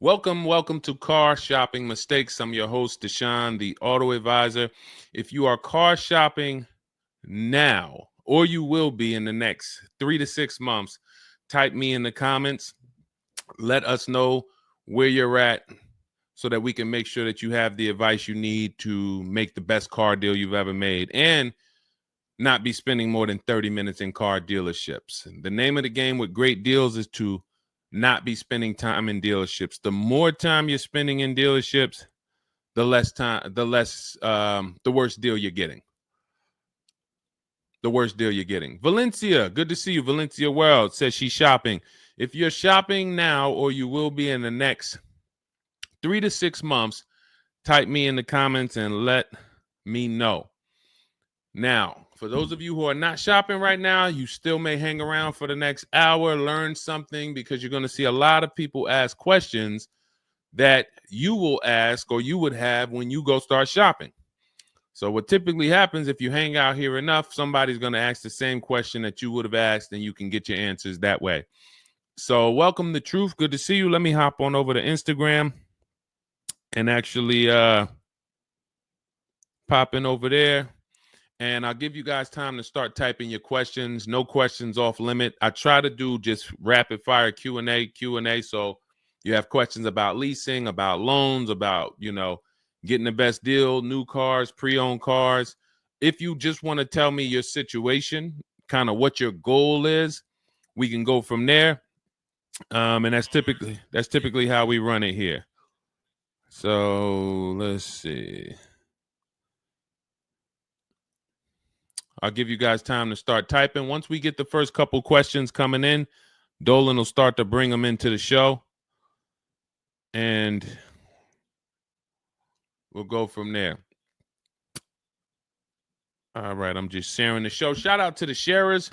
Welcome to Car Shopping Mistakes. I'm your host, Deshone the Auto Advisor. If you are car shopping now, or you will be in the next 3 to 6 months, type me in the comments. Let us know where you're at so that we can make sure that you have the advice you need to make the best car deal you've ever made and not be spending more than 30 minutes in car dealerships. The name of the game with great deals is to not be spending time in dealerships. The more time you're spending in dealerships, the worse deal you're getting. The worst deal you're getting. Valencia, good to see you. Valencia World says she's shopping. If you're shopping now or you will be in the next 3 to 6 months, type me in the comments and let me know. Now, for those of you who are not shopping right now, you still may hang around for the next hour, learn something, because you're going to see a lot of people ask questions that you will ask or you would have when you go start shopping. So what typically happens if you hang out here enough, somebody's going to ask the same question that you would have asked, and you can get your answers that way. So welcome to Truth. Good to see you. Let me hop on over to Instagram and actually pop in over there. And I'll give you guys time to start typing your questions. No questions off limit. I try to do just rapid fire Q&A. So you have questions about leasing, about loans, about, getting the best deal, new cars, pre-owned cars. If you just want to tell me your situation, kind of what your goal is, we can go from there. And that's typically how we run it here. So let's see. I'll give you guys time to start typing. Once we get the first couple questions coming in, Dolan will start to bring them into the show. And we'll go from there. All right, I'm just sharing the show. Shout out to the sharers.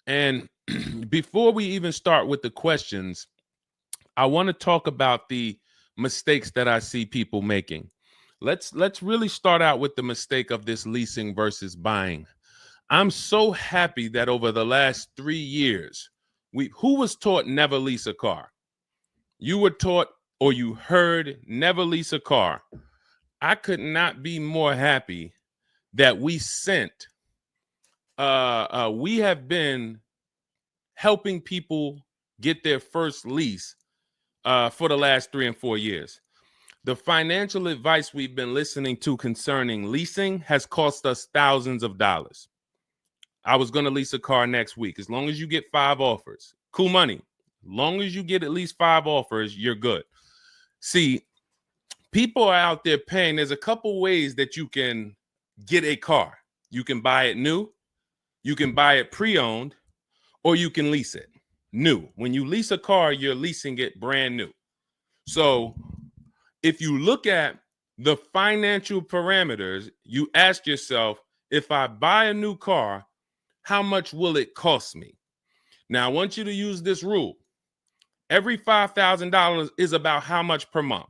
And before we even start with the questions, I want to talk about the mistakes that I see people making. Let's really start out with the mistake of this leasing versus buying. I'm so happy that over the last 3 years, who was taught never lease a car? You were taught or you heard never lease a car. I could not be more happy that we have been helping people get their first lease for the last 3 and 4 years. The financial advice we've been listening to concerning leasing has cost us thousands of dollars. I was going to lease a car next week. As long as you get 5 offers, cool money. As long as you get at least 5 offers, you're good. See, people are out there paying. There's a couple ways that you can get a car. You can buy it new, you can buy it pre-owned, or you can lease it new. When you lease a car, you're leasing it brand new. So if you look at the financial parameters, you ask yourself, if I buy a new car, how much will it cost me? Now, I want you to use this rule. Every $5,000 is about how much per month.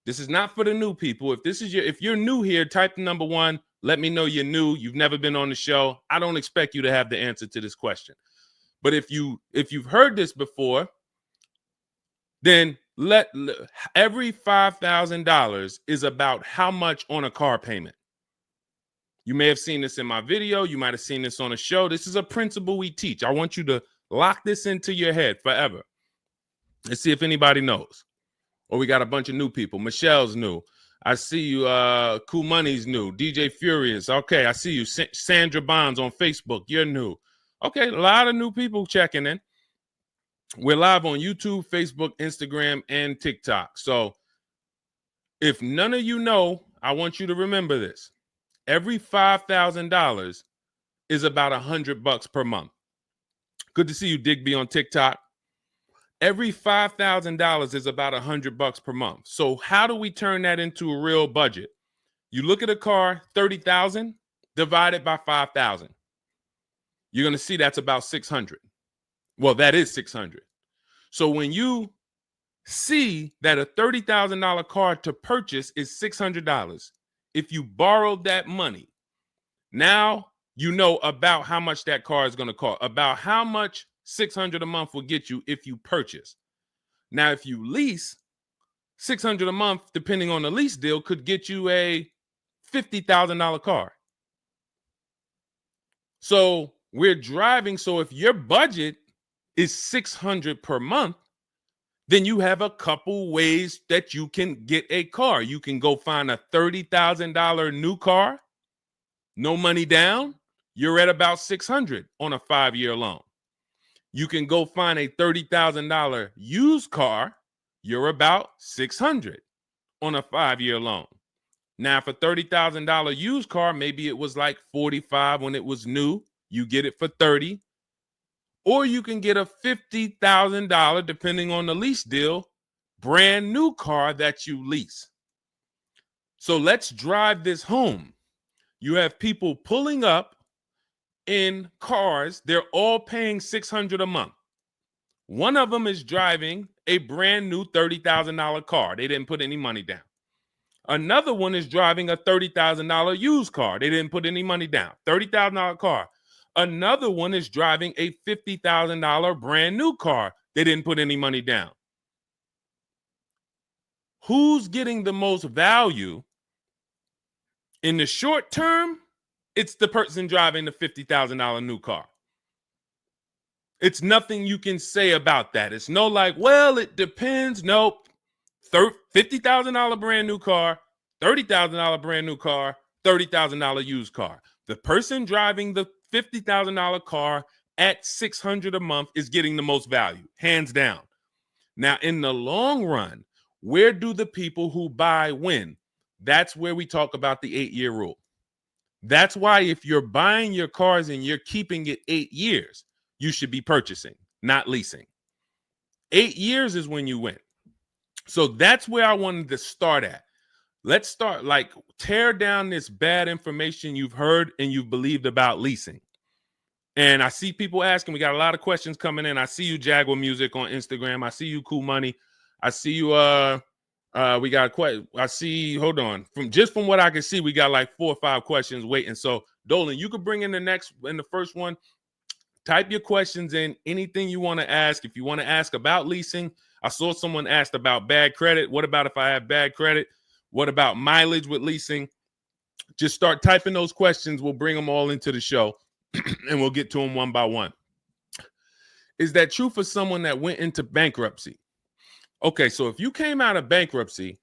This is not for the new people. If you're new here, type the number 1. Let me know you're new. You've never been on the show. I don't expect you to have the answer to this question. But if you've heard this before, then every $5,000 is about how much on a car payment. You may have seen this in my video. You might have seen this on a show. This is a principle we teach. I want you to lock this into your head forever. Let's see if anybody knows. Or we got a bunch of new people. Michelle's new. I see you. Cool Money's new. DJ Furious. Okay, I see you. Sandra Bonds on Facebook. You're new. Okay, a lot of new people checking in. We're live on YouTube, Facebook, Instagram, and TikTok. So if none of you know, I want you to remember this. Every $5,000 is about $100 per month. Good to see you, Digby, on TikTok. Every $5,000 is about $100 per month. So how do we turn that into a real budget? You look at a car, $30,000 divided by 5,000. You're going to see that's about 600. Well, that is 600. So when you see that a $30,000 car to purchase is $600, if you borrowed that money, now you know about how much that car is going to cost, about how much $600 a month will get you if you purchase. Now, if you lease, $600 a month, depending on the lease deal, could get you a $50,000 car. So we're driving. So if your budget is $600 per month, then you have a couple ways that you can get a car. You can go find a $30,000 new car, no money down. You're at about $600 on a 5-year loan. You can go find a $30,000 used car. You're about $600 on a 5-year loan. Now, for $30,000 used car, maybe it was like $45 when it was new. You get it for $30. Or you can get a $50,000, depending on the lease deal, brand new car that you lease. So let's drive this home. You have people pulling up in cars. They're all paying $600 a month. One of them is driving a brand new $30,000 car. They didn't put any money down. Another one is driving a $30,000 used car. They didn't put any money down. $30,000 car. Another one is driving a $50,000 brand new car. They didn't put any money down. Who's getting the most value? In the short term, it's the person driving the $50,000 new car. It's nothing you can say about that. It's no like, well, it depends. Nope. $50,000 brand new car, $30,000 brand new car, $30,000 used car. The person driving the $50,000 car at $600 a month is getting the most value, hands down. Now, in the long run, where do the people who buy win? That's where we talk about the 8-year rule. That's why if you're buying your cars and you're keeping it 8 years, you should be purchasing, not leasing. 8 years is when you win. So that's where I wanted to start at. Let's start, like, tear down this bad information you've heard and you've believed about leasing. And I see people asking, we got a lot of questions coming in. I see you, Jaguar Music, on Instagram. I see you, Cool Money. I see you, we got quite, I see, hold on. From what I can see, we got like 4 or 5 questions waiting. So Dolan, you could bring in the first one. Type your questions in, anything you want to ask. If you want to ask about leasing, I saw someone asked about bad credit. What about if I have bad credit? What about mileage with leasing? Just start typing those questions. We'll bring them all into the show and we'll get to them one by one. Is that true for someone that went into bankruptcy? Okay, so if you came out of bankruptcy,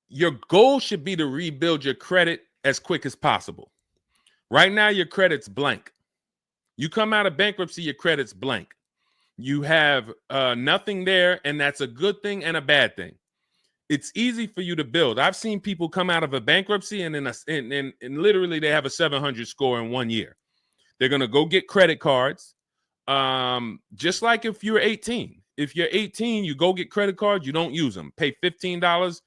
your goal should be to rebuild your credit as quick as possible. Right now, your credit's blank. You come out of bankruptcy, your credit's blank. You have nothing there, and that's a good thing and a bad thing. It's easy for you to build. I've seen people come out of a bankruptcy and literally they have a 700 score in 1 year. They're going to go get credit cards. Just like if you're 18. If you're 18, you go get credit cards, you don't use them. Pay $15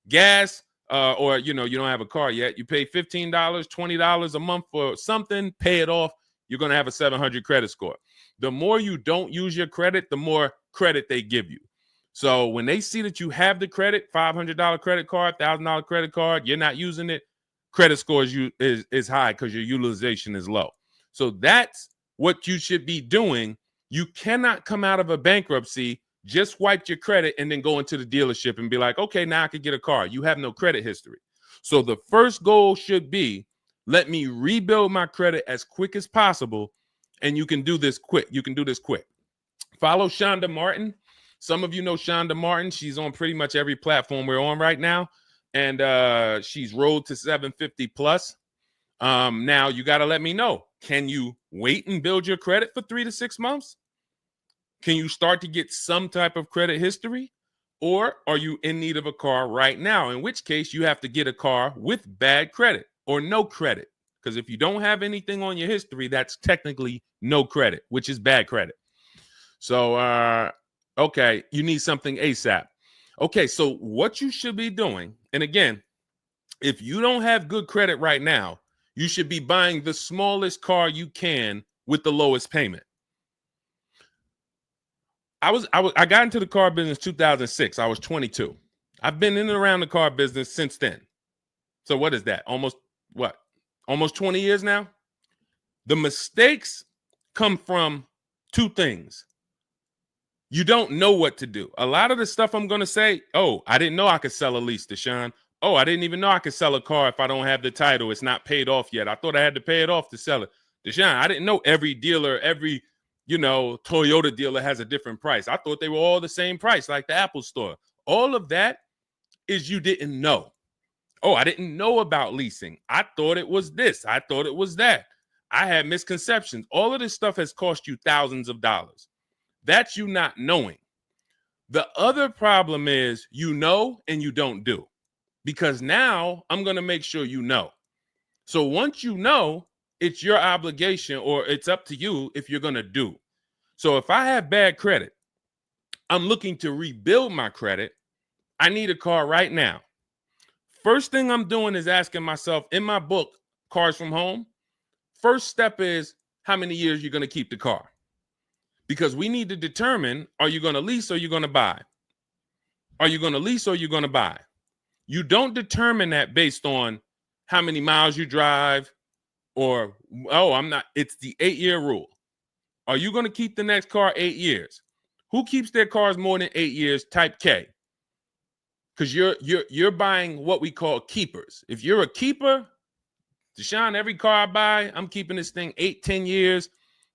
gas, or you don't have a car yet. You pay $15, $20 a month for something, pay it off. You're going to have a 700 credit score. The more you don't use your credit, the more credit they give you. So when they see that you have the credit, $500 credit card, $1,000 credit card, you're not using it, credit score is high because your utilization is low. So that's what you should be doing. You cannot come out of a bankruptcy, just wipe your credit, and then go into the dealership and be like, okay, now I can get a car. You have no credit history. So the first goal should be, let me rebuild my credit as quick as possible, and you can do this quick. You can do this quick. Follow Shonda Martin. Some of you know Shonda Martin. She's on pretty much every platform we're on right now, and she's Road to 750 plus. Now you got to let me know. Can you wait and build your credit for 3 to 6 months? Can you start to get some type of credit history? Or are you in need of a car right now? In which case you have to get a car with bad credit or no credit. Because if you don't have anything on your history, that's technically no credit, which is bad credit. So, okay, you need something ASAP. Okay, so what you should be doing, and again, if you don't have good credit right now, you should be buying the smallest car you can with the lowest payment. I got into the car business 2006. I was 22. I've been in and around the car business since then. So what is that? Almost 20 years now? The mistakes come from 2 things. You don't know what to do. A lot of the stuff I'm going to say, oh, I didn't know I could sell a lease, Deshone. Oh, I didn't even know I could sell a car if I don't have the title. It's not paid off yet. I thought I had to pay it off to sell it. Deshone, I didn't know every dealer, every, Toyota dealer has a different price. I thought they were all the same price, like the Apple store. All of that is you didn't know. Oh, I didn't know about leasing. I thought it was this. I thought it was that. I had misconceptions. All of this stuff has cost you thousands of dollars. That's you not knowing. The other problem is you know and you don't do, because now I'm going to make sure you know. So once you know, it's your obligation, or it's up to you if you're going to do. So if I have bad credit, I'm looking to rebuild my credit. I need a car right now. First thing I'm doing is asking myself, in my book, Cars from Home, first step is how many years you're going to keep the car. Because we need to determine, are you going to lease or you're going to buy? Are you going to lease or you're going to buy? You don't determine that based on how many miles you drive or, it's the 8-year rule. Are you going to keep the next car 8 years? Who keeps their cars more than 8 years? Type K. Because you're buying what we call keepers. If you're a keeper, Deshone, every car I buy, I'm keeping this thing 8, 10 years,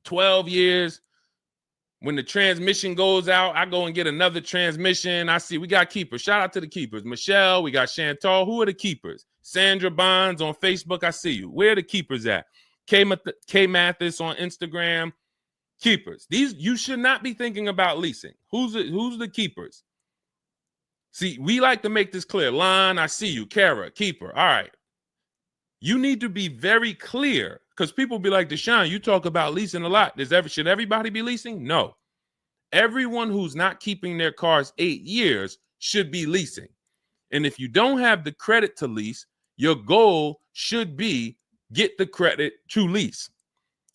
12 years. When the transmission goes out, I go and get another transmission. I see we got keepers. Shout out to the keepers. Michelle, we got Chantal. Who are the keepers? Sandra Bonds on Facebook. I see you. Where are the keepers at? K Mathis on Instagram. Keepers. These, you should not be thinking about leasing. Who's the keepers? See, we like to make this clear. Lon, I see you. Kara, keeper. All right. You need to be very clear, because people be like, Deshone, you talk about leasing a lot. Should everybody be leasing? No. Everyone who's not keeping their cars 8 years should be leasing. And if you don't have the credit to lease, your goal should be get the credit to lease.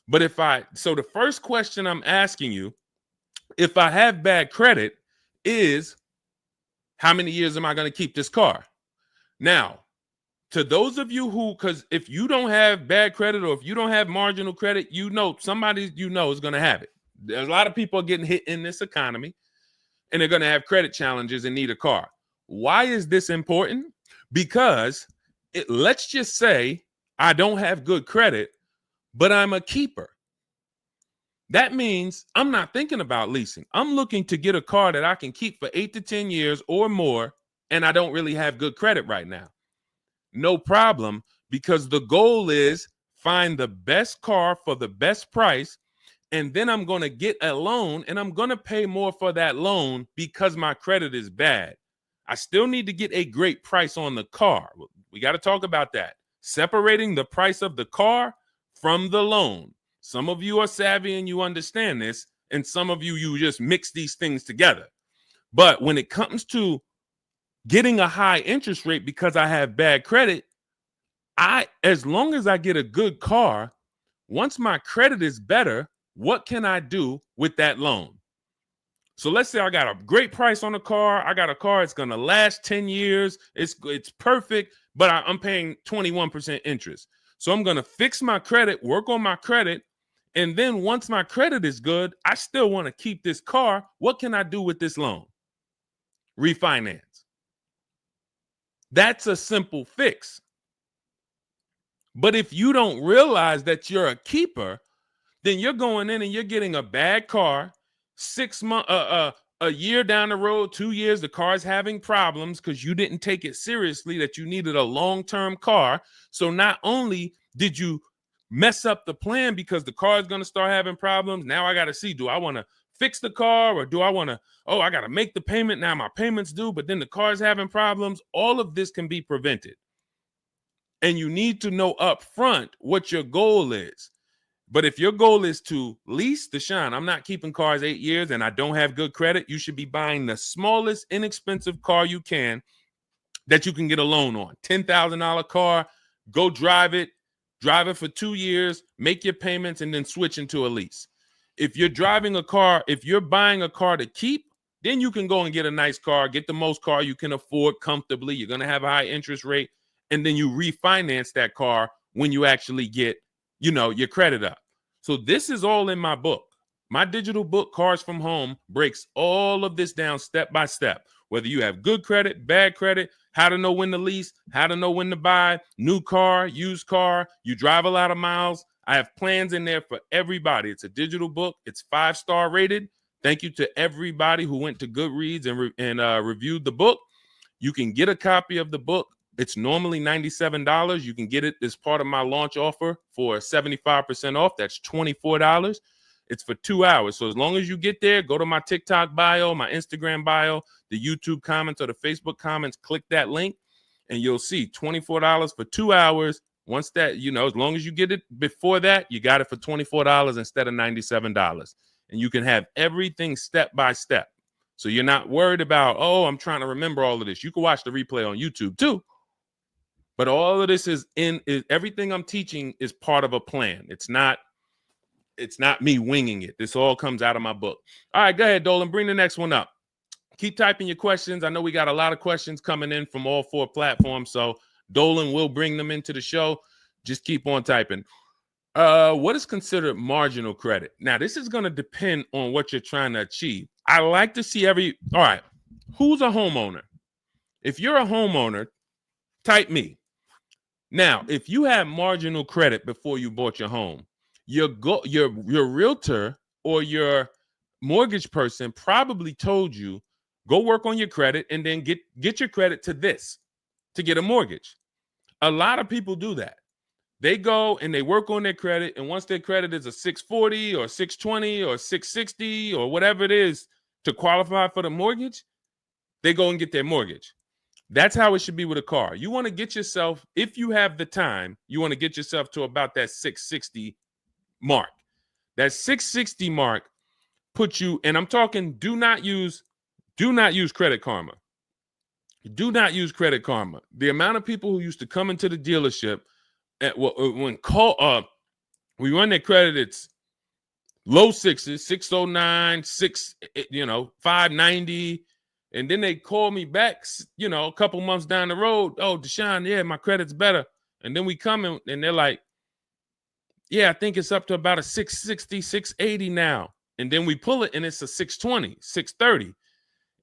But so the first question I'm asking you, if I have bad credit, is how many years am I going to keep this car? Now, to those of you because if you don't have bad credit, or if you don't have marginal credit, somebody is going to have it. There's a lot of people getting hit in this economy, and they're going to have credit challenges and need a car. Why is this important? Because let's just say I don't have good credit, but I'm a keeper. That means I'm not thinking about leasing. I'm looking to get a car that I can keep for 8 to 10 years or more, and I don't really have good credit right now. No problem, because the goal is find the best car for the best price, and then I'm going to get a loan, and I'm going to pay more for that loan because my credit is bad. I still need to get a great price on the car. We got to talk about that. Separating the price of the car from the loan. Some of you are savvy and you understand this, and some of you just mix these things together. But when it comes to getting a high interest rate because I have bad credit, as long as I get a good car, once my credit is better, what can I do with that loan? So let's say I got a great price on a car. I got a car, it's going to last 10 years. It's perfect, but I'm paying 21% interest. So I'm going to fix my credit, work on my credit. And then once my credit is good, I still want to keep this car. What can I do with this loan? Refinance. That's a simple fix. But if you don't realize that you're a keeper, then you're going in and you're getting a bad car. 6 months, a year down the road, 2 years, the car's having problems because you didn't take it seriously that you needed a long-term car. So not only did you mess up the plan because the car is going to start having problems, now I got to see, do I want to fix the car, or do I want to, I got to make the payment, now my payment's due, but then the car's having problems. All of this can be prevented. And you need to know up front what your goal is. But if your goal is to lease, Deshone, I'm not keeping cars 8 years and I don't have good credit, you should be buying the smallest inexpensive car you can that you can get a loan on. $10,000 car, go drive it for 2 years, make your payments, and then switch into a lease. If you're driving a car, if you're buying a car to keep, then you can go and get a nice car, get the most car you can afford comfortably. You're going to have a high interest rate, and then you refinance that car when you actually get, your credit up. So this is all in my book. My digital book, Cars from Home, breaks all of this down step by step. Whether you have good credit, bad credit, how to know when to lease, how to know when to buy, new car, used car, you drive a lot of miles. I have plans in there for everybody. It's a digital book. It's 5-star rated. Thank you to everybody who went to Goodreads and reviewed the book. You can get a copy of the book. It's normally $97. You can get it as part of my launch offer for 75% off. That's $24. It's for 2 hours. So as long as you get there, go to my TikTok bio, my Instagram bio, the YouTube comments or the Facebook comments, click that link, and you'll see $24 for 2 hours. Once that, as long as you get it before that, you got it for $24 instead of $97. And you can have everything step by step. So you're not worried about, I'm trying to remember all of this. You can watch the replay on YouTube too. But all of this is everything I'm teaching is part of a plan. It's not me winging it. This all comes out of my book. All right, go ahead, Dolan. Bring the next one up. Keep typing your questions. I know we got a lot of questions coming in from all 4 platforms, so Dolan will bring them into the show. Just keep on typing. What is considered marginal credit? Now, this is going to depend on what you're trying to achieve. I like to see all right, who's a homeowner? If you're a homeowner, type me. Now, if you had marginal credit before you bought your home, your realtor or your mortgage person probably told you, go work on your credit and then get your credit to this to get a mortgage. A lot of people do that. They go and they work on their credit, and once their credit is a 640 or 620 or 660 or whatever it is to qualify for the mortgage, they go and get their mortgage. That's how it should be with a car. You want to get yourself, if you have the time, you want to get yourself to about that 660 mark. That 660 mark puts you, and I'm talking, do not use Credit Karma. Do not use Credit Karma. The amount of people who used to come into the dealership we run their credit, it's low 6s, 609, 590. And then they call me back, a couple months down the road. Oh, Deshone, yeah, my credit's better. And then we come in and they're like, yeah, I think it's up to about a 660, 680 now. And then we pull it and it's a 620, 630.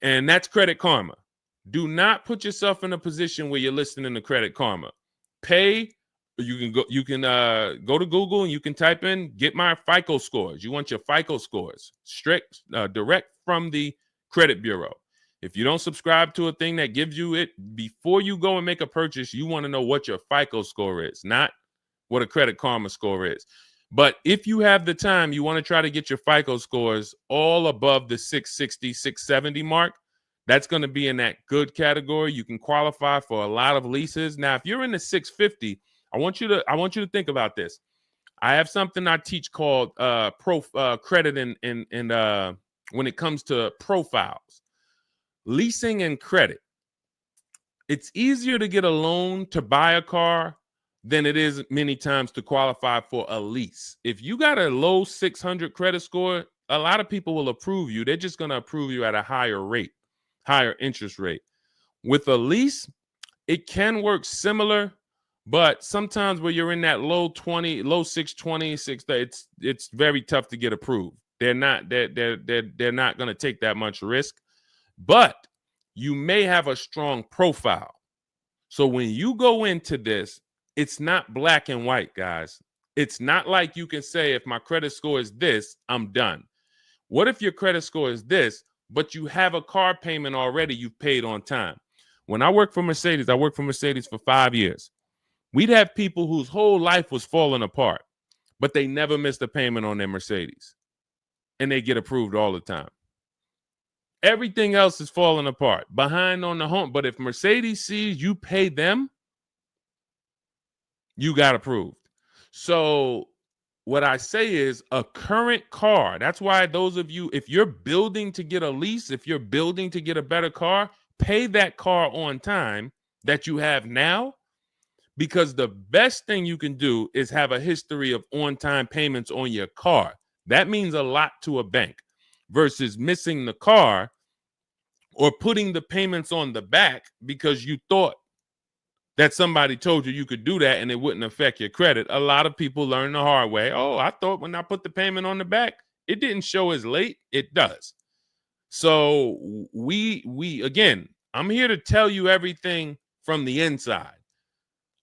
And that's Credit Karma. Do not put yourself in a position where you're listening to Credit Karma. Pay. You can go to Google and you can type in, get my FICO scores. You want your FICO scores direct from the credit bureau. If you don't subscribe to a thing that gives you it before you go and make a purchase, you want to know what your FICO score is, not what a Credit Karma score is. But if you have the time, you want to try to get your FICO scores all above the 660, 670 mark. That's going to be in that good category. You can qualify for a lot of leases. Now, if you're in the 650, I want you to think about this. I have something I teach called credit and when it comes to profiles, leasing and credit. It's easier to get a loan to buy a car than it is many times to qualify for a lease. If you got a low 600 credit score, a lot of people will approve you. They're just going to approve you at a higher rate, higher interest rate. With a lease, it can work similar. But sometimes when you're in that low 620, 630, it's very tough to get approved. They're not going to take that much risk, but you may have a strong profile. So when you go into this, it's not black and white, guys. It's not like you can say, if my credit score is this, I'm done. What if your credit score is this, but you have a car payment already you've paid on time? When I worked for Mercedes, I worked for Mercedes for 5 years. We'd have people whose whole life was falling apart, but they never missed a payment on their Mercedes, and they get approved all the time. Everything else is falling apart, behind on the home. But if Mercedes sees you pay them, you got approved. So what I say is a current car. That's why those of you, if you're building to get a lease, if you're building to get a better car, pay that car on time that you have now. Because the best thing you can do is have a history of on-time payments on your car. That means a lot to a bank versus missing the car or putting the payments on the back because you thought that somebody told you could do that and it wouldn't affect your credit. A lot of people learn the hard way. Oh, I thought when I put the payment on the back, it didn't show as late. It does. So we again, I'm here to tell you everything from the inside.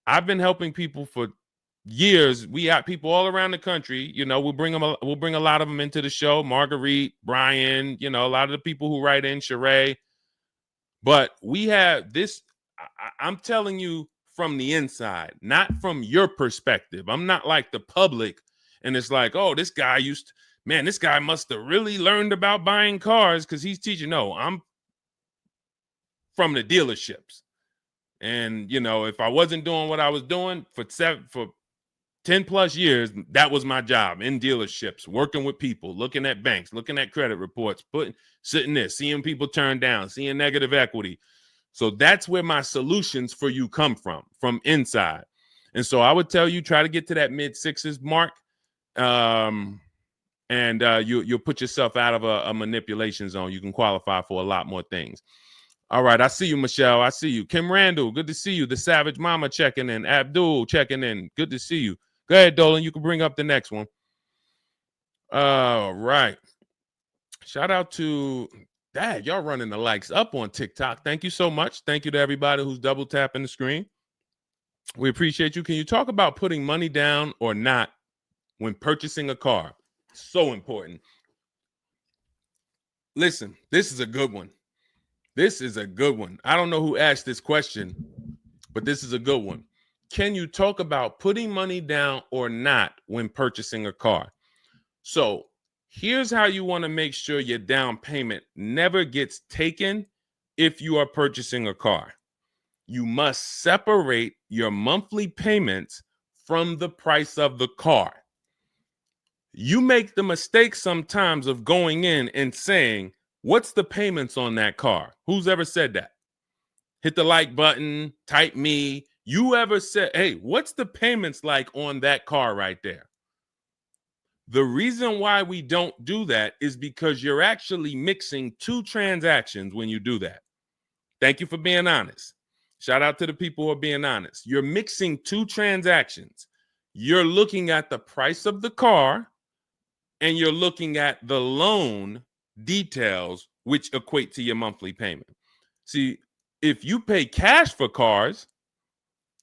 I've been helping people for years. We have people all around the country. You know, we'll bring a lot of them into the show. Marguerite, Brian, you know, a lot of the people who write in, Sheree. But we have this. I'm telling you from the inside, not from your perspective. I'm not like the public, and it's like, oh, this guy this guy must have really learned about buying cars because he's teaching. No, I'm from the dealerships. And, you know, if I wasn't doing what I was doing for 10 plus years, that was my job in dealerships, working with people, looking at banks, looking at credit reports, sitting there, seeing people turn down, seeing negative equity. So that's where my solutions for you come from inside. And so I would tell you, try to get to that mid sixes mark. And you'll put yourself out of a manipulation zone. You can qualify for a lot more things. All right, I see you, Michelle. I see you. Kim Randall, good to see you. The Savage Mama checking in. Abdul checking in. Good to see you. Go ahead, Dolan. You can bring up the next one. All right. Shout out to Dad. Y'all running the likes up on TikTok. Thank you so much. Thank you to everybody who's double tapping the screen. We appreciate you. Can you talk about putting money down or not when purchasing a car? So important. Listen, this is a good one. This is a good one. I don't know who asked this question, but this is a good one. Can you talk about putting money down or not when purchasing a car? So here's how you want to make sure your down payment never gets taken if you are purchasing a car. You must separate your monthly payments from the price of the car. You make the mistake sometimes of going in and saying, what's the payments on that car? Who's ever said that? Hit the like button, type me. You ever said, hey, what's the payments like on that car right there? The reason why we don't do that is because you're actually mixing two transactions when you do that. Thank you for being honest. Shout out to the people who are being honest. You're mixing two transactions. You're looking at the price of the car and you're looking at the loan details, which equate to your monthly payment. See, if you pay cash for cars,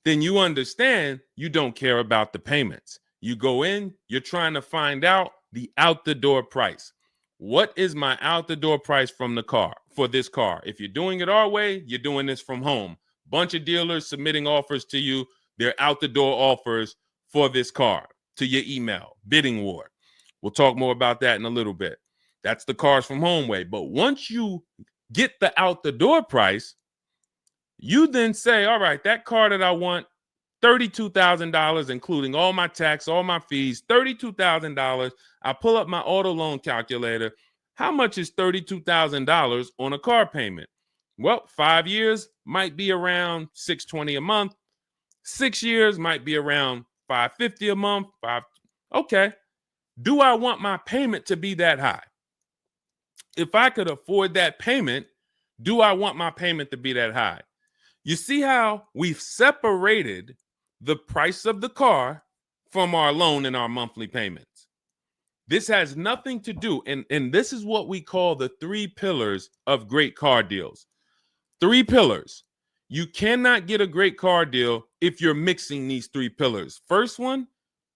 then you understand you don't care about the payments. You go in, you're trying to find out the out the door price. What is my out the door price from the car for this car? If you're doing it our way, you're doing this from home. Bunch of dealers submitting offers to you. They're out the door offers for this car to your email, bidding war. We'll talk more about that in a little bit. That's the Cars from Home way. But once you get the out the door price, you then say, all right, that car that I want, $32,000, including all my tax, all my fees, $32,000. I pull up my auto loan calculator. How much is $32,000 on a car payment? Well, 5 years might be around $620 a month. 6 years might be around $550 a month. Okay. Do I want my payment to be that high? If I could afford that payment, do I want my payment to be that high? You see how we've separated the price of the car from our loan and our monthly payments. This has nothing to do, and this is what we call the 3 pillars of great car deals. 3 pillars. You cannot get a great car deal if you're mixing these 3 pillars. First one,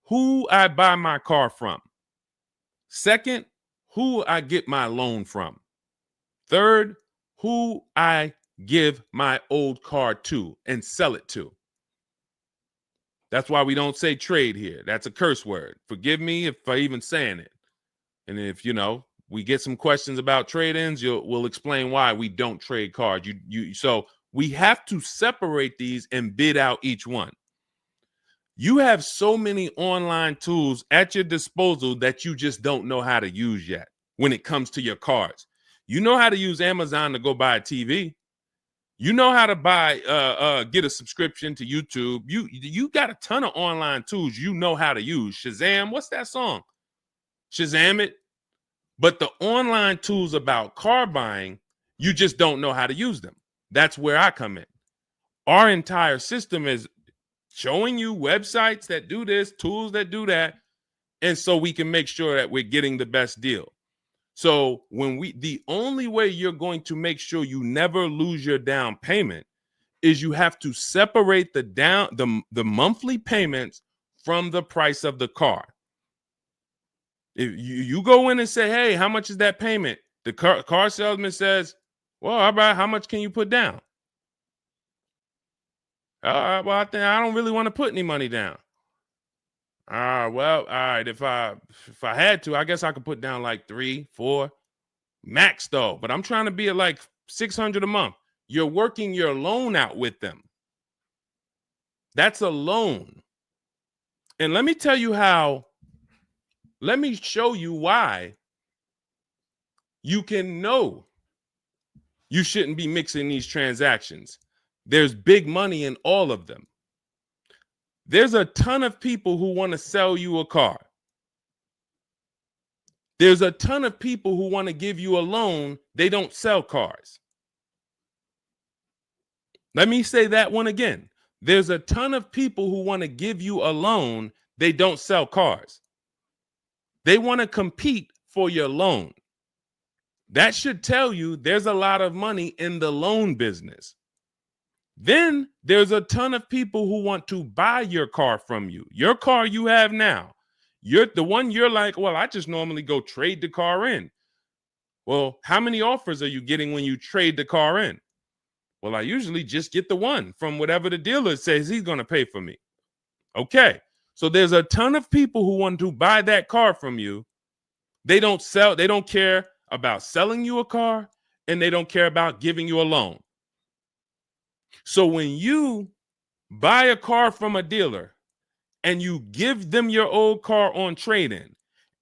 who I buy my car from. Second, who I get my loan from. Third, who I give my old car to and sell it to. That's why we don't say trade here. That's a curse word. Forgive me if I even saying it. And if, we get some questions about trade-ins, we'll explain why we don't trade cars. So we have to separate these and bid out each one. You have so many online tools at your disposal that you just don't know how to use yet when it comes to your cars. You know how to use Amazon to go buy a TV. You know how to get a subscription to YouTube. You got a ton of online tools you know how to use. Shazam, what's that song? Shazam it. But the online tools about car buying, you just don't know how to use them. That's where I come in. Our entire system is showing you websites that do this, tools that do that. And so we can make sure that we're getting the best deal. So the only way you're going to make sure you never lose your down payment is you have to separate the monthly payments from the price of the car. If you go in and say, hey, how much is that payment? The car salesman says, well, how much can you put down? Well, I don't really want to put any money down. Well, all right. If I had to, I guess I could put down like 3, 4 max though. But I'm trying to be at like $600 a month. You're working your loan out with them. That's a loan. And let me tell you how. Let me show you why you can know you shouldn't be mixing these transactions. There's big money in all of them. There's a ton of people who want to sell you a car. There's a ton of people who want to give you a loan. They don't sell cars. Let me say that one again. There's a ton of people who want to give you a loan. They don't sell cars. They want to compete for your loan. That should tell you there's a lot of money in the loan business. Then there's a ton of people who want to buy your car from you. Your car you have now. You're the one you're like, well, I just normally go trade the car in. Well, how many offers are you getting when you trade the car in? Well, I usually just get the one from whatever the dealer says he's going to pay for me. Okay. So there's a ton of people who want to buy that car from you. They don't care about selling you a car, and they don't care about giving you a loan. So when you buy a car from a dealer and you give them your old car on trade-in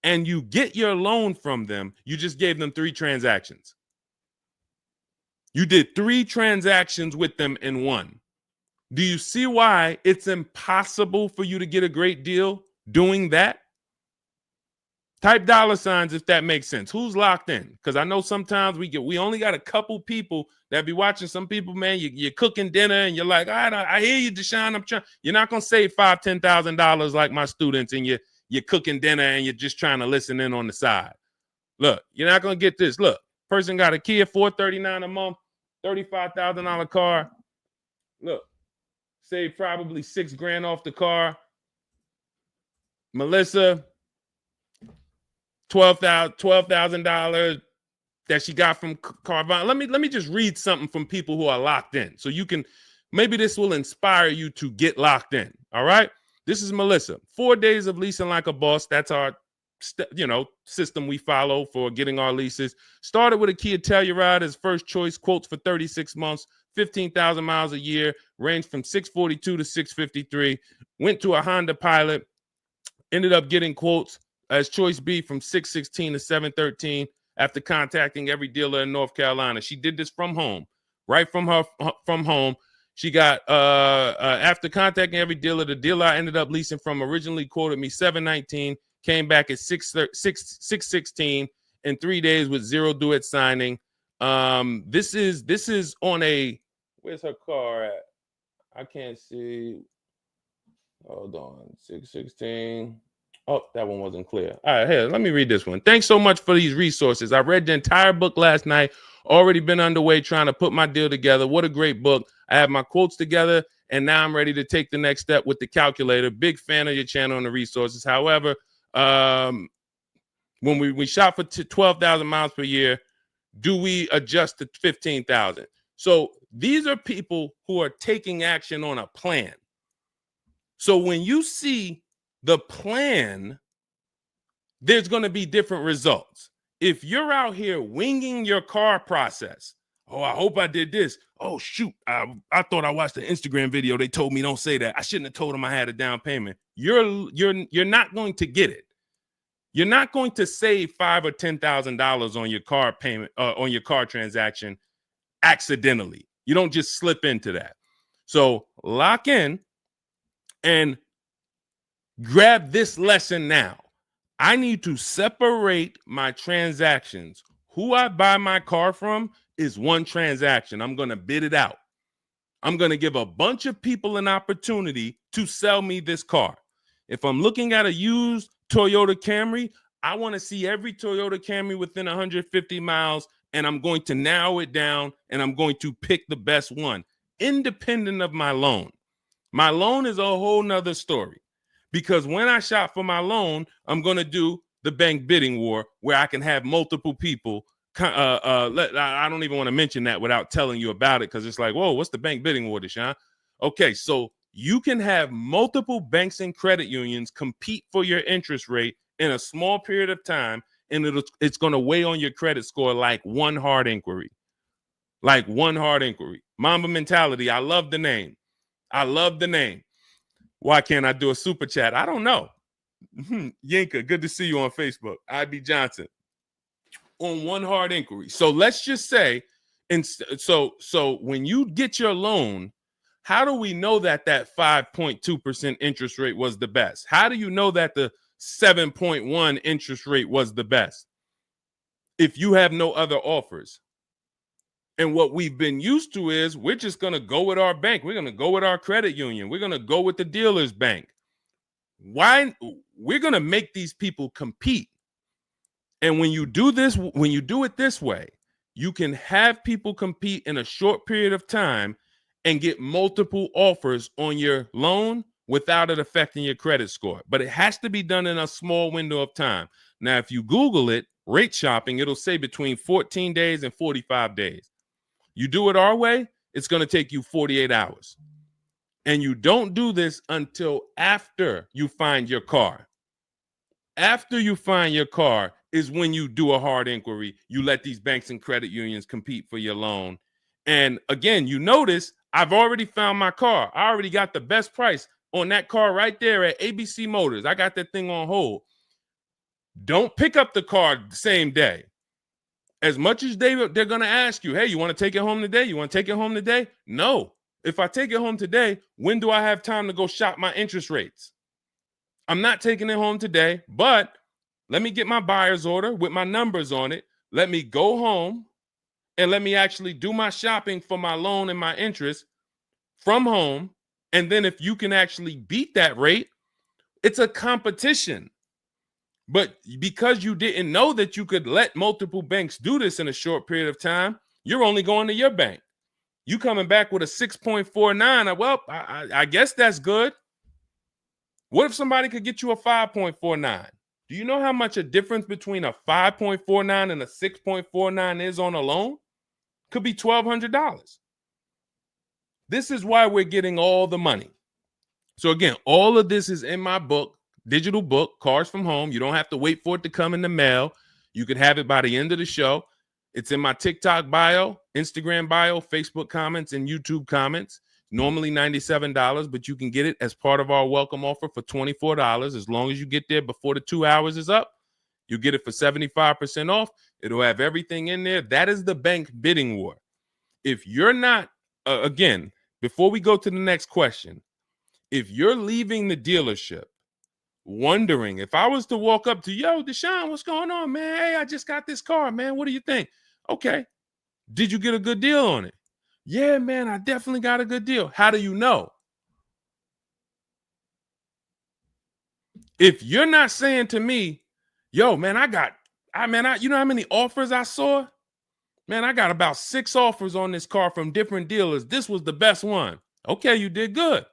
and you get your loan from them, you just gave them 3 transactions. You did 3 transactions with them in one. Do you see why it's impossible for you to get a great deal doing that? Type $signs if that makes sense. Who's locked in? Because I know sometimes we only got a couple people that be watching. Some people, man, you're cooking dinner and you're like, all right, I hear you, Deshone. You're not gonna save $5,000, $10,000 like my students, and you're cooking dinner and you're just trying to listen in on the side. Look, you're not gonna get this. Look, person got a Kia $439 a month, $35,000 car. Look, save probably $6,000 off the car. Melissa, $12,000 that she got from Carvana. Let me just read something from people who are locked in, so you can, maybe this will inspire you to get locked in. All right, this is Melissa. 4 days of leasing like a boss. That's our system we follow for getting our leases. Started with a Kia Telluride as first choice. Quotes for 36 months, 15,000 miles a year. Ranged from 642 to 653. Went to a Honda Pilot. Ended up getting quotes as choice B from 616 to 713 after contacting every dealer in North Carolina. She did this from home, right from home. She got after contacting every dealer, the dealer I ended up leasing from originally quoted me 719, came back at 616 in 3 days with 0 due at signing. This is on a, where's her car at? I can't see. Hold on, 616. Oh, that one wasn't clear. All right, here, let me read this one. Thanks so much for these resources. I read the entire book last night. Already been underway trying to put my deal together. What a great book. I have my quotes together, and now I'm ready to take the next step with the calculator. Big fan of your channel and the resources. However, when we shop for 12,000 miles per year, do we adjust to 15,000? So these are people who are taking action on a plan. So when you see the plan, there's going to be different results. If you're out here winging your car process, oh, I hope I did this. Oh, shoot, I thought I watched the Instagram video. They told me don't say that. I shouldn't have told them I had a down payment. You're not going to get it. You're not going to save $5,000 or $10,000 on your car payment, on your car transaction accidentally. You don't just slip into that. So lock in and grab this lesson now. I need to separate my transactions. Who I buy my car from is one transaction. I'm going to bid it out. I'm going to give a bunch of people an opportunity to sell me this car. If I'm looking at a used Toyota Camry, I want to see every Toyota Camry within 150 miles, and I'm going to narrow it down, and I'm going to pick the best one, independent of my loan. My loan is a whole nother story, because when I shop for my loan, I'm going to do the bank bidding war where I can have multiple people. I don't even want to mention that without telling you about it, because it's like, whoa, what's the bank bidding war, Deshone? Okay, so you can have multiple banks and credit unions compete for your interest rate in a small period of time, and it's going to weigh on your credit score like one hard inquiry. Like one hard inquiry. Mamba Mentality, I love the name. I love the name. Why can't I do a super chat? I don't know. Yinka, good to see you on Facebook. IB Johnson. On one hard inquiry. So let's just say, and so when you get your loan, how do we know that 5.2% interest rate was the best? How do you know that the 7.1 interest rate was the best if you have no other offers? And what we've been used to is we're just going to go with our bank. We're going to go with our credit union. We're going to go with the dealer's bank. Why? We're going to make these people compete. And when you do this, when you do it this way, you can have people compete in a short period of time and get multiple offers on your loan without it affecting your credit score. But it has to be done in a small window of time. Now, if you Google it, rate shopping, it'll say between 14 days and 45 days. You do it our way, it's going to take you 48 hours. And you don't do this until after you find your car. After you find your car is when you do a hard inquiry. You let these banks and credit unions compete for your loan. And again, you notice I've already found my car. I already got the best price on that car right there at ABC Motors. I got that thing on hold. Don't pick up the car the same day. As much as they're going to ask you, hey, you want to take it home today? You want to take it home today? No. If I take it home today, when do I have time to go shop my interest rates? I'm not taking it home today, but let me get my buyer's order with my numbers on it. Let me go home and let me actually do my shopping for my loan and my interest from home. And then if you can actually beat that rate, it's a competition. But because you didn't know that you could let multiple banks do this in a short period of time, you're only going to your bank. You coming back with a 6.49. Well, I guess that's good. What if somebody could get you a 5.49? Do you know how much a difference between a 5.49 and a 6.49 is on a loan? Could be $1,200. This is why we're getting all the money. So again, all of this is in my book, digital book, Cars from Home. You don't have to wait for it to come in the mail. You can have it by the end of the show. It's in my TikTok bio, Instagram bio, Facebook comments, and YouTube comments. Normally $97, but you can get it as part of our welcome offer for $24. As long as you get there before the 2 hours is up, you get it for 75% off. It'll have everything in there. That is the bank bidding war. If you're not, again, before we go to the next question, if you're leaving the dealership wondering, if I was to walk up to, yo, Deshone, what's going on, man? Hey, I just got this car, man. What do you think? Okay. Did you get a good deal on it? Yeah, man, I definitely got a good deal. How do you know? If you're not saying to me, yo, man, you know how many offers I saw? Man, I got about 6 offers on this car from different dealers. This was the best one. Okay, you did good.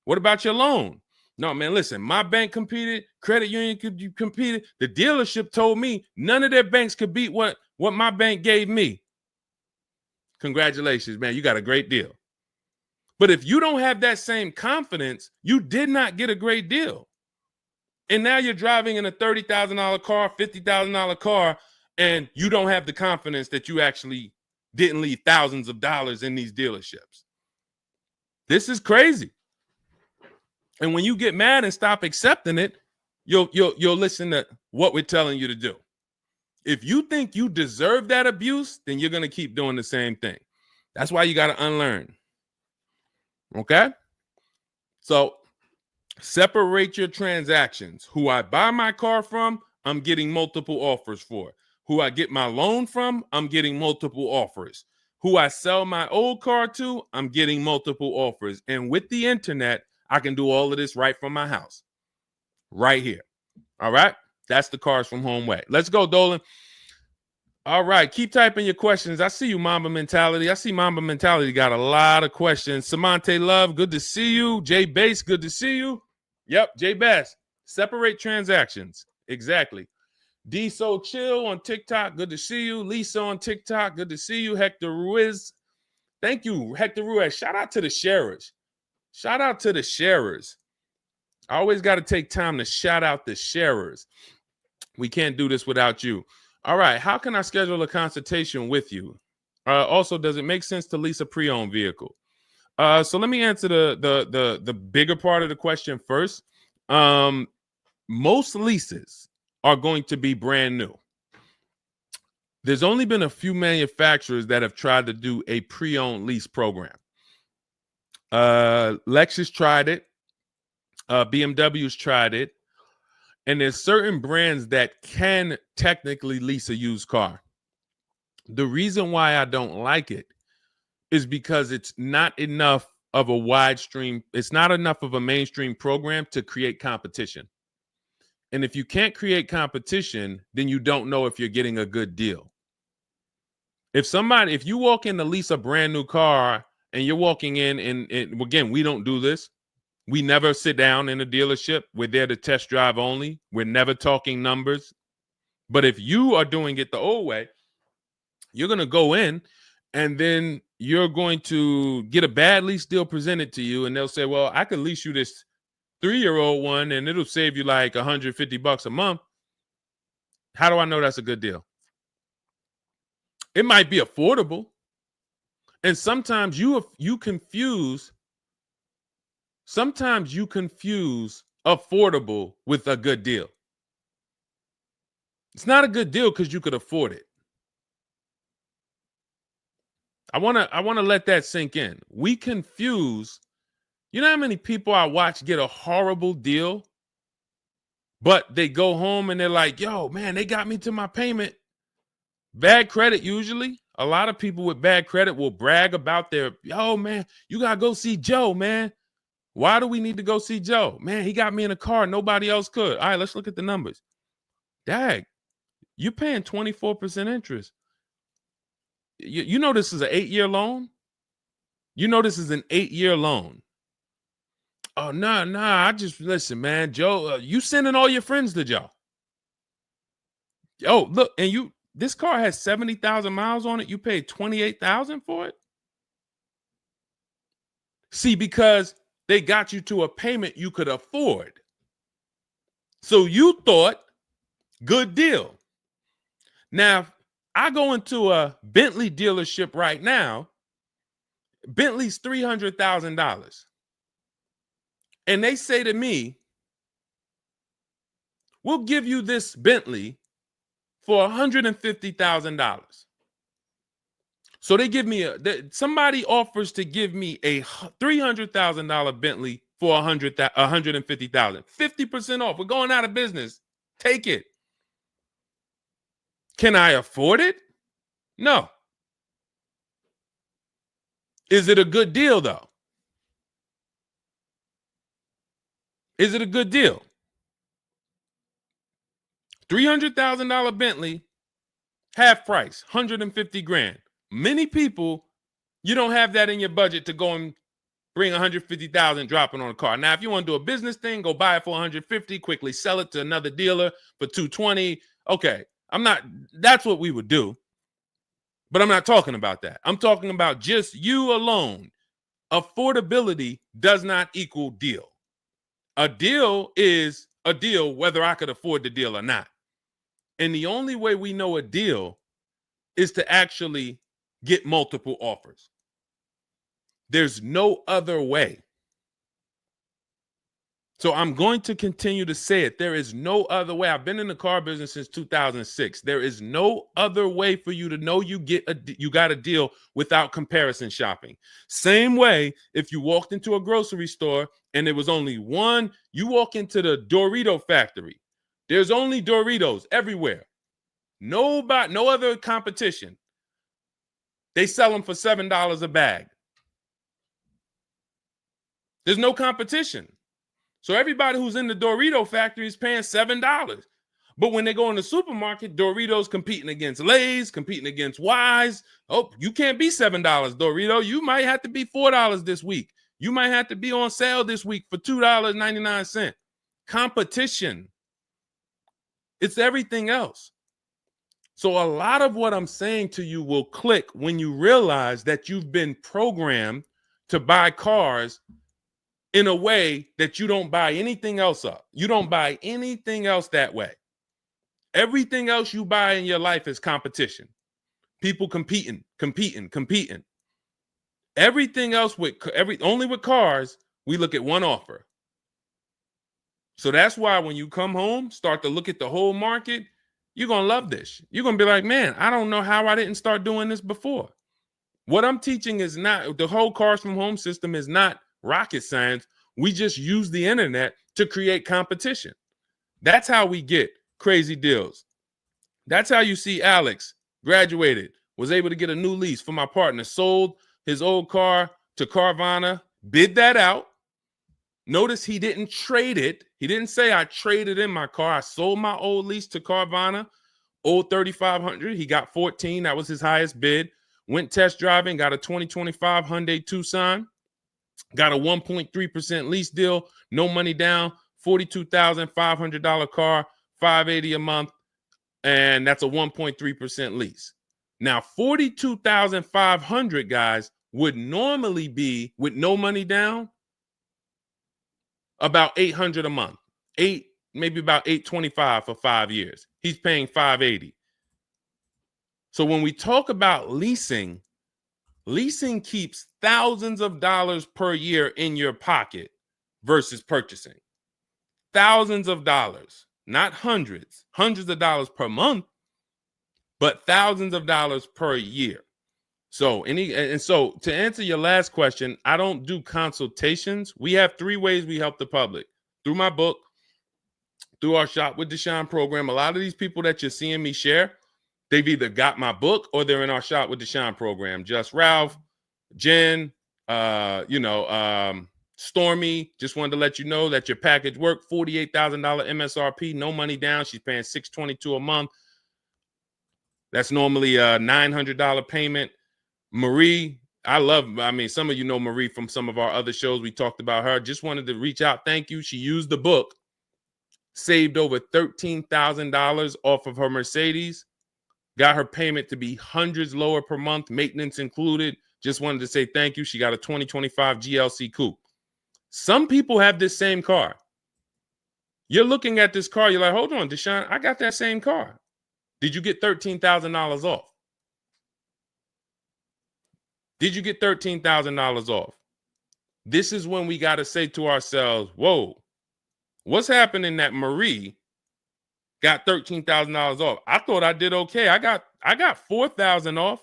What about your loan? No, man, listen, my bank competed, credit union competed. The dealership told me none of their banks could beat what my bank gave me. Congratulations, man. You got a great deal. But if you don't have that same confidence, you did not get a great deal. And now you're driving in a $30,000 car, $50,000 car, and you don't have the confidence that you actually didn't leave thousands of dollars in these dealerships. This is crazy. And when you get mad and stop accepting it, you'll listen to what we're telling you to do. If you think you deserve that abuse, then you're going to keep doing the same thing. That's why you got to unlearn. Okay? So separate your transactions. Who I buy my car from, I'm getting multiple offers for. Who I get my loan from, I'm getting multiple offers. Who I sell my old car to, I'm getting multiple offers. And with the internet, I can do all of this right from my house. Right here. All right. That's the Cars from Home way. Let's go, Dolan. All right. Keep typing your questions. I see you, Mamba Mentality. I see Mamba Mentality got a lot of questions. Samante Love, good to see you. Jay Bass, good to see you. Yep, Jay Bass. Separate transactions. Exactly. D So Chill on TikTok, good to see you. Lisa on TikTok, good to see you. Hector Ruiz, thank you, Hector Ruiz. Shout out to the sharers. Shout out to the sharers. I always got to take time to shout out the sharers. We can't do this without you. All right, how can I schedule a consultation with you? Also, does it make sense to lease a pre-owned vehicle? So let me answer the bigger part of the question first. Most leases are going to be brand new. There's only been a few manufacturers that have tried to do a pre-owned lease program. Lexus tried it. BMW's tried it. And there's certain brands that can technically lease a used car. The reason why I don't like it is because it's not enough of a wide stream. It's not enough of a mainstream program to create competition. And if you can't create competition, then you don't know if you're getting a good deal. If you walk in to lease a brand new car and you're walking in and again, we don't do this. We never sit down in a dealership. We're there to test drive only. We're never talking numbers. But if you are doing it the old way, you're going to go in and then you're going to get a bad lease deal presented to you. And they'll say, well, I could lease you this 3-year-old one and it'll save you like $150 a month. How do I know that's a good deal? It might be affordable. And sometimes you confuse affordable with a good deal. It's not a good deal because you could afford it. I want to let that sink in. We confuse, you know how many people I watch get a horrible deal, but they go home and they're like, yo, man, they got me to my payment. Bad credit usually. A lot of people with bad credit will brag about yo, man, you got to go see Joe, man. Why do we need to go see Joe? Man, he got me in a car. Nobody else could. All right, let's look at the numbers. Dag, you're paying 24% interest. You know this is an 8-year loan? You know this is an 8-year loan. Oh, nah, I just, listen, man, Joe, you sending all your friends to Joe. Oh, look, and this car has 70,000 miles on it. You paid 28,000 for it? See, because they got you to a payment you could afford. So you thought, good deal. Now, I go into a Bentley dealership right now. Bentley's $300,000. And they say to me, we'll give you this Bentley for $150,000. So they give me somebody offers to give me a $300,000 Bentley for $150,000. 50% off. We're going out of business. Take it. Can I afford it? No. Is it a good deal, though? Is it a good deal? $300,000 Bentley, half price, $150,000. Many people, you don't have that in your budget to go and bring $150,000 dropping on a car. Now, if you want to do a business thing, go buy it for $150,000, quickly sell it to another dealer for $220,000. Okay, that's what we would do. But I'm not talking about that. I'm talking about just you alone. Affordability does not equal deal. A deal is a deal whether I could afford the deal or not. And the only way we know a deal is to actually get multiple offers. There's no other way. So I'm going to continue to say it. There is no other way. I've been in the car business since 2006. There is no other way for you to know you got a deal without comparison shopping. Same way if you walked into a grocery store and there was only one, you walk into the Dorito factory. There's only Doritos everywhere. No other competition. They sell them for $7 a bag. There's no competition. So everybody who's in the Dorito factory is paying $7. But when they go in the supermarket, Doritos competing against Lay's, competing against Wise. Oh, you can't be $7, Dorito. You might have to be $4 this week. You might have to be on sale this week for $2.99. Competition. It's everything else. So a lot of what I'm saying to you will click when you realize that you've been programmed to buy cars in a way that you don't buy anything else up. You don't buy anything else that way. Everything else you buy in your life is competition. People competing. Everything else only with cars, we look at one offer. So that's why when you come home, start to look at the whole market, you're going to love this. You're going to be like, man, I don't know how I didn't start doing this before. What I'm teaching is not, the whole Cars from Home system is not rocket science. We just use the internet to create competition. That's how we get crazy deals. That's how you see Alex graduated, was able to get a new lease for my partner, sold his old car to Carvana, bid that out. Notice he didn't trade it. He didn't say I traded in my car. I sold my old lease to Carvana, old 3,500. He got 14. That was his highest bid. Went test driving, got a 2025 Hyundai Tucson, got a 1.3% lease deal, no money down, $42,500 car, $580 a month, and that's a 1.3% lease. Now, $42,500, guys, would normally be, with no money down, about $800 a month. Maybe about $825 for 5 years. He's paying $580. So when we talk about leasing keeps thousands of dollars per year in your pocket versus purchasing. Thousands of dollars, not hundreds of dollars per month, but thousands of dollars per year. So to answer your last question, I don't do consultations. We have 3 ways we help the public: through my book, through our Shop with Deshone program. A lot of these people that you're seeing me share, they've either got my book or they're in our Shop with Deshone program. Just Ralph, Jen, Stormy. Just wanted to let you know that your package worked. $48,000 MSRP, no money down. She's paying $622 a month. That's normally a $900 payment. Marie, some of you know Marie from some of our other shows. We talked about her. Just wanted to reach out. Thank you. She used the book, saved over $13,000 off of her Mercedes, got her payment to be hundreds lower per month, maintenance included. Just wanted to say thank you. She got a 2025 GLC Coupe. Some people have this same car. You're looking at this car. You're like, hold on, Deshone, I got that same car. Did you get $13,000 off? Did you get $13,000 off? This is when we got to say to ourselves, whoa, what's happening that Marie got $13,000 off? I thought I did okay. I got $4,000 off.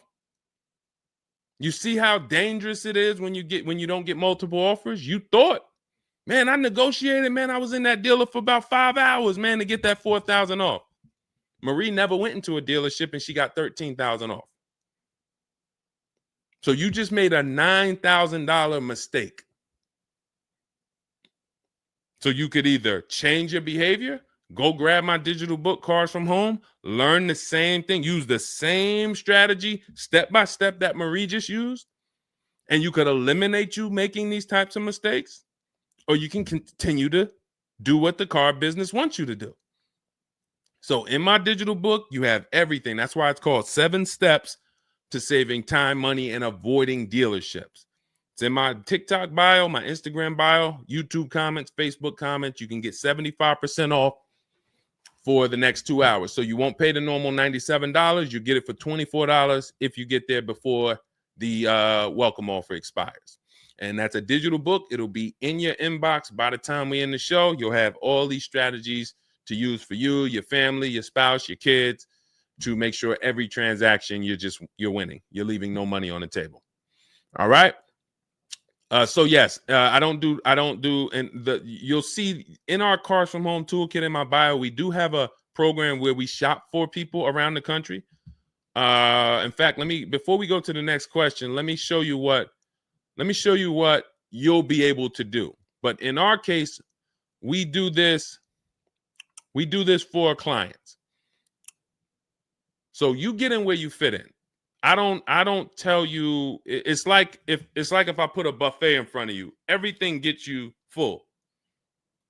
You see how dangerous it is when you don't get multiple offers? You thought, man, I negotiated, man. I was in that dealer for about 5 hours, man, to get that $4,000 off. Marie never went into a dealership and she got $13,000 off. So you just made a $9,000 mistake. So you could either change your behavior, go grab my digital book, Cars from Home, learn the same thing, use the same strategy step by step that Marie just used, and you could eliminate you making these types of mistakes, or you can continue to do what the car business wants you to do. So in my digital book, you have everything. That's why it's called 7 Steps to Saving Time, Money, and Avoiding Dealerships. It's in my TikTok bio, my Instagram bio, YouTube comments, Facebook comments. You can get 75% off for the next 2 hours. So you won't pay the normal $97. You get it for $24 if you get there before the welcome offer expires. And that's a digital book. It'll be in your inbox by the time we end the show. You'll have all these strategies to use for you, your family, your spouse, your kids, to make sure every transaction you're winning. You're leaving no money on the table. All right. So yes, I don't do, and you'll see in our Cars from Home toolkit in my bio, we do have a program where we shop for people around the country. In fact, before we go to the next question, let me show you what you'll be able to do. But in our case, we do this for clients. So you get in where you fit in. I don't tell you. It's like if I put a buffet in front of you, everything gets you full.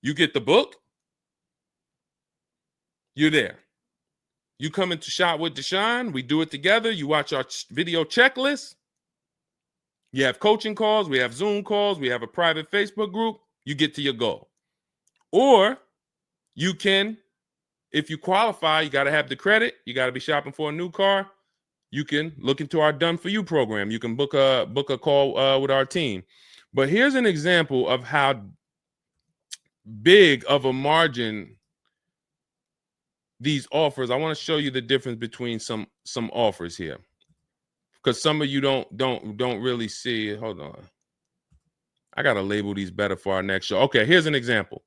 You get the book, you're there. You come into Shop with Deshone, we do it together. You watch our video checklist. You have coaching calls, we have Zoom calls, we have a private Facebook group. You get to your goal. Or you can, if you qualify, you got to have the credit. You got to be shopping for a new car. You can look into our Done For You program. You can book a call with our team. But here's an example of how big of a margin these offers. I want to show you the difference between some offers here, because some of you don't really see it. Hold on. I got to label these better for our next show. Okay, here's an example.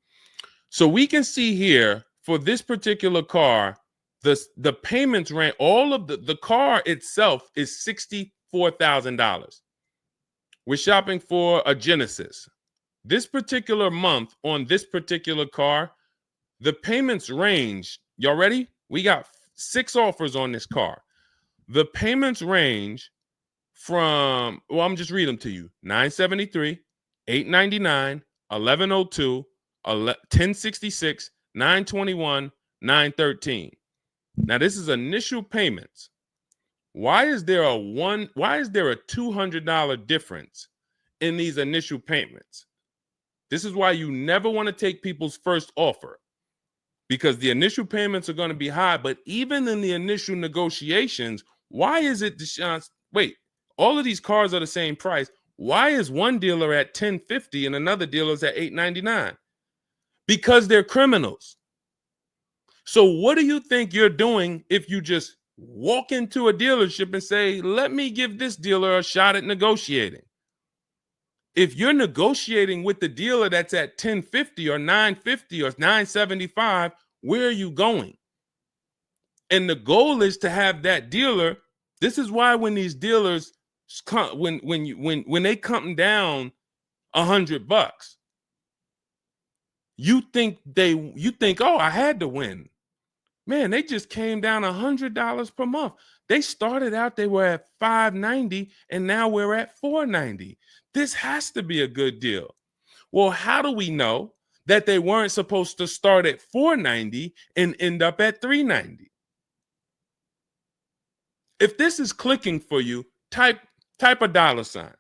So we can see here for this particular car, the payments range, all of the car itself is $64,000. We're shopping for a Genesis. This particular month on this particular car, the payments range. Y'all ready? We got 6 offers on this car. The payments range from, well, I'm just reading them to you. $973, $899, $1,102, $1,066, $921, $913. Now this is initial payments. Why is there a $200 difference in these initial payments? This is why you never want to take people's first offer, because the initial payments are going to be high. But even in the initial negotiations, why is it, Deshone? Wait, all of these cars are the same price. Why is one dealer at $1,050 and another dealer is at $899? Because they're criminals. So what do you think you're doing if you just walk into a dealership and say, let me give this dealer a shot at negotiating? If you're negotiating with the dealer that's at $1,050 or $950 or $975, where are you going? And the goal is to have that dealer. This is why when these dealers come, when they come down $100, you think, oh, I had to win. Man, they just came down $100 per month. They started out, they were at $590, and now we're at $490. This has to be a good deal. Well, how do we know that they weren't supposed to start at $490 and end up at $390? If this is clicking for you, type a $,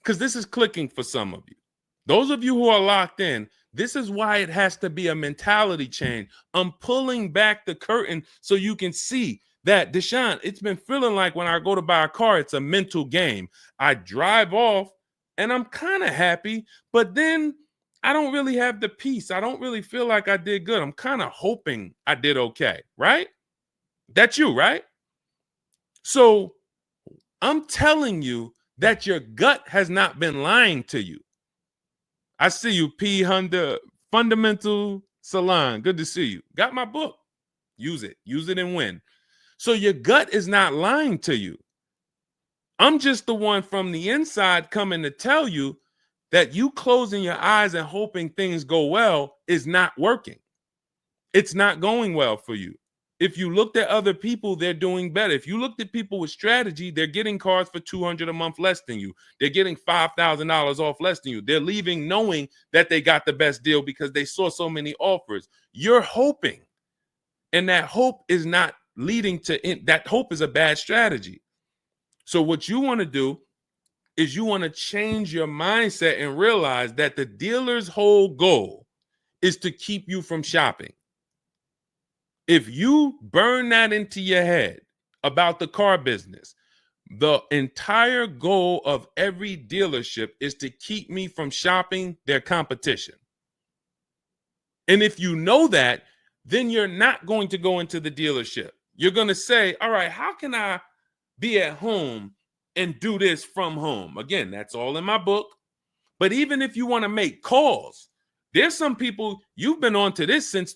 because this is clicking for some of you. Those of you who are locked in, this is why it has to be a mentality change. I'm pulling back the curtain so you can see that, Deshone, it's been feeling like when I go to buy a car, it's a mental game. I drive off and I'm kind of happy, but then I don't really have the peace. I don't really feel like I did good. I'm kind of hoping I did okay, right? That's you, right? So I'm telling you that your gut has not been lying to you. I see you, P. Honda Fundamental Salon. Good to see you. Got my book. Use it. Use it and win. So your gut is not lying to you. I'm just the one from the inside coming to tell you that you closing your eyes and hoping things go well is not working. It's not going well for you. If you looked at other people, they're doing better. If you looked at people with strategy, they're getting cars for $200 a month less than you. They're getting $5,000 off less than you. They're leaving knowing that they got the best deal because they saw so many offers. You're hoping, and that hope is not leading to that. Hope is a bad strategy. So what you want to do is you want to change your mindset and realize that the dealer's whole goal is to keep you from shopping. If you burn that into your head about the car business, the entire goal of every dealership is to keep me from shopping their competition. And if you know that, then you're not going to go into the dealership. You're going to say, all right, how can I be at home and do this from home? Again, that's all in my book. But even if you want to make calls, there's some people, you've been on to this since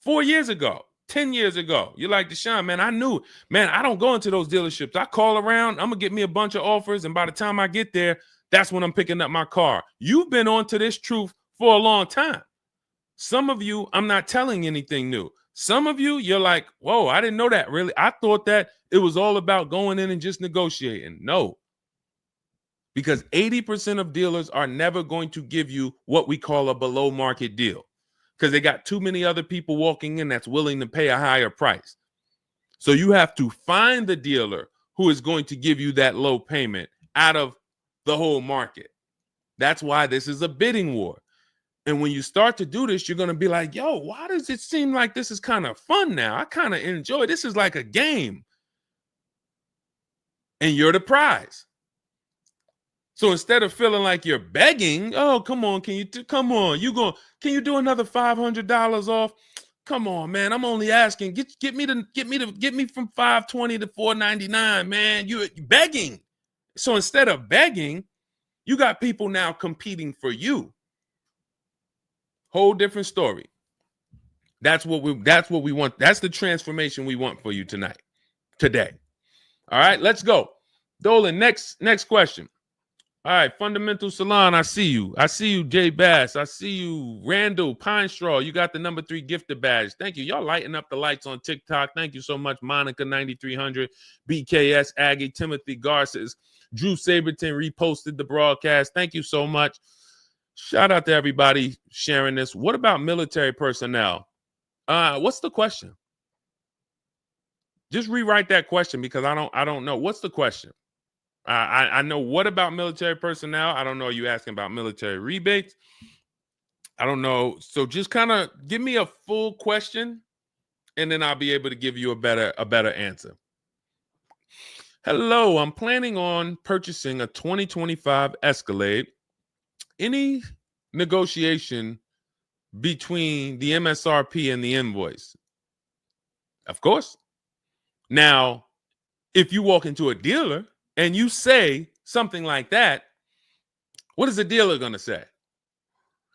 4 years ago, 10 years ago. You're like, Deshone, man, I knew, man, I don't go into those dealerships. I call around, I'm going to get me a bunch of offers. And by the time I get there, that's when I'm picking up my car. You've been on to this truth for a long time. Some of you, I'm not telling anything new. Some of you, you're like, whoa, I didn't know that really. I thought that it was all about going in and just negotiating. No, because 80% of dealers are never going to give you what we call a below market deal because they got too many other people walking in that's willing to pay a higher price. So you have to find the dealer who is going to give you that low payment out of the whole market. That's why this is a bidding war. And when you start to do this, you're going to be like, yo, why does it seem like this is kind of fun now? I kind of enjoy this. Is like a game. And you're the prize. So instead of feeling like you're begging, oh, come on, can you do another $500 off? Come on, man. I'm only asking. Get me from 520 to 499, man. You're begging. So instead of begging, you got people now competing for you. Whole different story. That's what we want. That's the transformation we want for you today. All right, let's go. Dolan, next question. All right, Fundamental Salon, I see you. I see you, Jay Bass. I see you, Randall Pine Straw. You got the number 3 gifted badge. Thank you. Y'all lighting up the lights on TikTok. Thank you so much, Monica 9300, BKS Aggie, Timothy Garces, Drew Saberton reposted the broadcast. Thank you so much. Shout out to everybody sharing this. What about military personnel? What's the question? Just rewrite that question because I don't know. What's the question? I know what about military personnel. I don't know. Are you asking about military rebates? I don't know. So just kind of give me a full question, and then I'll be able to give you a better answer. Hello, I'm planning on purchasing a 2025 Escalade. Any negotiation between the MSRP and the invoice? Of course. Now, if you walk into a dealer and you say something like that, what is the dealer going to say?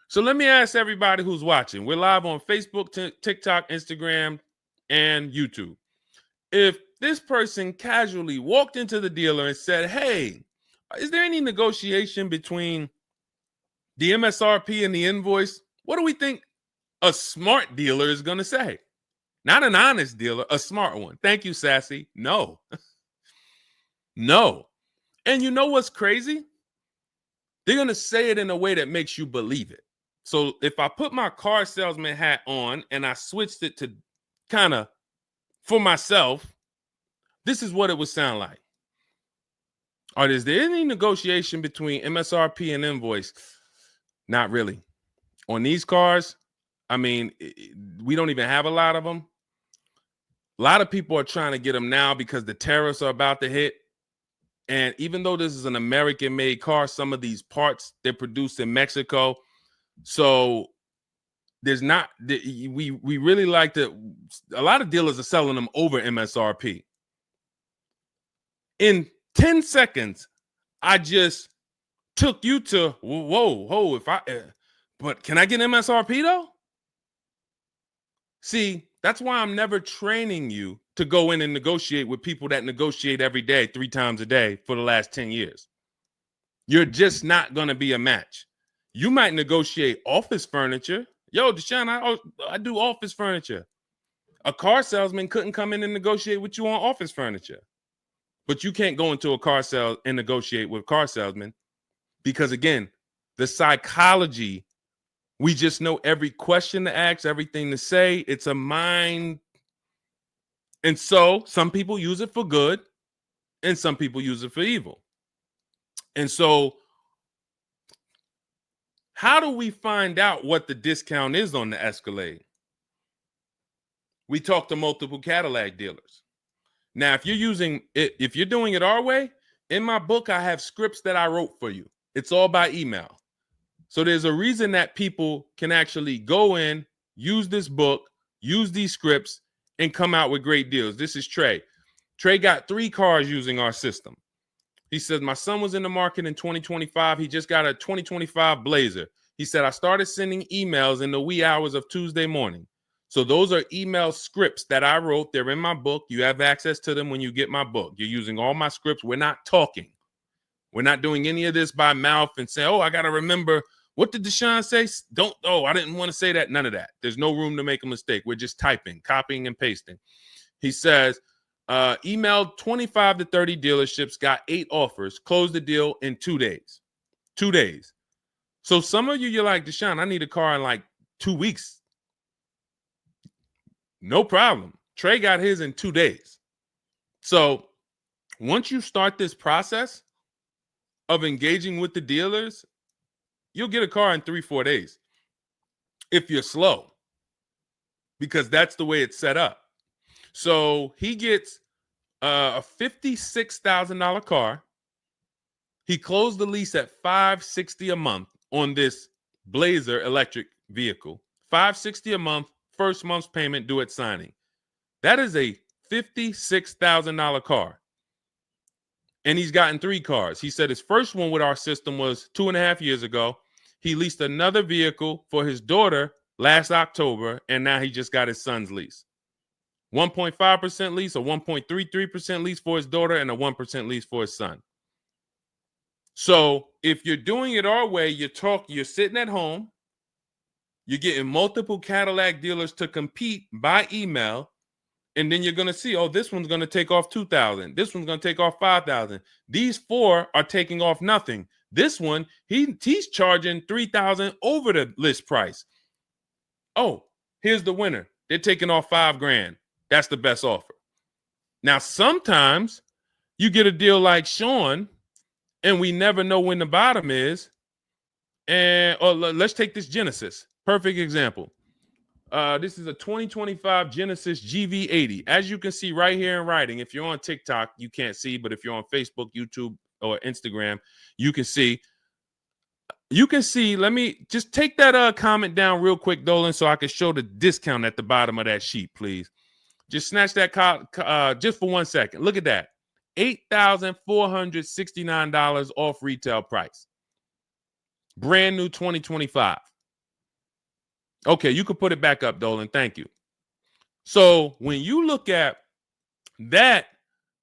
So let me ask everybody who's watching. We're live on Facebook, TikTok, Instagram, and YouTube. If this person casually walked into the dealer and said, hey, is there any negotiation between the MSRP and the invoice? What do we think a smart dealer is going to say? Not an honest dealer, a smart one. Thank you, Sassy. No. No. And you know what's crazy? They're going to say it in a way that makes you believe it. So if I put my car salesman hat on and I switched it to kind of for myself, this is what it would sound like. Or is there any negotiation between MSRP and invoice? Not really. On these cars, I mean, we don't even have a lot of them. A lot of people are trying to get them now because the tariffs are about to hit. And even though this is an American-made car, some of these parts, they're produced in Mexico. So there's not, we really like to, a lot of dealers are selling them over MSRP. In 10 seconds, I just took you to, whoa, but can I get MSRP though? See, that's why I'm never training you to go in and negotiate with people that negotiate every day, 3 times a day for the last 10 years. You're just not going to be a match. You might negotiate office furniture. Yo, Deshone, I do office furniture. A car salesman couldn't come in and negotiate with you on office furniture. But you can't go into a car sale and negotiate with car salesmen because, again, the psychology, we just know every question to ask, everything to say. It's a mind. And so some people use it for good and some people use it for evil. And so how do we find out what the discount is on the Escalade? We talk to multiple Cadillac dealers. Now, if you're doing it our way, in my book, I have scripts that I wrote for you. It's all by email. So there's a reason that people can actually go in, use this book, use these scripts, and come out with great deals. This is Trey. Trey got 3 cars using our system. He says, my son was in the market in 2025. He just got a 2025 Blazer. He said, I started sending emails in the wee hours of Tuesday morning. So those are email scripts that I wrote. They're in my book. You have access to them when you get my book. You're using all my scripts. We're not talking. We're not doing any of this by mouth and saying, oh, I got to remember What did Deshone say? Don't, oh, I didn't want to say that. None of that. There's no room to make a mistake. We're just typing, copying, and pasting. He says, emailed 25 to 30 dealerships, got 8 offers, closed the deal in 2 days. 2 days. So some of you, you're like, Deshone, I need a car in like 2 weeks. No problem. Trey got his in 2 days. So once you start this process of engaging with the dealers, you'll get a car in 3-4 days if you're slow, because that's the way it's set up. So he gets a $56,000 car. He closed the lease at $560 a month on this Blazer electric vehicle. $560 a month, first month's payment due at signing. That is a $56,000 car. And he's gotten 3 cars. He said his first one with our system was 2.5 years ago. He leased another vehicle for his daughter last October, and now he just got his son's lease. 1.5% lease, a 1.33% lease for his daughter, and a 1% lease for his son. So if you're doing it our way, you're sitting at home, you're getting multiple Cadillac dealers to compete by email, and then you're going to see, oh, this one's going to take off $2,000. This one's going to take off $5,000. These 4 are taking off nothing. This one, he's charging $3,000 over the list price. Oh, here's the winner. They're taking off $5,000. That's the best offer. Now, sometimes you get a deal like Sean, and we never know when the bottom is. And let's take this Genesis. Perfect example. This is a 2025 Genesis GV80. As you can see right here in writing, if you're on TikTok, you can't see, but if you're on Facebook, YouTube, or Instagram, you can see. You can see, let me just take that comment down real quick, Dolan, so I can show the discount at the bottom of that sheet, please. Just snatch that just for 1 second. Look at that. $8,469 off retail price. Brand new 2025. Okay, you can put it back up, Dolan. Thank you. So when you look at that,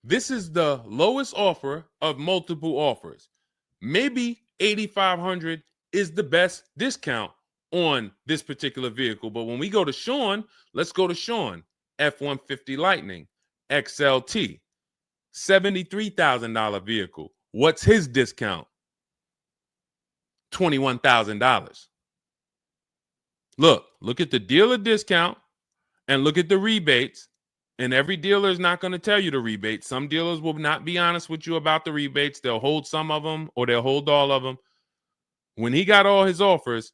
this is the lowest offer of multiple offers. Maybe $8,500 is the best discount on this particular vehicle. But when we go to Sean, let's go to Sean. F-150 Lightning XLT, $73,000 vehicle. What's his discount? $21,000. Look at the dealer discount and look at the rebates. And every dealer is not going to tell you the rebates. Some dealers will not be honest with you about the rebates. They'll hold some of them or they'll hold all of them. When he got all his offers,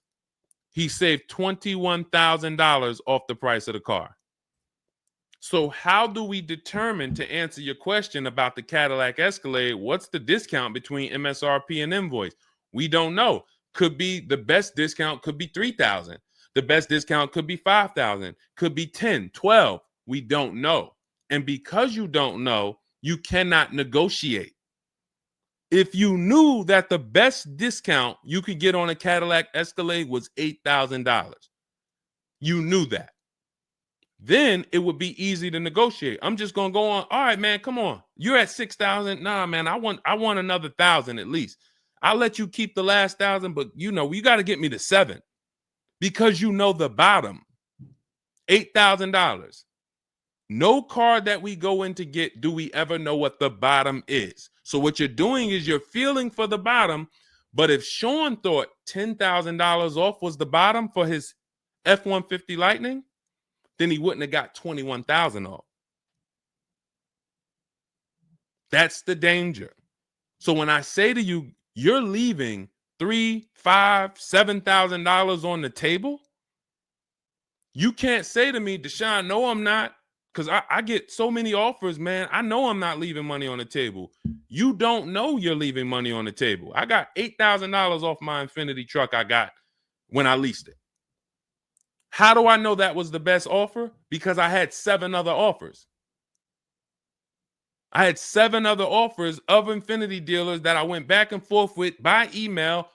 he saved $21,000 off the price of the car. So how do we determine, to answer your question about the Cadillac Escalade, what's the discount between MSRP and invoice? We don't know. Could be the best discount could be $3,000. The best discount could be $5,000, could be $10,000, $12,000. We don't know. And because you don't know, you cannot negotiate. If you knew that the best discount you could get on a Cadillac Escalade was $8,000, you knew that, then it would be easy to negotiate. I'm just going to go on. All right, man, come on. You're at $6,000. Nah, man, I want another $1,000 at least. I'll let you keep the last $1,000, but you got to get me to $7,000 because you know the bottom, $8,000. No car that we go in to get do we ever know what the bottom is. So what you're doing is you're feeling for the bottom. But if Sean thought $10,000 off was the bottom for his F-150 Lightning, then he wouldn't have got $21,000 off. That's the danger. So when I say to you, you're leaving $3,000, $5,000, $7,000 on the table, you can't say to me, Deshone, no, I'm not. Because I get so many offers, man. I know I'm not leaving money on the table. You don't know you're leaving money on the table. I got $8,000 off my Infiniti truck I got when I leased it. How do I know that was the best offer? Because I had 7 other offers. I had 7 other offers of Infiniti dealers that I went back and forth with by email.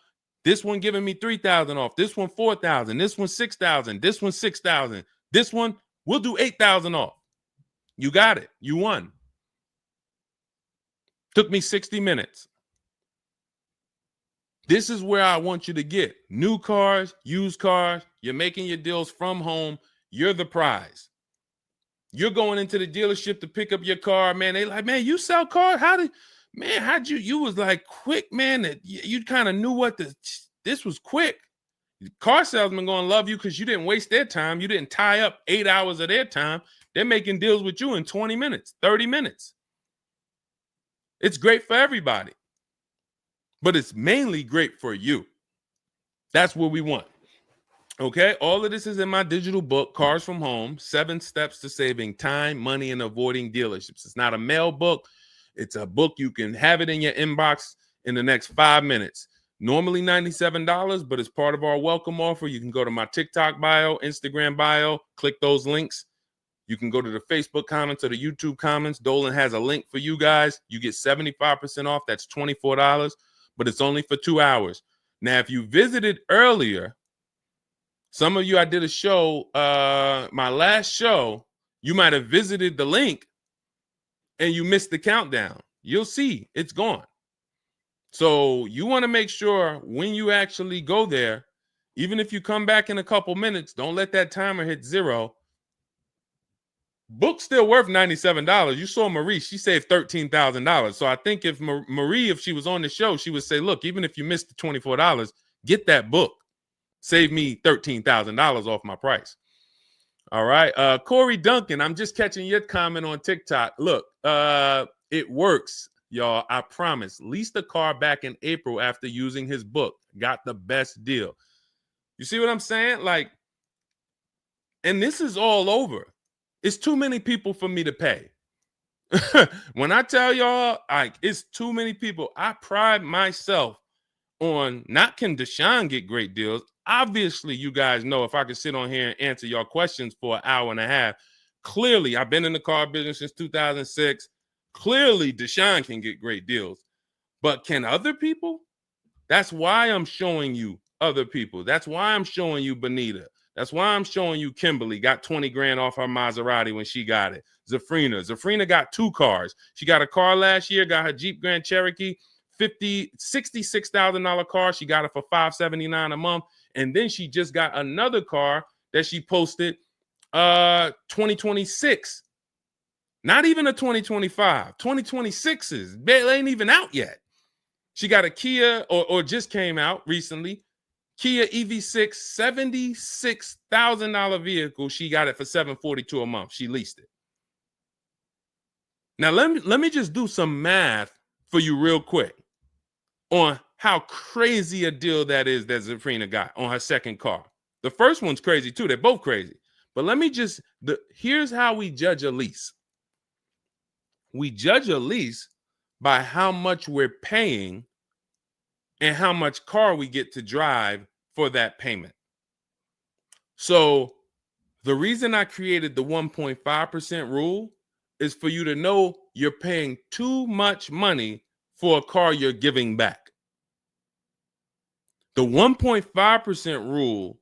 This one giving me $3,000 off. This one $4,000. This one $6,000. This one $6,000. This one, we'll do $8,000 off. You got it. You won. Took me 60 minutes. This is where I want you to get new cars, used cars. You're making your deals from home. You're the prize. You're going into the dealership to pick up your car, man. They like, man, you sell cars? How'd you was like quick, man, that you kind of knew what this was quick. Car salesmen going to love you because you didn't waste their time. You didn't tie up 8 hours of their time. They're making deals with you in 20 minutes, 30 minutes. It's great for everybody, but it's mainly great for you. That's what we want. Okay, all of this is in my digital book, Cars from Home, 7 Steps to Saving Time, Money, and Avoiding Dealerships. It's not a mail book. It's a book. You can have it in your inbox in the next 5 minutes. Normally $97, but as part of our welcome offer, you can go to my TikTok bio, Instagram bio, click those links. You can go to the Facebook comments or the YouTube comments. Dolan has a link for you guys. You get 75% off. That's $24, but it's only for 2 hours. Now, if you visited earlier, some of you, I did a show, my last show, you might have visited the link and you missed the countdown. You'll see it's gone. So you want to make sure when you actually go there, even if you come back in a couple minutes, don't let that timer hit 0. Book's still worth $97. You saw Marie, she saved $13,000. So I think if Marie, if she was on the show, she would say, look, even if you missed the $24, get that book. Save me $13,000 off my price. All right. Corey Duncan, I'm just catching your comment on TikTok. Look, it works, y'all. I promise. Leased a car back in April after using his book. Got the best deal. You see what I'm saying? Like, and this is all over. It's too many people for me to pay. When I tell y'all, like, it's too many people. I pride myself on not can Deshone get great deals. Obviously, you guys know if I could sit on here and answer your questions for an hour and a half. Clearly, I've been in the car business since 2006. Clearly, Deshone can get great deals. But can other people? That's why I'm showing you other people. That's why I'm showing you Benita. That's why I'm showing you Kimberly got 20 grand off her Maserati when she got it. Zafrina got 2 cars. She got a car last year, got her Jeep Grand Cherokee, $66,000 car. She got it for $579 a month. And then she just got another car that she posted 2026. Not even a 2025. 2026s. It ain't even out yet. She got a Kia or just came out recently. Kia EV6, $76,000 vehicle. She got it for $742 a month. She leased it. Now let me just do some math for you real quick on how crazy a deal that is that Zafrina got on her second car. The first one's crazy too. They're both crazy. But let me just, here's how we judge a lease. We judge a lease by how much we're paying and how much car we get to drive for that payment. So the reason I created the 1.5% rule is for you to know you're paying too much money for a car you're giving back. The 1.5% rule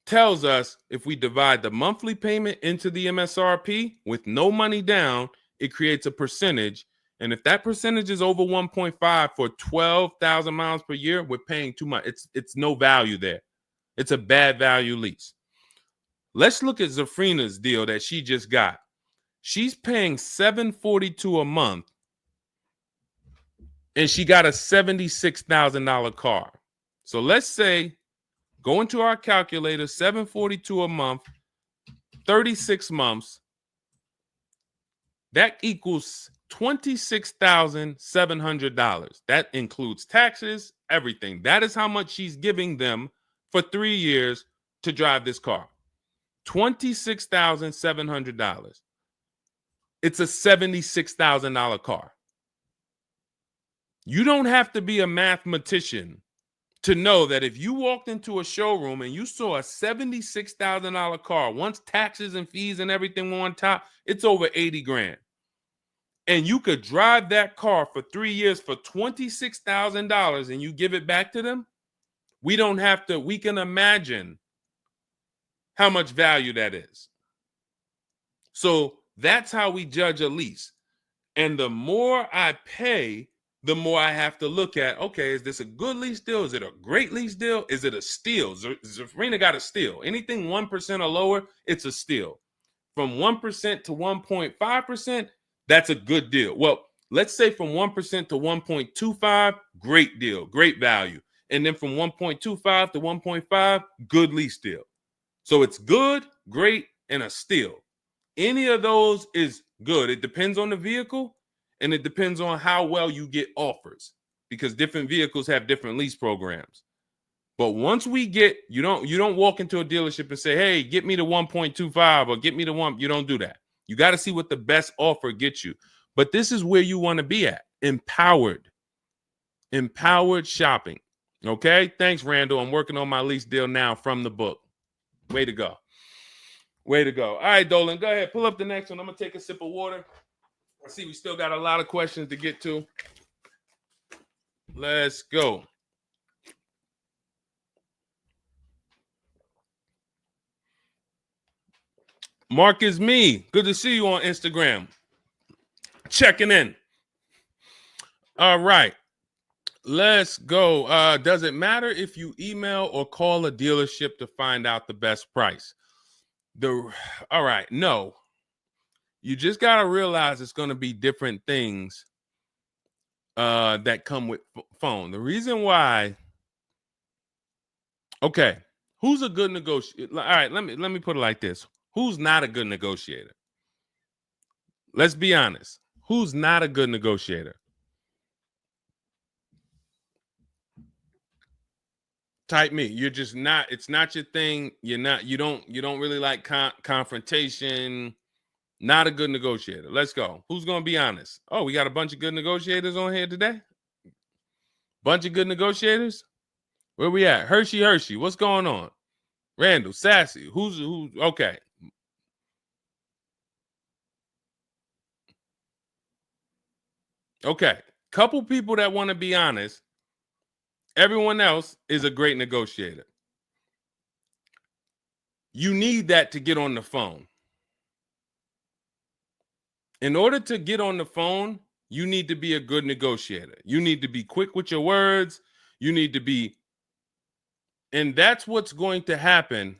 tells us if we divide the monthly payment into the MSRP with no money down, it creates a percentage. And if that percentage is over 1.5 for 12,000 miles per year, we're paying too much. It's no value there. It's a bad value lease. Let's look at Zafrina's deal that she just got. She's paying $742 a month, and she got a $76,000 car. So let's say, go into our calculator, $742 a month, 36 months. That equals $26,700. That includes taxes, everything. That is how much she's giving them for 3 years to drive this car. $26,700. It's a $76,000 car. You don't have to be a mathematician to know that if you walked into a showroom and you saw a $76,000 car, once taxes and fees and everything were on top, it's over 80 grand. And you could drive that car for 3 years for $26,000 and you give it back to them, we don't have to, we can imagine how much value that is. So that's how we judge a lease. And the more I pay, the more I have to look at, okay, is this a good lease deal? Is it a great lease deal? Is it a steal? Zafrina got a steal. Anything 1% or lower, it's a steal. From 1% to 1.5%, that's a good deal. Well, let's say from 1% to 1.25, great deal, great value. And then from 1.25 to 1.5, good lease deal. So it's good, great, and a steal. Any of those is good. It depends on the vehicle, and it depends on how well you get offers, because different vehicles have different lease programs. But once we get, you don't walk into a dealership and say, hey, get me to 1.25 or get me to 1. You don't do that. You got to see what the best offer gets you. But this is where you want to be at. Empowered shopping. Okay. Thanks, Randall. I'm working on my lease deal now from the book. Way to go. Way to go. All right, Dolan, go ahead. Pull up the next one. I'm going to take a sip of water. I see we still got a lot of questions to get to. Let's go. Mark is me. Good to see you on Instagram. Checking in. All right. Let's go. Does it matter if you email or call a dealership to find out the best price? All right. No. You just got to realize it's going to be different things that come with phone. The reason why. Okay. Who's a good negotiator? All right. Let me put it like this. Who's not a good negotiator? Let's be honest. Who's not a good negotiator? Type me. You're just not. It's not your thing. You don't really like confrontation. Not a good negotiator. Let's go. Who's going to be honest? Oh, we got a bunch of good negotiators on here today. Bunch of good negotiators. Where we at? Hershey. What's going on? Randall, Sassy. Who's okay. Okay. Couple people that want to be honest. Everyone else is a great negotiator. You need that to get on the phone. In order to get on the phone, you need to be a good negotiator. You need to be quick with your words. You need to be, and that's what's going to happen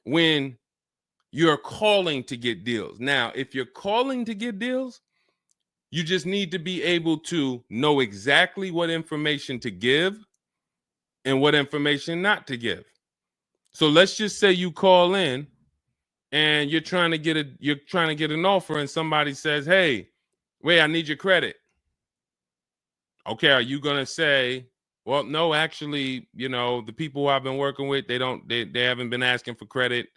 when you're calling to get deals. Now, if you're calling to get deals, you just need to be able to know exactly what information to give and what information not to give. So let's just say you call in and you're trying to get an offer, and somebody says, "Hey, wait, I need your credit." Okay, are you gonna say, "Well, no, actually, the people who I've been working with, they haven't been asking for credit.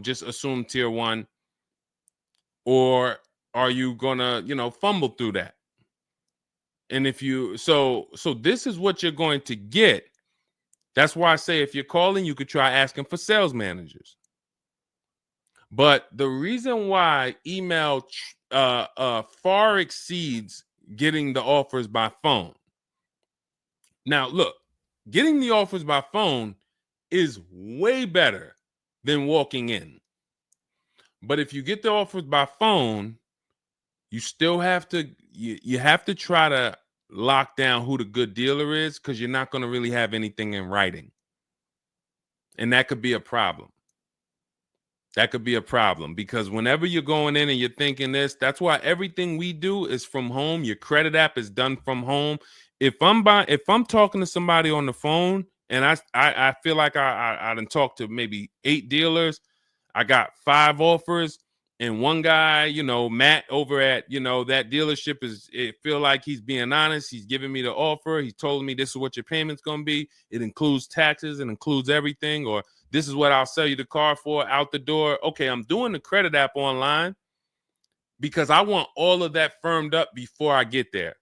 Just assume tier 1," or are you gonna, fumble through that? And if you so this is what you're going to get. That's why I say if you're calling, you could try asking for sales managers. But the reason why email far exceeds getting the offers by phone. Now, look, getting the offers by phone is way better than walking in. But if you get the offers by phone, you still have to you have to try to lock down who the good dealer is, because you're not going to really have anything in writing. And that could be a problem. That could be a problem, because whenever you're going in and you're thinking this, that's why everything we do is from home. Your credit app is done from home. If I'm talking to somebody on the phone and I feel like I done talked to maybe 8 dealers, I got 5 offers, and one guy, Matt over at, that dealership it feel like he's being honest. He's giving me the offer. He told me this is what your payment's going to be. It includes taxes. It includes everything. Or this is what I'll sell you the car for out the door. Okay, I'm doing the credit app online because I want all of that firmed up before I get there.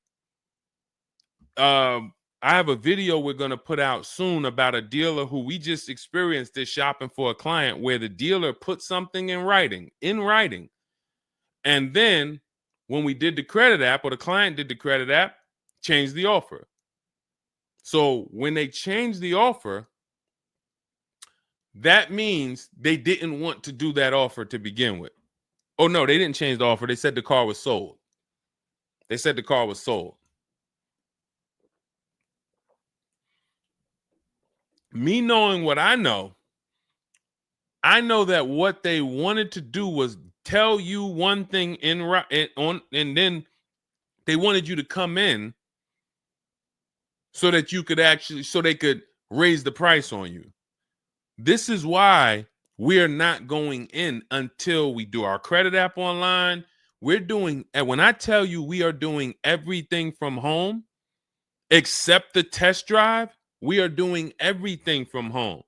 I have a video we're going to put out soon about a dealer who we just experienced this shopping for a client, where the dealer put something in writing. And then when we did the credit app, or the client did the credit app, changed the offer. So when they changed the offer, that means they didn't want to do that offer to begin with. Oh, no, they didn't change the offer. They said the car was sold. Me knowing what I know that what they wanted to do was tell you one thing and then they wanted you to come in so that you could so they could raise the price on you. This is why we're not going in until we do our credit app online. And when I tell you we are doing everything from home, except the test drive, we are doing everything from home.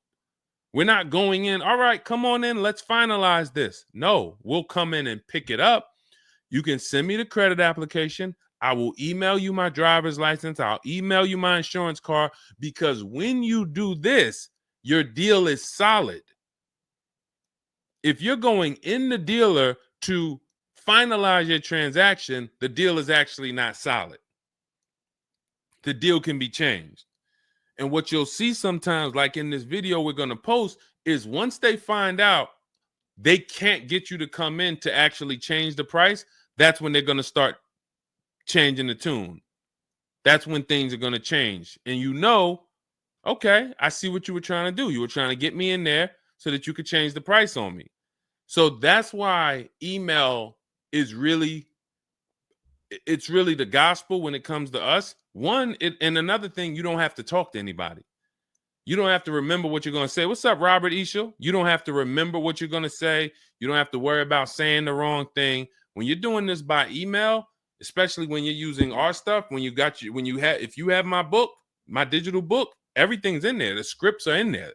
We're not going in, all right, come on in, let's finalize this. No, we'll come in and pick it up. You can send me the credit application. I will email you my driver's license. I'll email you my insurance card, because when you do this, your deal is solid. If you're going in the dealer to finalize your transaction, the deal is actually not solid. The deal can be changed. And what you'll see sometimes, like in this video we're going to post, is once they find out they can't get you to come in to actually change the price, that's when they're going to start changing the tune. That's when things are going to change. And okay, I see what you were trying to do. You were trying to get me in there so that you could change the price on me. So that's why email is really the gospel when it comes to us. And another thing, you don't have to talk to anybody. You don't have to remember what you're going to say. What's up, Robert Ishel? You don't have to remember what you're going to say. You don't have to worry about saying the wrong thing. When you're doing this by email, especially when you're using our stuff, if you have my book, my digital book, everything's in there. The scripts are in there.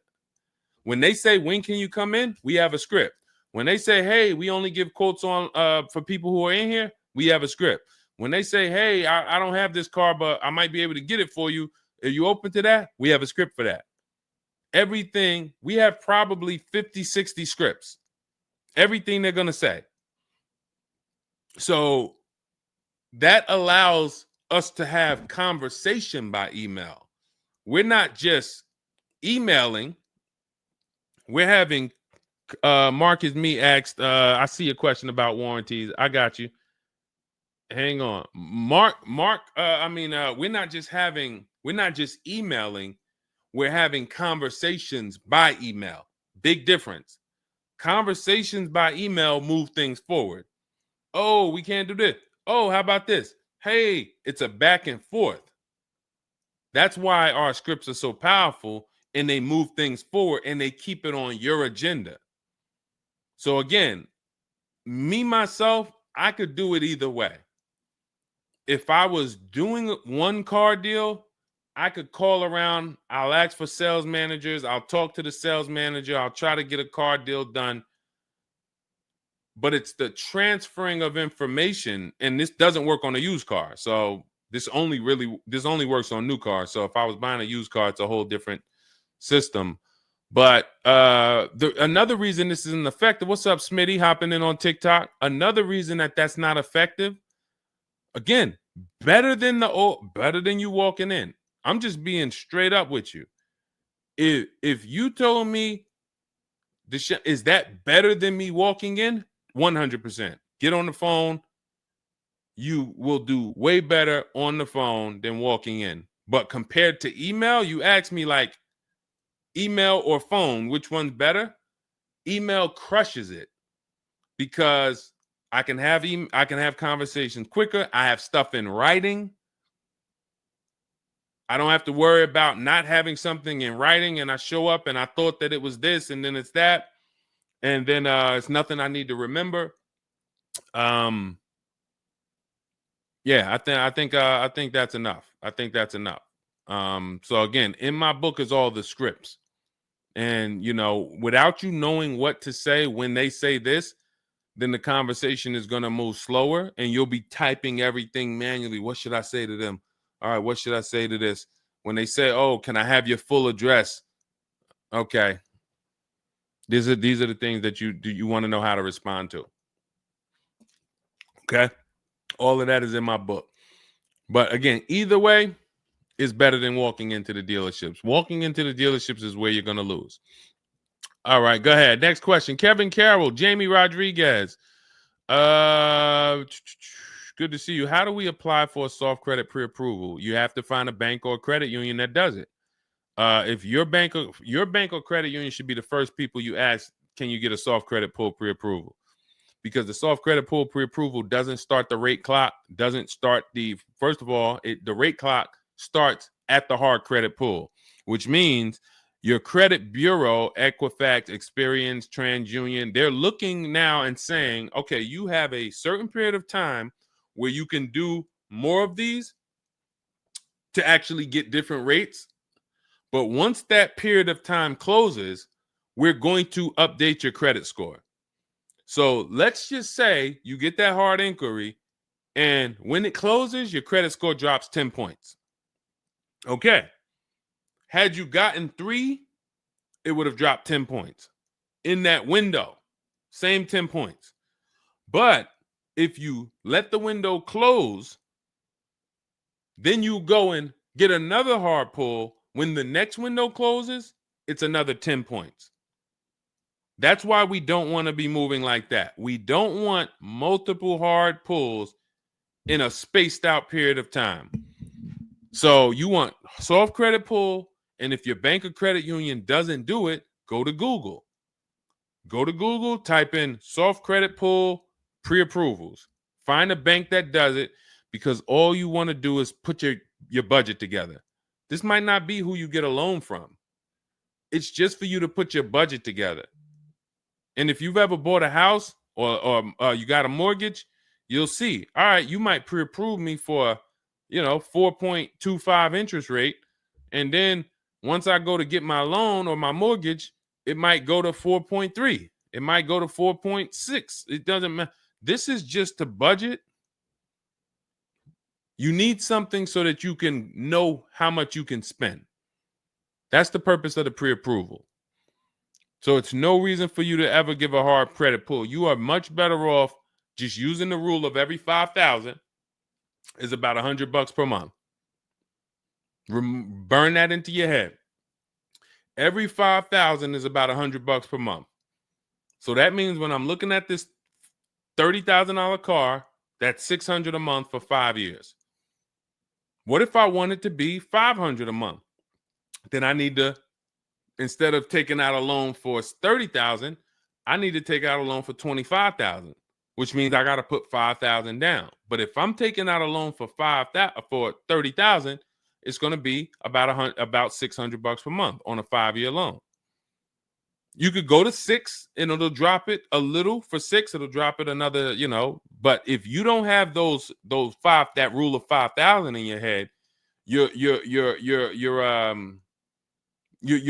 When they say, when can you come in? We have a script. When they say, hey, we only give quotes on for people who are in here, we have a script. When they say, hey, I don't have this car, but I might be able to get it for you. Are you open to that? We have a script for that. Everything, we have probably 50, 60 scripts. Everything they're going to say. So that allows us to have conversation by email. We're not just emailing. We're having, Marcus Me asked, I see a question about warranties. I got you. Hang on. Mark, we're not just emailing. We're having conversations by email. Big difference. Conversations by email move things forward. Oh, we can't do this. Oh, how about this? Hey, it's a back and forth. That's why our scripts are so powerful, and they move things forward, and they keep it on your agenda. So again, myself, I could do it either way. If I was doing one car deal, I could call around. I'll ask for sales managers. I'll talk to the sales manager. I'll try to get a car deal done. But it's the transferring of information, and this doesn't work on a used car. So this only works on new cars. So if I was buying a used car, it's a whole different system. But another reason this isn't effective. What's up, Smitty? Hopping in on TikTok. Another reason that's not effective. Again, better than you walking in. I'm just being straight up with you. If you told me is that better than me walking in? 100%. Get on the phone. You will do way better on the phone than walking in. But compared to email, you ask me like email or phone, which one's better? Email crushes it because I can have conversations quicker. I have stuff in writing. I don't have to worry about not having something in writing, and I show up and I thought that it was this and then it's that, and then it's nothing I need to remember. Yeah, I think that's enough. I think that's enough. So again, in my book is all the scripts. And without you knowing what to say when they say this, then the conversation is going to move slower and you'll be typing everything manually. What should I say to them? All right, what should I say to this? When they say, "Oh, can I have your full address?" Okay. These are the things that you want to know how to respond to. Okay? All of that is in my book. But again, either way is better than walking into the dealerships. Walking into the dealerships is where you're going to lose. All right, go ahead. Next question. Kevin Carroll, Jamie Rodriguez. Good to see you. How do we apply for a soft credit pre-approval? You have to find a bank or a credit union that does it. If your bank or credit union should be the first people you ask, can you get a soft credit pull pre-approval? Because the soft credit pull pre-approval doesn't start the rate clock, doesn't start first of all, the rate clock starts at the hard credit pull, which means your credit bureau, Equifax, Experian, TransUnion, they're looking now and saying, okay, you have a certain period of time where you can do more of these to actually get different rates. But once that period of time closes, we're going to update your credit score. So let's just say you get that hard inquiry, and when it closes, your credit score drops 10 points. Okay. Had you gotten 3, it would have dropped 10 points. In that window, same 10 points. But if you let the window close, then you go and get another hard pull. When the next window closes, it's another 10 points. That's why we don't want to be moving like that. We don't want multiple hard pulls in a spaced out period of time. So you want soft credit pull, and if your bank or credit union doesn't do it, go to Google. Go to Google, type in soft credit pull pre-approvals. Find a bank that does it, because all you want to do is put your budget together. This might not be who you get a loan from. It's just for you to put your budget together. And if you've ever bought a house or you got a mortgage, you'll see, all right, you might pre-approve me for, 4.25 interest rate. And then once I go to get my loan or my mortgage, it might go to 4.3. It might go to 4.6. It doesn't matter. This is just to budget. You need something so that you can know how much you can spend. That's the purpose of the pre-approval. So it's no reason for you to ever give a hard credit pull. You are much better off just using the rule of every 5,000 is about $100 per month. Burn that into your head. Every 5,000 is about $100 per month. So that means when I'm looking at this $30,000 car, that's $600 a month for 5 years. What if I want it to be $500 a month? Then I need to, instead of taking out a loan for $30,000, I need to take out a loan for $25,000, which means I got to put $5,000 down. But if I'm taking out a loan for $30,000, it's going to be about $600 per month on a 5-year loan. You could go to 6 and it'll drop it a little. For 6, it'll drop it another, But if you don't have that rule of 5,000 in your head, you're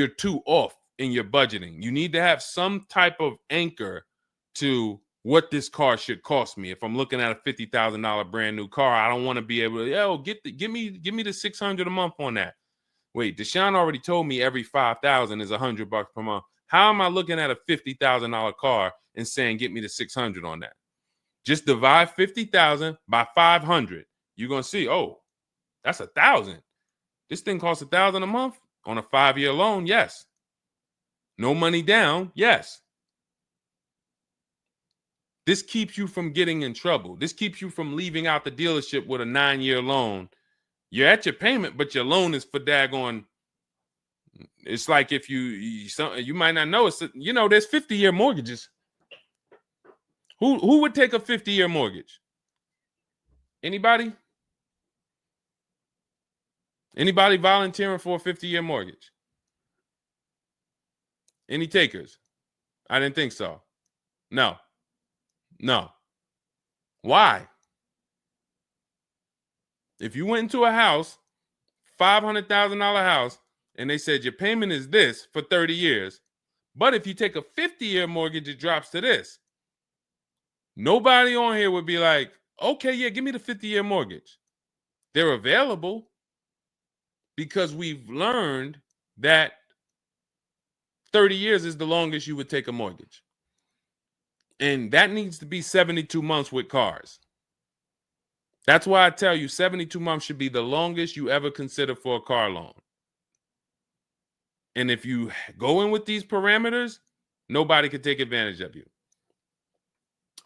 too off in your budgeting. You need to have some type of anchor to what this car should cost me. If I'm looking at a $50,000 brand new car, I don't want to be able to, give me the $600 a month on that. Wait, Deshone already told me every 5,000 is $100 per month. How am I looking at a $50,000 car and saying get me the 600 on that? Just divide 50,000 by 500. You're gonna see, oh, that's 1,000. This thing costs 1,000 a month on a 5-year loan. Yes. No money down. Yes. This keeps you from getting in trouble. This keeps you from leaving out the dealership with a 9-year loan. You're at your payment, but your loan is for daggone. It's like if you might not know, it's there's 50-year mortgages. Who would take a 50-year mortgage? Anybody? Anybody volunteering for a 50-year mortgage? Any takers? I didn't think so. No. Why? If you went into a house, $500,000 house, and they said your payment is this for 30 years, but if you take a 50-year mortgage, it drops to this. Nobody on here would be like, okay, yeah, give me the 50-year mortgage. They're available because we've learned that 30 years is the longest you would take a mortgage. And that needs to be 72 months with cars. That's why I tell you 72 months should be the longest you ever consider for a car loan. And if you go in with these parameters, nobody can take advantage of you.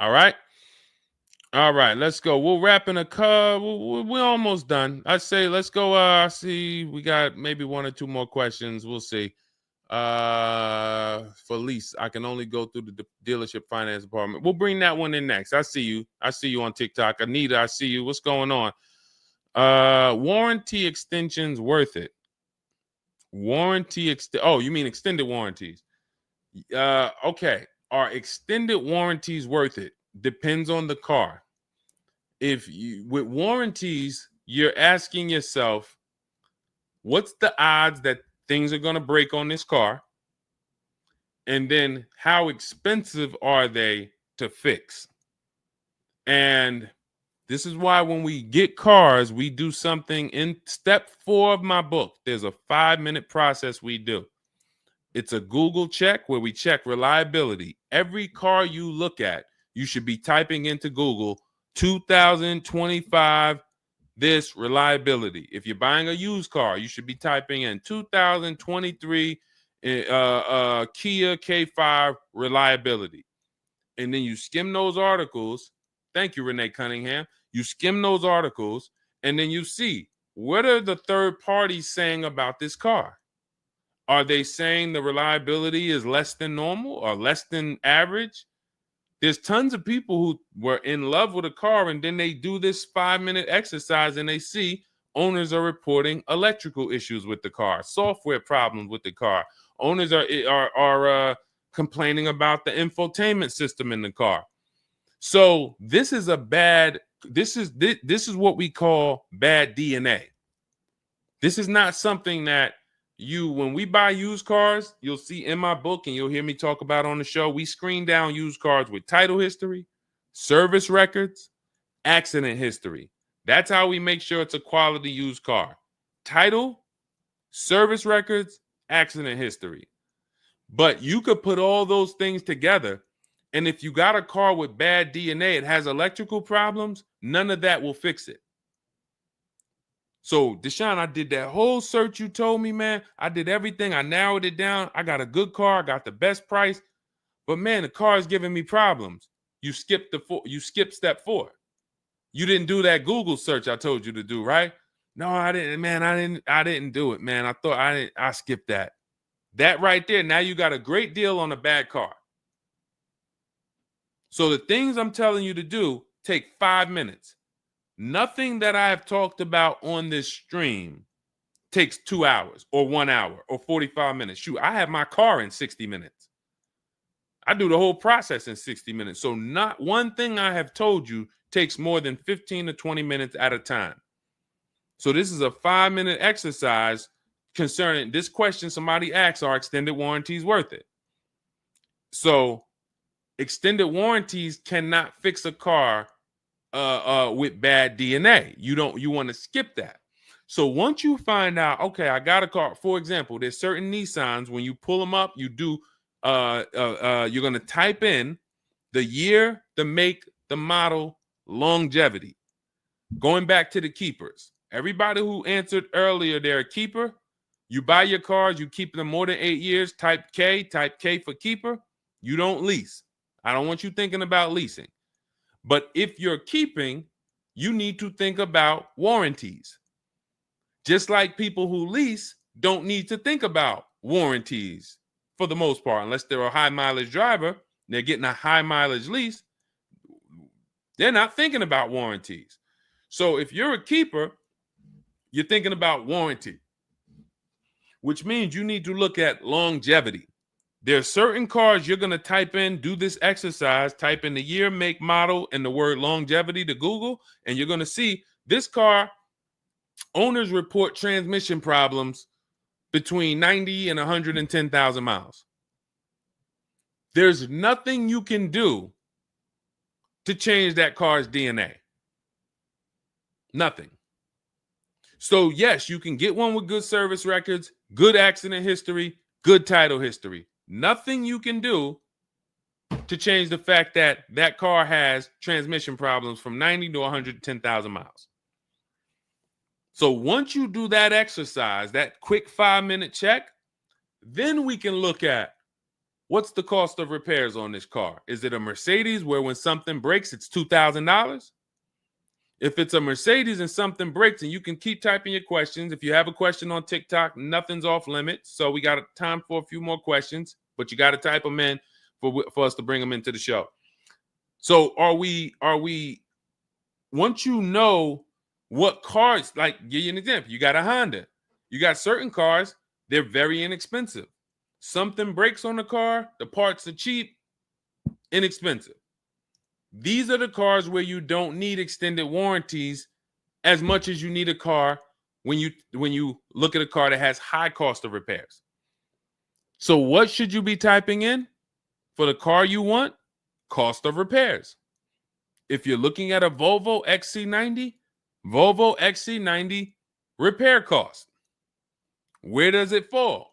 All right. All right, let's go. We'll wrap in a car. We're almost done. I say let's go. I see we got maybe one or two more questions. We'll see. For lease, I can only go through the dealership finance department. We'll bring that one in next. I see you. I see you on TikTok. Anita, I see you. What's going on? Warranty extensions worth it? Oh, you mean extended warranties? Okay. Are extended warranties worth it? Depends on the car. If you with warranties, you're asking yourself, what's the odds that things are going to break on this car? And then how expensive are they to fix? And this is why when we get cars, we do something in step 4 of my book. There's a 5-minute process we do. It's a Google check where we check reliability. Every car you look at, you should be typing into Google 2025 this reliability. If you're buying a used car, you should be typing in 2023 Kia K5 reliability. And then you skim those articles. Thank you, Renee Cunningham. You skim those articles, and then you see, what are the third parties saying about this car? Are they saying the reliability is less than normal or less than average? There's tons of people who were in love with a car, and then they do this 5-minute exercise and they see owners are reporting electrical issues with the car, software problems with the car. Owners are complaining about the infotainment system in the car. So this is what we call bad DNA. This is not something that when we buy used cars, you'll see in my book and you'll hear me talk about on the show. We screen down used cars with title history, service records, accident history. That's how we make sure it's a quality used car. Title, service records, accident history. But you could put all those things together, and if you got a car with bad DNA, it has electrical problems, none of that will fix it. So, Deshone, I did that whole search you told me, man. I did everything. I narrowed it down. I got a good car. I got the best price. But, man, the car is giving me problems. You skipped step 4. You didn't do that Google search I told you to do, right? No, I didn't, man. I didn't do it, man. I skipped that. That right there, now you got a great deal on a bad car. So the things I'm telling you to do take 5 minutes. Nothing that I have talked about on this stream takes 2 hours or 1 hour or 45 minutes. Shoot, I have my car in 60 minutes. I do the whole process in 60 minutes. So not one thing I have told you takes more than 15 to 20 minutes at a time. So this is a 5-minute exercise concerning this question somebody asks, are extended warranties worth it? So extended warranties cannot fix a car with bad DNA. You want to skip that. So once you find out, okay, I got a car. For example, there's certain Nissans, when you pull them up, you do you're going to type in the year, the make, the model, longevity. Going back to the keepers. Everybody who answered earlier, they're a keeper. You buy your cars, you keep them more than 8 years, type K for keeper. You don't lease. I don't want you thinking about leasing. But if you're keeping, you need to think about warranties. Just like people who lease don't need to think about warranties for the most part, unless they're a high mileage driver, they're getting a high mileage lease, they're not thinking about warranties. So if you're a keeper, you're thinking about warranty, which means you need to look at longevity. There are certain cars you're going to type in, do this exercise, type in the year, make, model, and the word longevity to Google, and you're going to see this car, owners report transmission problems between 90 and 110,000 miles. There's nothing you can do to change that car's DNA. Nothing. So yes, you can get one with good service records, good accident history, good title history. Nothing you can do to change the fact that that car has transmission problems from 90 to 110,000 miles. So once you do that exercise, that quick 5-minute check, then we can look at what's the cost of repairs on this car? Is it a Mercedes where when something breaks, it's $2,000? If it's a Mercedes and something breaks, and you can keep typing your questions. If you have a question on TikTok, nothing's off limits. So we got time for a few more questions, but you got to type them in for us to bring them into the show. So are we, once you know what cars, like give you an example, you got a Honda, you got certain cars, they're very inexpensive. Something breaks on the car, the parts are cheap, inexpensive. These are the cars where you don't need extended warranties as much as you need a car when you look at a car that has high cost of repairs. So what should you be typing in for the car you want? Cost of repairs. If you're looking at a Volvo XC90, Volvo XC90 repair cost. Where does it fall?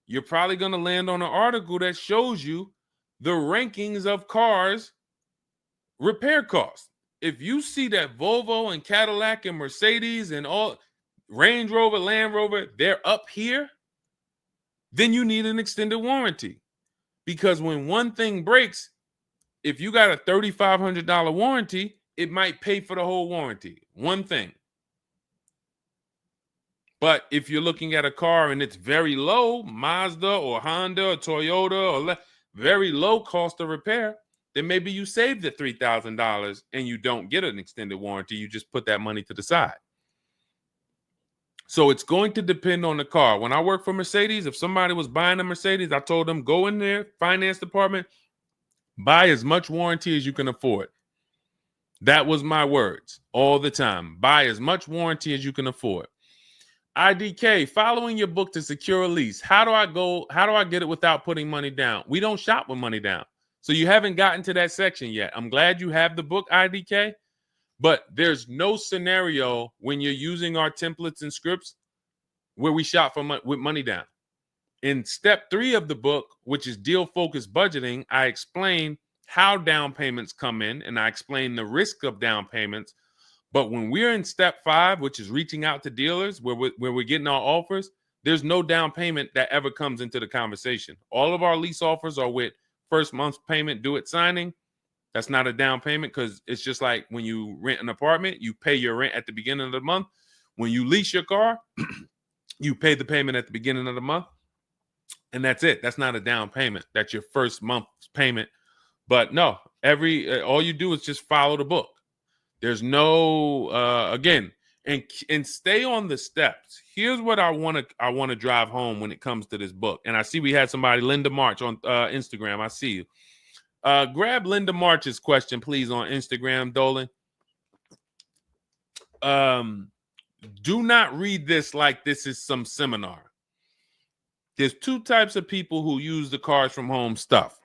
You're probably going to land on an article that shows you the rankings of cars repair costs. If you see that Volvo and Cadillac and Mercedes and all Range Rover, Land Rover, they're up here, then you need an extended warranty. Because when one thing breaks, if you got a $3,500 warranty, it might pay for the whole warranty. One thing. But if you're looking at a car and it's very low, Mazda or Honda or Toyota or very low cost of repair, then maybe you save the $3,000 and you don't get an extended warranty. You just put that money to the side. So it's going to depend on the car. When I worked for Mercedes, if somebody was buying a Mercedes, I told them, go in there, finance department, buy as much warranty as you can afford. That was my words all the time. Buy as much warranty as you can afford. IDK, following your book to secure a lease. How do I get it without putting money down? We don't shop with money down. So you haven't gotten to that section yet. I'm glad you have the book, IDK, but there's no scenario when you're using our templates and scripts where we shop with money down. In step 3 of the book, which is deal focused budgeting, I explain how down payments come in and I explain the risk of down payments. But when we're in step 5, which is reaching out to dealers where we're getting our offers, there's no down payment that ever comes into the conversation. All of our lease offers are with first month's payment due at signing. That's not a down payment because it's just like when you rent an apartment, you pay your rent at the beginning of the month. When you lease your car, you pay the payment at the beginning of the month. And that's it. That's not a down payment. That's your first month's payment. But no, all you do is just follow the book. There's no again, and stay on the steps. Here's what I want to drive home when it comes to this book. And I see we had somebody, Linda March, on Instagram. I see you. Grab Linda March's question, please, on Instagram, Dolan. Do not read this like this is some seminar. There's 2 types of people who use the Cars from Home stuff.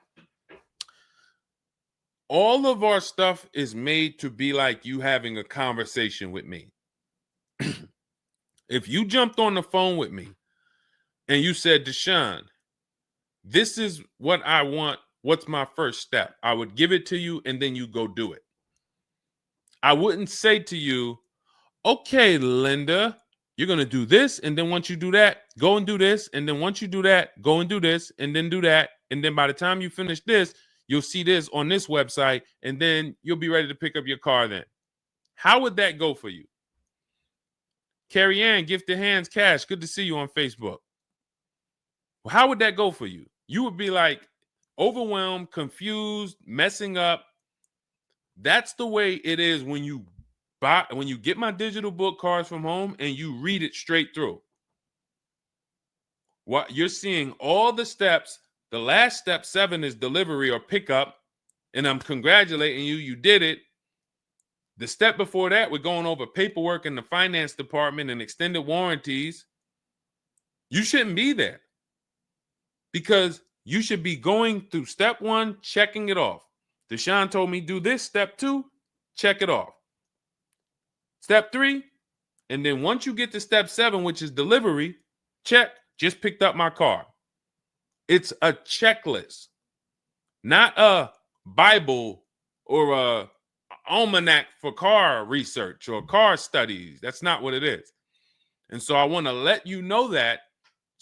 All of our stuff is made to be like you having a conversation with me. If you jumped on the phone with me and you said, Deshone, this is what I want. What's my first step? I would give it to you and then you go do it. I wouldn't say to you, okay, Linda, you're going to do this. And then once you do that, go and do this. And then once you do that, go and do this and then do that. And then by the time you finish this, you'll see this on this website, and then you'll be ready to pick up your car then. How would that go for you? Carrie Ann, Gifted Hands Cash, good to see you on Facebook. Well, how would that go for you? You would be like overwhelmed, confused, messing up. That's the way it is when you get my digital book, Cars from Home, and you read it straight through. What you're seeing all the steps. The last step 7 is delivery or pickup, and I'm congratulating you. You did it. The step before that, we're going over paperwork in the finance department and extended warranties. You shouldn't be there because you should be going through step 1, checking it off. Deshone told me do this. Step 2, check it off. Step 3, and then once you get to step 7, which is delivery, check, just picked up my car. It's a checklist, not a Bible or a almanac for car research or car studies. That's not what it is. And so I want to let you know that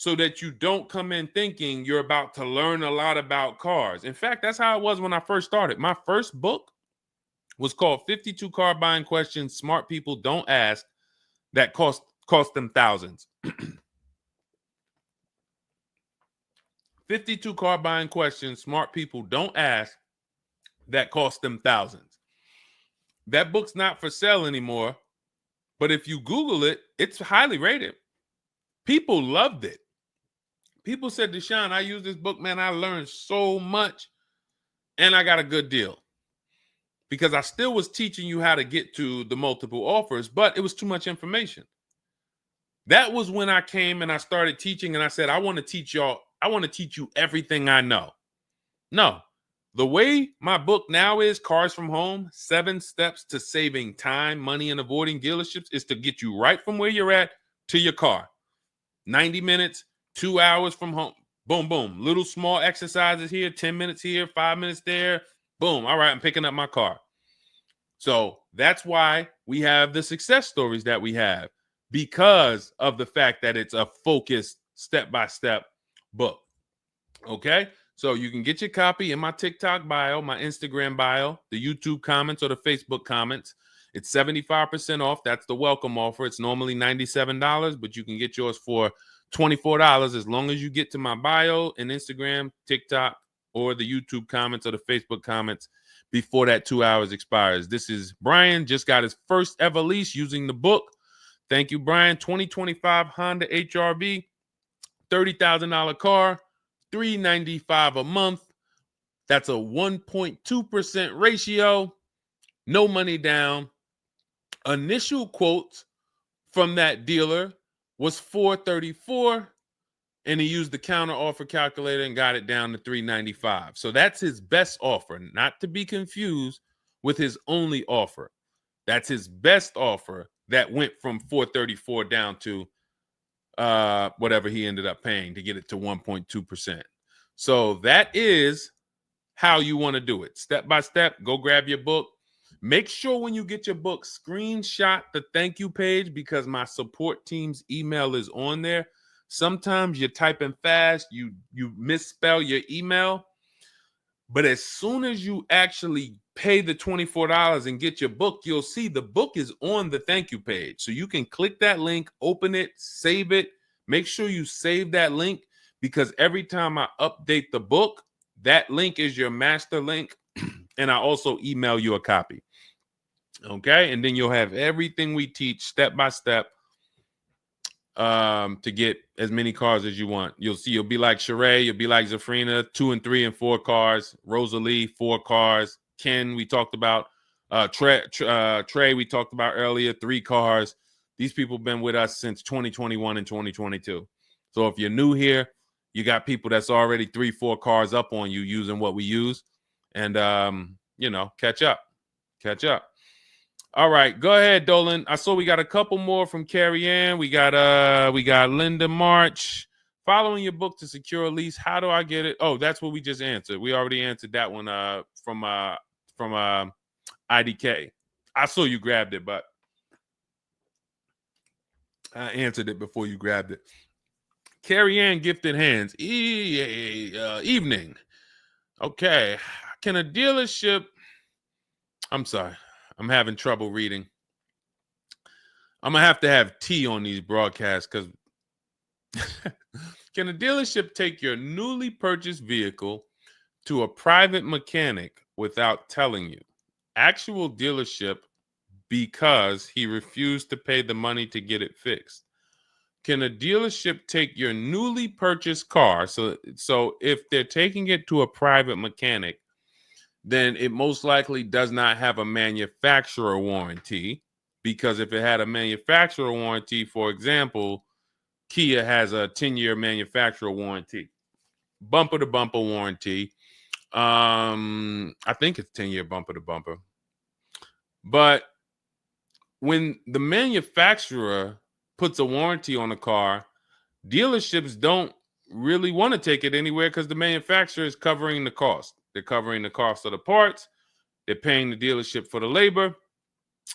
so that you don't come in thinking you're about to learn a lot about cars. In fact, that's how it was when I first started. My first book was called 52 Car Buying Questions Smart People Don't Ask that cost them thousands. 52 car buying questions smart people don't ask that cost them thousands. That book's not for sale anymore, but if you Google it, it's highly rated. People loved it. People said, Deshone, I use this book, man. I learned so much and I got a good deal. Because I still was teaching you how to get to the multiple offers, but it was too much information. That was when I came and I started teaching and I said, I want to teach you everything I know. No, the way my book now is, Cars from Home, 7 Steps to Saving Time, Money, and Avoiding Dealerships, is to get you right from where you're at to your car. 90 minutes, 2 hours from home. Boom, boom. Little small exercises here, 10 minutes here, 5 minutes there. Boom. All right, I'm picking up my car. So that's why we have the success stories that we have, because of the fact that it's a focused step-by-step book. Okay? So you can get your copy in my TikTok bio, my Instagram bio, the YouTube comments, or the Facebook comments. It's 75% off. That's the welcome offer. It's normally $97, but you can get yours for $24 as long as you get to my bio and Instagram, TikTok, or the YouTube comments or the Facebook comments before that 2 hours expires. This is Brian, just got his first ever lease using the book. Thank you, Brian. 2025 Honda HRV, $30,000 car, $395 a month. That's a 1.2% ratio. No money down. Initial quotes from that dealer was $434, and he used the counter offer calculator and got it down to $395. So that's his best offer, not to be confused with his only offer. That's his best offer that went from $434 down to whatever he ended up paying to get it to 1.2%. So that is how you want to do it. Step by step, go grab your book. Make sure when you get your book, screenshot the thank you page, because my support team's email is on there. Sometimes you're typing fast, you misspell your email, but as soon as you actually pay the $24 and get your book, you'll see the book is on the thank you page. So you can click that link, open it, save it. Make sure you save that link, because every time I update the book, that link is your master link, and I also email you a copy. Okay, and then you'll have everything we teach step by step to get as many cars as you want. You'll see, you'll be like Sheree, you'll be like Zafrina, 2 and 3 and 4 cars. Rosalie, 4 cars. Ken, we talked about. Trey, we talked about earlier, 3 cars. These people have been with us since 2021 and 2022. So if you're new here, you got people that's already 3, 4 cars up on you using what we use. And, catch up. All right, go ahead, Dolan. I saw we got a couple more from Carrie Ann. We got Linda March. Following your book to secure a lease, how do I get it? Oh, that's what we just answered. We already answered that one from IDK. I saw you grabbed it, but I answered it before you grabbed it. Carrie Ann Gifted Hands. Evening. Okay. Can a dealership... I'm sorry. I'm having trouble reading. I'm going to have tea on these broadcasts, because can a dealership take your newly purchased vehicle to a private mechanic without telling you? Actual dealership, because he refused to pay the money to get it fixed. Can a dealership take your newly purchased car? So if they're taking it to a private mechanic, then it most likely does not have a manufacturer warranty, because if it had a manufacturer warranty, for example, Kia has a 10-year manufacturer warranty, bumper-to-bumper warranty. I think it's 10-year bumper-to-bumper. But when the manufacturer puts a warranty on a car, dealerships don't really want to take it anywhere, because the manufacturer is covering the cost. They're covering the cost of the parts. They're paying the dealership for the labor.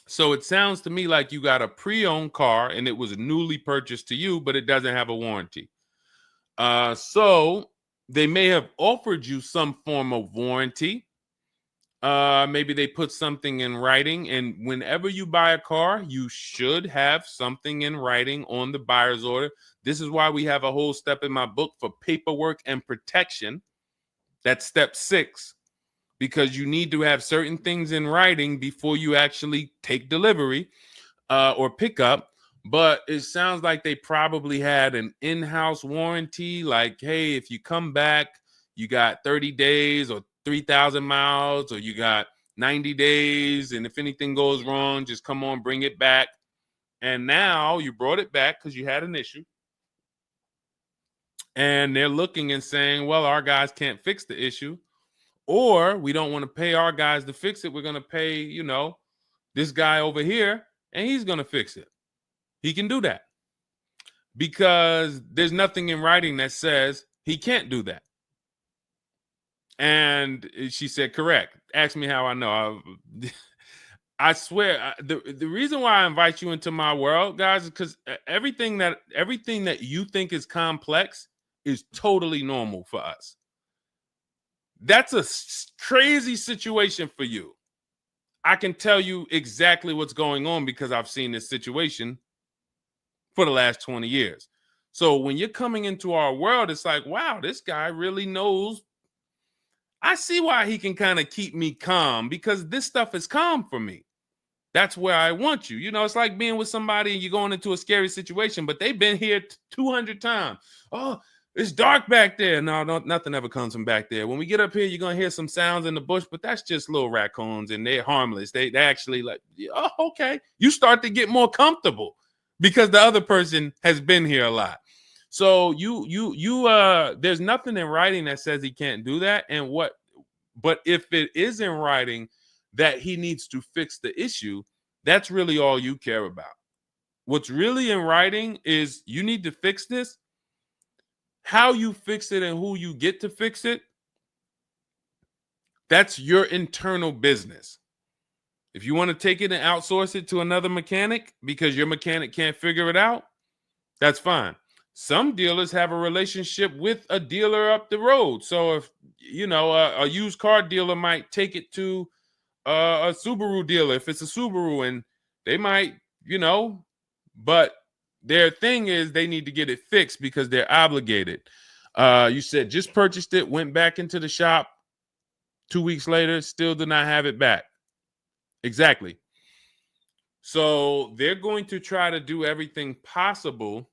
So it sounds to me like you got a pre-owned car and it was newly purchased to you, but it doesn't have a warranty. So they may have offered you some form of warranty. Maybe they put something in writing, and whenever you buy a car, you should have something in writing on the buyer's order. This is why we have a whole step in my book for paperwork and protection. That's step 6, because you need to have certain things in writing before you actually take delivery or pick up. But it sounds like they probably had an in-house warranty, like, hey, if you come back, you got 30 days or 3,000 miles, or you got 90 days, and if anything goes wrong, just come on, bring it back. And now you brought it back because you had an issue, and they're looking and saying, well, our guys can't fix the issue, or we don't want to pay our guys to fix it. We're going to pay, this guy over here, and he's going to fix it. He can do that because there's nothing in writing that says he can't do that. And she said, correct. Ask me how I know. I swear, the reason why I invite you into my world, guys, is because everything that you think is complex is totally normal for us. That's a crazy situation for you. I can tell you exactly what's going on because I've seen this situation for the last 20 years. So when you're coming into our world, it's like, wow, this guy really knows. I see why he can kind of keep me calm, because this stuff is calm for me. That's where I want you. It's like being with somebody and you're going into a scary situation, but they've been here 200 times. Oh, it's dark back there. No, nothing ever comes from back there. When we get up here, you're going to hear some sounds in the bush, but that's just little raccoons and they're harmless. They actually like, oh, okay. You start to get more comfortable because the other person has been here a lot. So there's nothing in writing that says he can't do that. But if it is in writing that he needs to fix the issue, that's really all you care about. What's really in writing is you need to fix this. How you fix it and who you get to fix it, that's your internal business. If you want to take it and outsource it to another mechanic because your mechanic can't figure it out, that's fine. Some dealers have a relationship with a dealer up the road. So if, a used car dealer might take it to a Subaru dealer if it's a Subaru, and they might, but their thing is they need to get it fixed because they're obligated. You said just purchased it, went back into the shop 2 weeks later, still did not have it back. Exactly. So they're going to try to do everything possible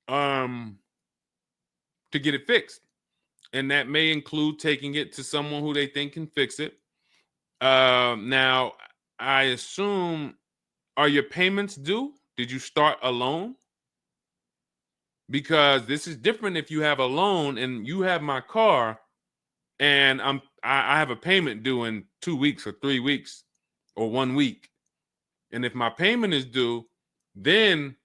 to get it fixed. And that may include taking it to someone who they think can fix it. Now, I assume, are your payments due? Did you start a loan? Because this is different if you have a loan and you have my car and I have a payment due in 2 weeks or 3 weeks or 1 week. And if my payment is due, then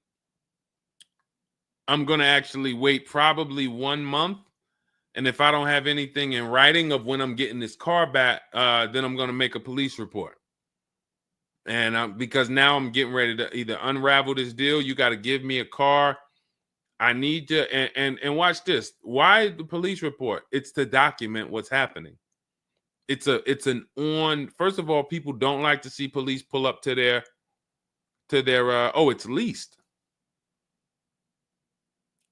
I'm going to actually wait probably 1 month. And if I don't have anything in writing of when I'm getting this car back, then I'm going to make a police report. And because now I'm getting ready to either unravel this deal, you got to give me a car. I need to, and watch this. Why the police report? It's to document what's happening. First of all, people don't like to see police pull up to their, it's leased.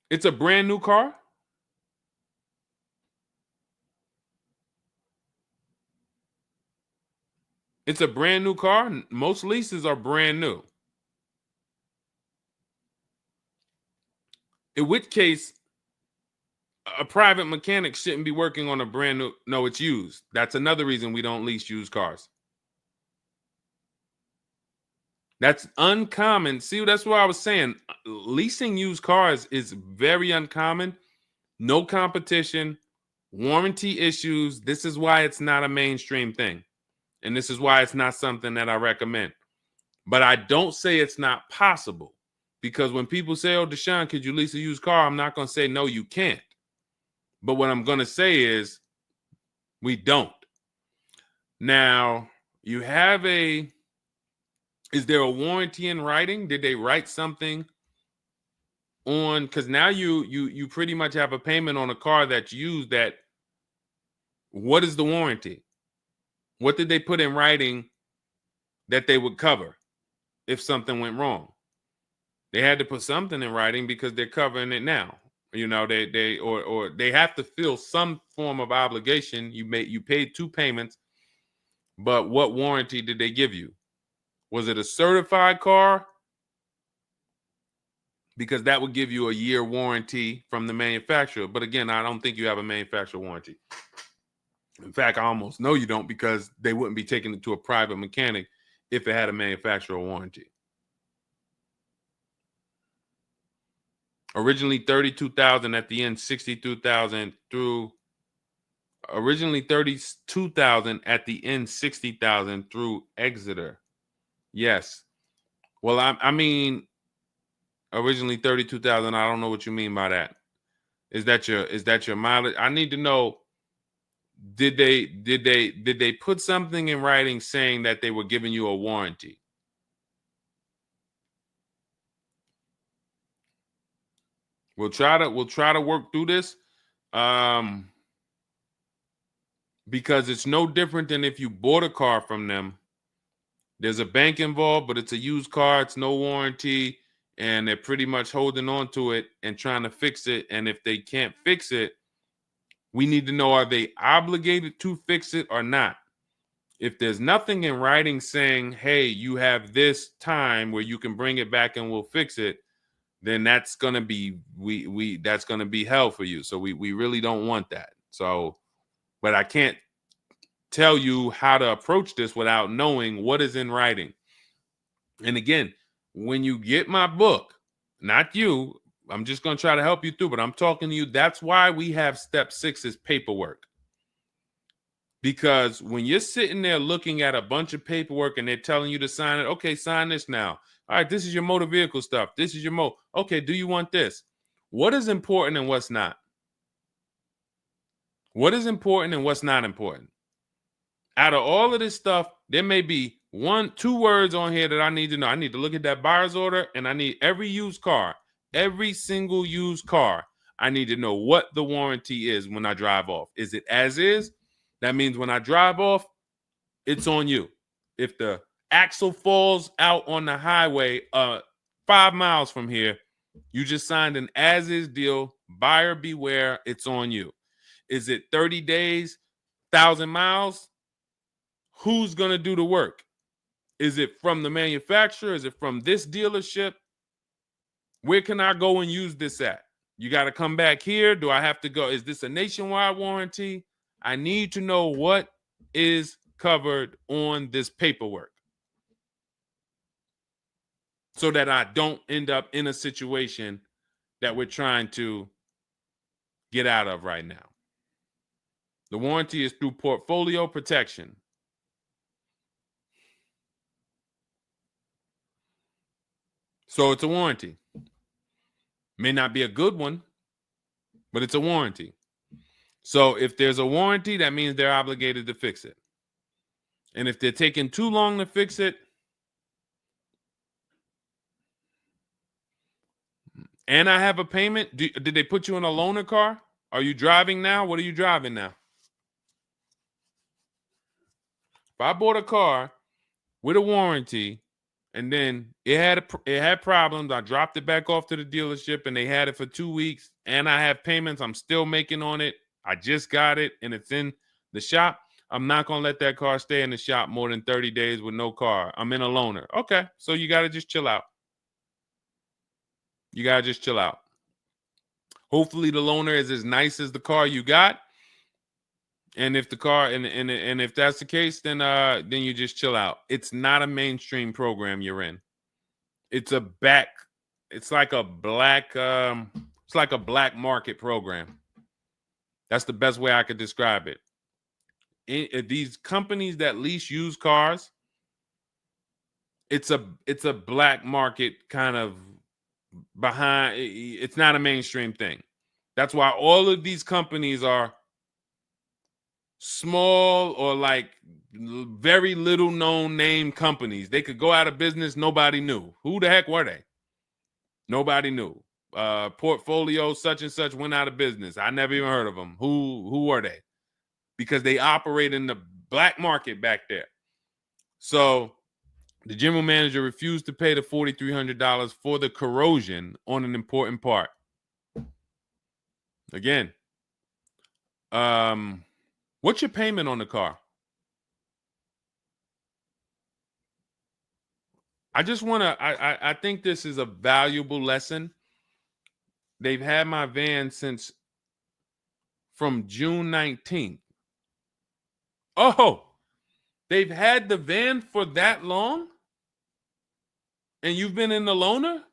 It's a brand new car. It's a brand new car. Most leases are brand new. In which case, a private mechanic shouldn't be working on a brand new. No, it's used. That's another reason we don't lease used cars. That's uncommon. See, that's what I was saying. Leasing used cars is very uncommon. No competition, warranty issues. This is why it's not a mainstream thing. And this is why it's not something that I recommend. But I don't say it's not possible. Because when people say, oh, Deshone, could you lease a used car? I'm not going to say, no, you can't. But what I'm going to say is we don't. Now, you have is there a warranty in writing? Did they write something on, because now you pretty much have a payment on a car that's used. That what is the warranty? What did they put in writing that they would cover if something went wrong? They had to put something in writing because they're covering it now. You know, or they have to fill some form of obligation. You paid 2 payments, but what warranty did they give you? Was it a certified car? Because that would give you a year warranty from the manufacturer. But again, I don't think you have a manufacturer warranty. In fact, I almost know you don't, because they wouldn't be taking it to a private mechanic if it had a manufacturer warranty. Originally 32,000, at the end 62,000 through. Originally 32,000, at the end 60,000 through Exeter. Yes. Well, I mean, originally 32,000. I don't know what you mean by that. Is that your mileage? I need to know. Did they put something in writing saying that they were giving you a warranty? We'll try to work through this, because it's no different than if you bought a car from them. There's a bank involved, but it's a used car. It's no warranty, and they're pretty much holding on to it and trying to fix it. And if they can't fix it, we need to know, are they obligated to fix it or not? If there's nothing in writing saying, hey, you have this time where you can bring it back and we'll fix it, then that's gonna be that's gonna be hell for you. So we really don't want that. So, but I can't tell you how to approach this without knowing what is in writing. And again, when you get my book, not you, I'm just gonna try to help you through, but I'm talking to you. That's why we have step 6 is paperwork. Because when you're sitting there looking at a bunch of paperwork and they're telling you to sign it, okay, sign this now. All right, this is your motor vehicle stuff. This is your okay, do you want this? What is important and what's not? What is important and what's not important? Out of all of this stuff, there may be 1-2 words on here that I need to know. I need to look at that buyer's order, and I need every used car, every single used car. I need to know what the warranty is when I drive off. Is it as is? That means when I drive off, it's on you. If the axle falls out on the highway 5 miles from here, you just signed an as-is deal. Buyer beware, it's on you. Is it 30 days, 1,000 miles? Who's going to do the work? Is it from the manufacturer? Is it from this dealership? Where can I go and use this at? You got to come back here. Do I have to go? Is this a nationwide warranty? I need to know what is covered on this paperwork so that I don't end up in a situation that we're trying to get out of right now. The warranty is through portfolio protection. So it's a warranty. May not be a good one, but it's a warranty. So if there's a warranty, that means they're obligated to fix it. And if they're taking too long to fix it, and I have a payment, did they put you in a loaner car? Are you driving now? What are you driving now? If I bought a car with a warranty and then it had problems, I dropped it back off to the dealership and they had it for 2 weeks, and I have payments I'm still making on it, I just got it and it's in the shop, I'm not going to let that car stay in the shop more than 30 days with no car. I'm in a loaner. Okay, so you got to just chill out. You got to just chill out. Hopefully the loaner is as nice as the car you got. And if the car and if that's the case, then you just chill out. It's not a mainstream program you're in. It's like a black market program. That's the best way I could describe it. These companies that lease used cars, it's a black market kind of behind. It's not a mainstream thing. That's why all of these companies are small or like very little known name companies. They could go out of business. Nobody knew. Who the heck were they? Nobody knew. portfolio such and such went out of business. I never even heard of them. Who are they? Because they operate in the black market back there. So the general manager refused to pay the $4,300 for the corrosion on an important part. Again, what's your payment on the car? I just want to, I think this is a valuable lesson. They've had my van since from June 19th. Oh, they've had the van for that long? And you've been in the loaner?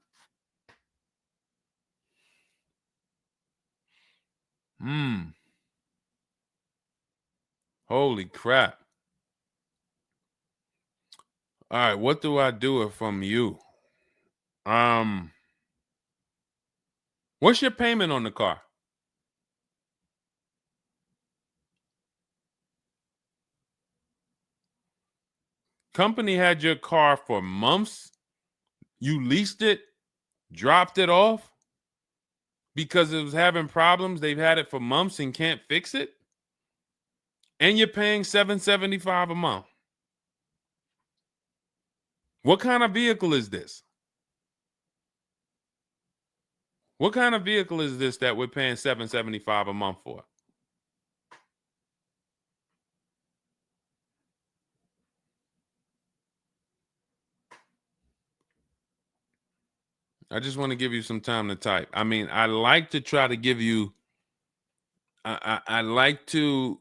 Holy crap. All right, what do I do from you? What's your payment on the car? Company had your car for months. You leased it, dropped it off because it was having problems. They've had it for months and can't fix it. And you're paying $775 a month. What kind of vehicle is this? What kind of vehicle is this that we're paying $775 a month for? I just want to give you some time to type. I mean, I like to try to give you, I like to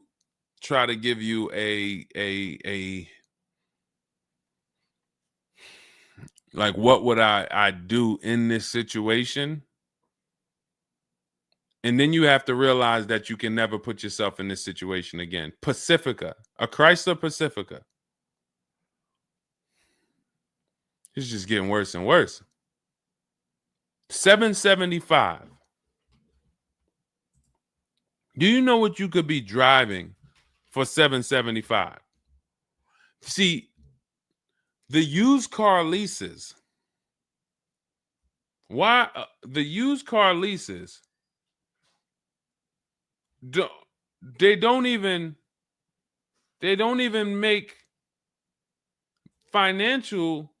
try to give you a like, what would I do in this situation? And then you have to realize that you can never put yourself in this situation again. Pacifica, a Chrysler Pacifica. It's just getting worse and worse. $775. Do you know what you could be driving for $775? See, the used car leases. Why the used car leases? They don't even make financial.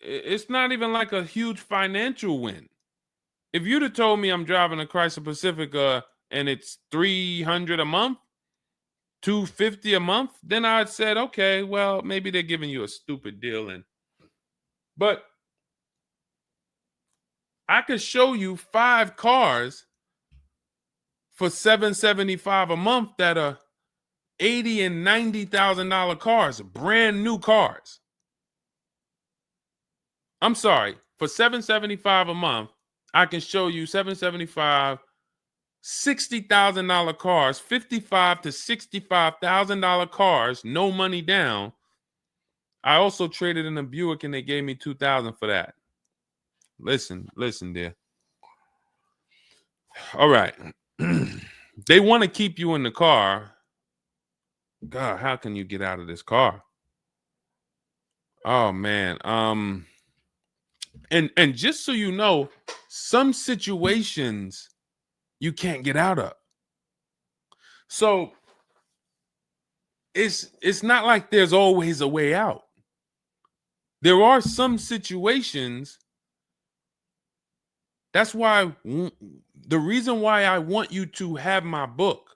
It's not even like a huge financial win. If you'd have told me I'm driving a Chrysler Pacifica and it's $300 a month, $250 a month, then I'd said, okay, well, maybe they're giving you a stupid deal. But I could show you 5 cars for $775 a month that are $80,000 and $90,000 cars, brand new cars. I'm sorry, for $775 a month, I can show you $775, $60,000 cars, $55,000 to $65,000 cars, no money down. I also traded in a Buick and they gave me $2,000 for that. Listen, dear. All right. They want to keep you in the car. God, how can you get out of this car? Oh man. And just so you know, some situations you can't get out of. So it's not like there's always a way out. There are some situations. That's why the reason why I want you to have my book,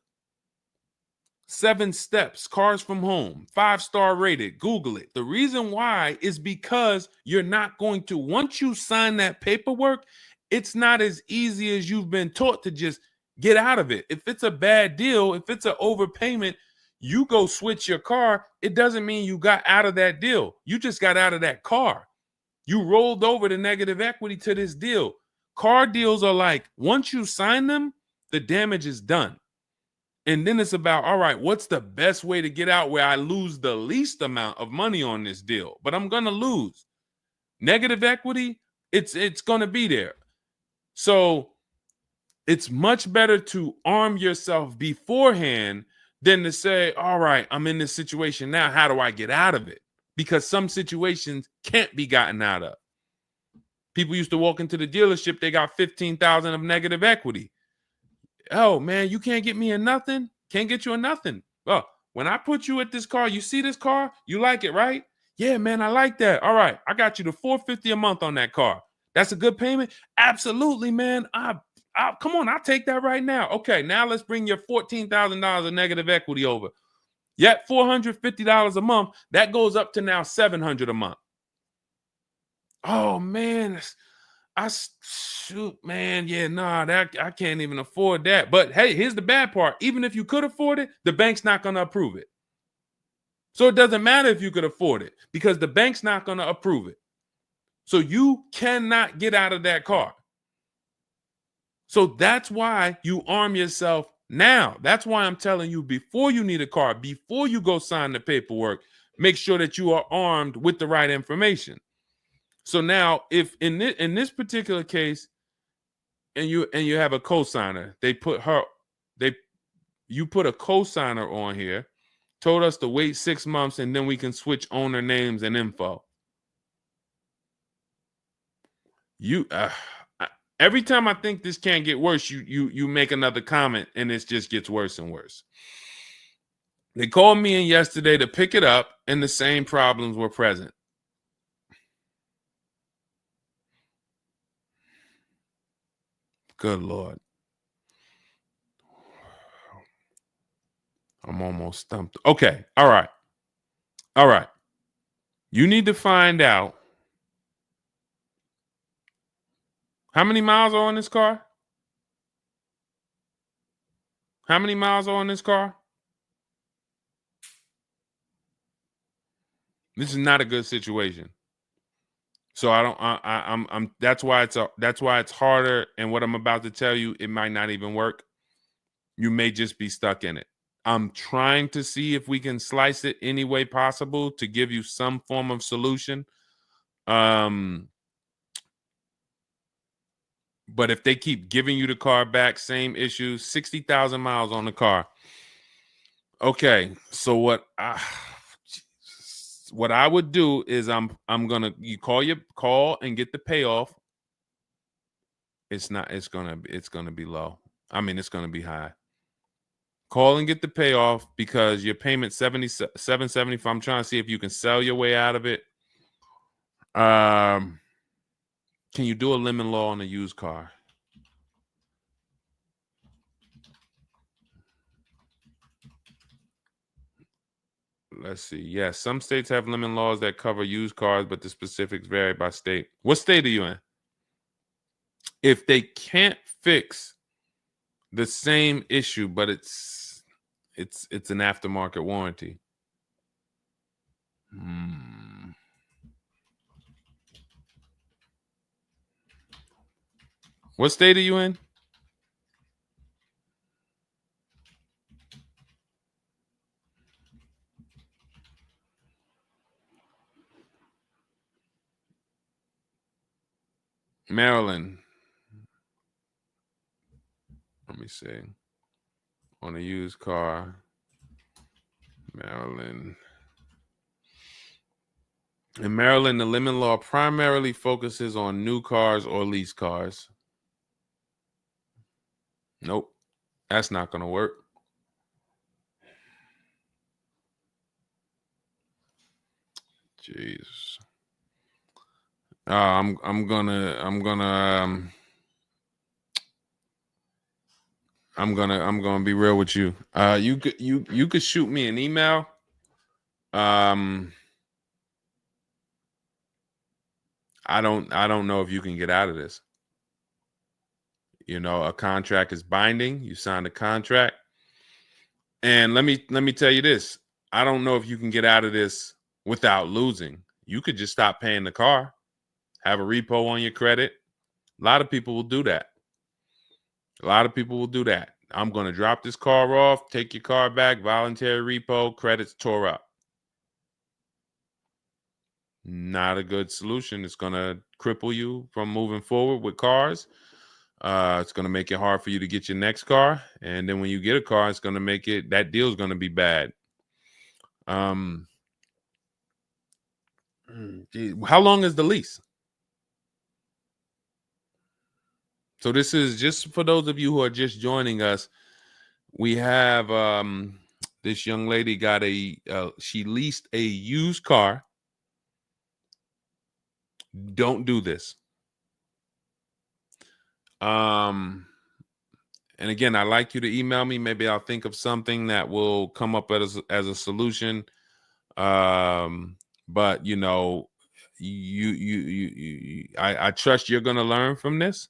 7 Steps, Cars from Home, 5-star rated, Google it. The reason why is because you're not going to, once you sign that paperwork, it's not as easy as you've been taught to just get out of it. If it's a bad deal, if it's an overpayment, you go switch your car, it doesn't mean you got out of that deal. You just got out of that car. You rolled over the negative equity to this deal. Car deals are like, once you sign them, the damage is done. And then it's about, all right, what's the best way to get out where I lose the least amount of money on this deal? But I'm going to lose. Negative equity, it's going to be there. So it's much better to arm yourself beforehand than to say, all right, I'm in this situation now. How do I get out of it? Because some situations can't be gotten out of. People used to walk into the dealership, they got 15,000 of negative equity. Oh man, you can't get me in nothing. Can't get you in nothing. Well, when I put you at this car, you see this car, you like it, right? Yeah, man, I like that. All right, I got you the $450 a month on that car. That's a good payment. Absolutely, man. Come on, I'll take that right now. Okay, now let's bring your $14,000 of negative equity over. Yet $450 a month. That goes up to now $700 a month. Oh man, shoot, man, yeah, nah, that I can't even afford that. But hey, here's the bad part. Even if you could afford it, the bank's not going to approve it. So it doesn't matter if you could afford it because the bank's not going to approve it. So you cannot get out of that car. So that's why you arm yourself now. That's why I'm telling you, before you need a car, before you go sign the paperwork, make sure that you are armed with the right information. So now, if in this particular case, and you have a cosigner, you put a cosigner on here, told us to wait 6 months, and then we can switch owner names and info. Every time I think this can't get worse, you make another comment, and it just gets worse and worse. They called me in yesterday to pick it up, and the same problems were present. Good Lord. I'm almost stumped. Okay. All right. All right. You need to find out how many miles are on this car? How many miles are on this car? This is not a good situation. So that's why it's harder. And what I'm about to tell you, it might not even work. You may just be stuck in it. I'm trying to see if we can slice it any way possible to give you some form of solution. But if they keep giving you the car back, same issues, 60,000 miles on the car. Okay, so what I would do is you call and get the payoff. It's gonna be low. I mean, it's gonna be high. Call and get the payoff because your payment $775. I'm trying to see if you can sell your way out of it. Can you do a lemon law on a used car? Let's see. Yes, some states have lemon laws that cover used cars, but the specifics vary by state. What state are you in? If they can't fix the same issue, but it's an aftermarket warranty. What state are you in? Maryland. Let me see. On a used car, Maryland. In Maryland, the lemon law primarily focuses on new cars or lease cars. Nope, that's not going to work. Jeez. I'm gonna be real with you. You could shoot me an email. I don't know if you can get out of this. You know, a contract is binding. You signed a contract. And let me tell you this. I don't know if you can get out of this without losing. You could just stop paying the car, have a repo on your credit. A lot of people will do that. I'm going to drop this car off, take your car back, voluntary repo, credits tore up. Not a good solution. It's going to cripple you from moving forward with cars. It's going to make it hard for you to get your next car. And then when you get a car, it's going to make that deal is going to be bad. Geez, how long is the lease? So this is just for those of you who are just joining us. We have this young lady got she leased a used car. Don't do this. And again, I'd like you to email me. Maybe I'll think of something that will come up as a solution. But you know, I trust you're gonna learn from this.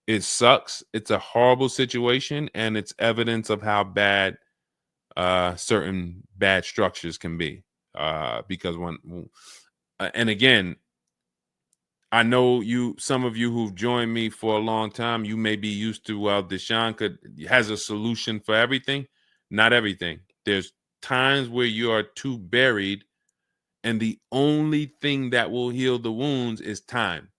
It sucks. It's a horrible situation, and it's evidence of how bad certain bad structures can be. Because and again, I know some of you who've joined me for a long time, you may be used to, well, Deshone has a solution for everything. Not everything. There's times where you are too buried, and the only thing that will heal the wounds is time.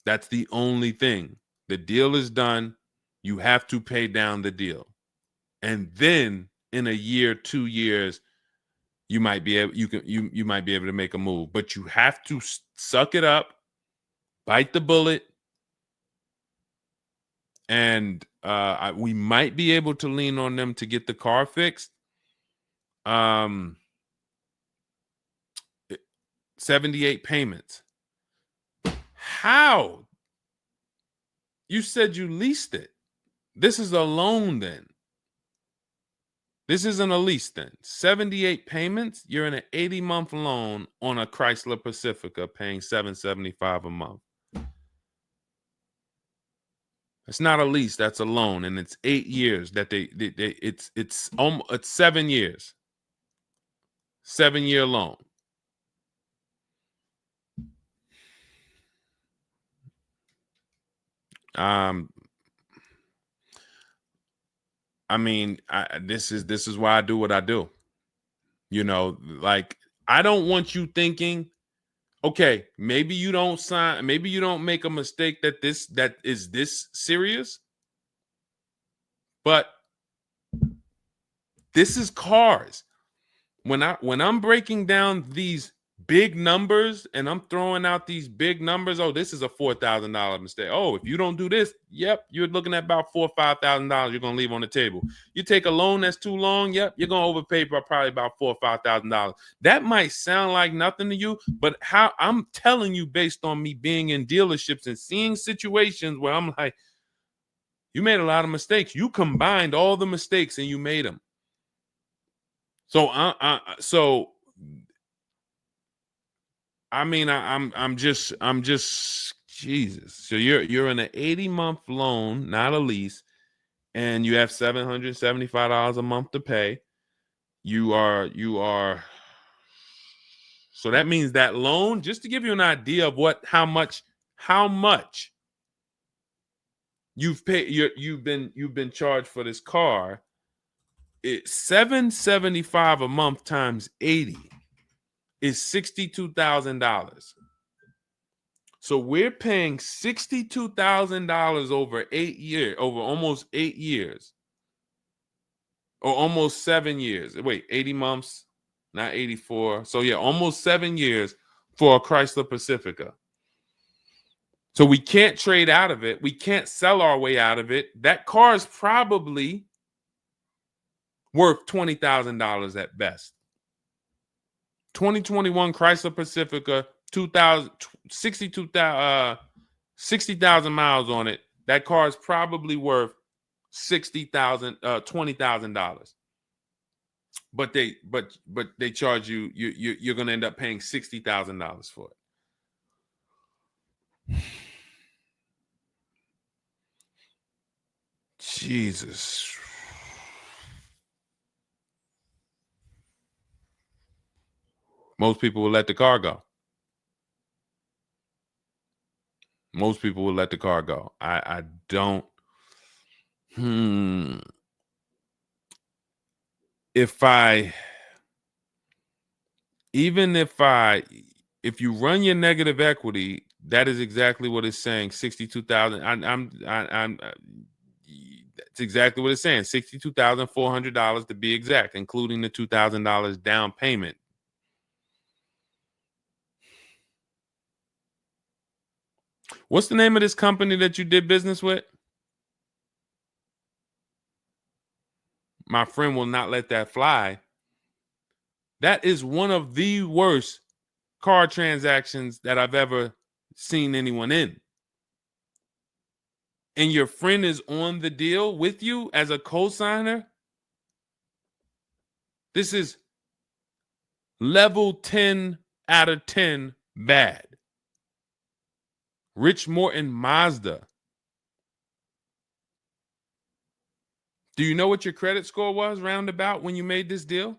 That's the only thing. The deal is done. You have to pay down the deal. And then in a year, 2 years, you might be able you might be able to make a move. But you have to suck it up, bite the bullet, and we might be able to lean on them to get the car fixed. 78 payments. How? You said you leased it. This is a loan then. This isn't a lease then. 78 payments. You're in an 80-month loan on a Chrysler Pacifica paying $775 a month. It's not a lease, that's a loan, and it's 8 years that it's 7 years. 7-year loan. I mean, this is why I do what I do. You know, like, I don't want you thinking, okay, maybe you don't sign, maybe you don't make a mistake that is this serious, but this is cars. When I'm breaking down these big numbers and I'm throwing out these big numbers, oh, this is a $4,000 mistake. Oh, if you don't do this, yep, you're looking at about $4,000 or $5,000 you're gonna leave on the table. You take a loan that's too long, yep, you're gonna overpay by probably about $4,000 or $5,000. That might sound like nothing to you, but how I'm telling you based on me being in dealerships and seeing situations where I'm like, you made a lot of mistakes. You combined all the mistakes and you made them. So I'm just Jesus. So you're in an 80-month loan, not a lease, and you have $775 a month to pay. You are. So that means that loan, just to give you an idea of how much you've paid, you've been charged for this car. It's $775 a month times 80 is $62,000. So we're paying $62,000 over 8 years, over almost 8 years, or almost 7 years. Wait, 80 months, not 84. So yeah, almost 7 years for a Chrysler Pacifica. So we can't trade out of it. We can't sell our way out of it. That car is probably worth $20,000 at best. 2021 Chrysler Pacifica, 60,000 miles on it. That car is probably worth $20,000. But they charge you. You're going to end up paying $60,000 for it. Jesus. Most people will let the car go. Most people will let the car go. I don't. If you run your negative equity, that is exactly what it's saying. 62,000. It's exactly what it's saying. $62,400 to be exact, including the $2,000 down payment. What's the name of this company that you did business with? My friend will not let that fly. That is one of the worst car transactions that I've ever seen anyone in. And your friend is on the deal with you as a co-signer. This is level 10 out of 10 bad. Rich Morton Mazda. Do you know what your credit score was roundabout when you made this deal?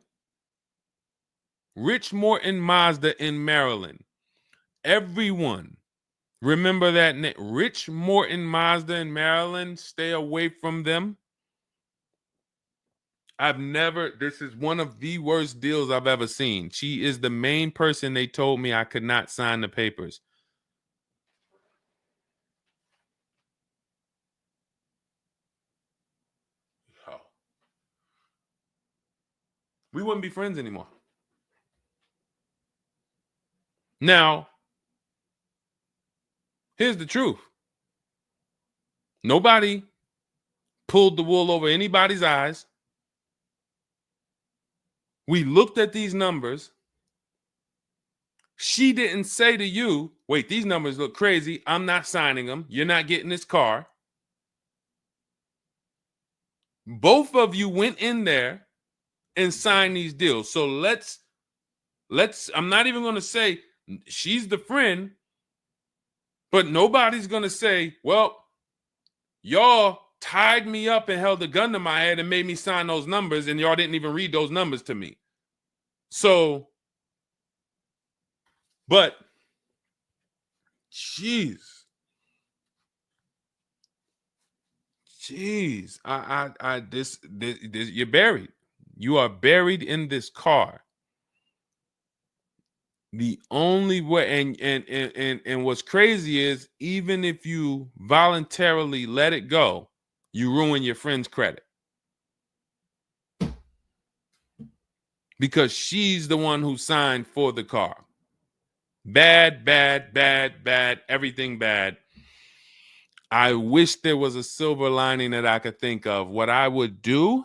Rich Morton Mazda in Maryland. Everyone remember that name. Rich Morton Mazda in Maryland. Stay away from them. This is one of the worst deals I've ever seen. She is the main person they told me I could not sign the papers. Oh. We wouldn't be friends anymore. Now, here's the truth. Nobody pulled the wool over anybody's eyes. We looked at these numbers. She didn't say to you, wait, these numbers look crazy. I'm not signing them. You're not getting this car. Both of you went in there and signed these deals. So let's I'm not even going to say she's the friend, but nobody's going to say, well, y'all tied me up and held a gun to my head and made me sign those numbers, and y'all didn't even read those numbers to me. So, but, jeez, this, you're buried. You are buried in this car. The only way, and what's crazy is, even if you voluntarily let it go, you ruin your friend's credit. Because she's the one who signed for the car. Bad, bad, bad, bad, everything bad. I wish there was a silver lining that I could think of. What I would do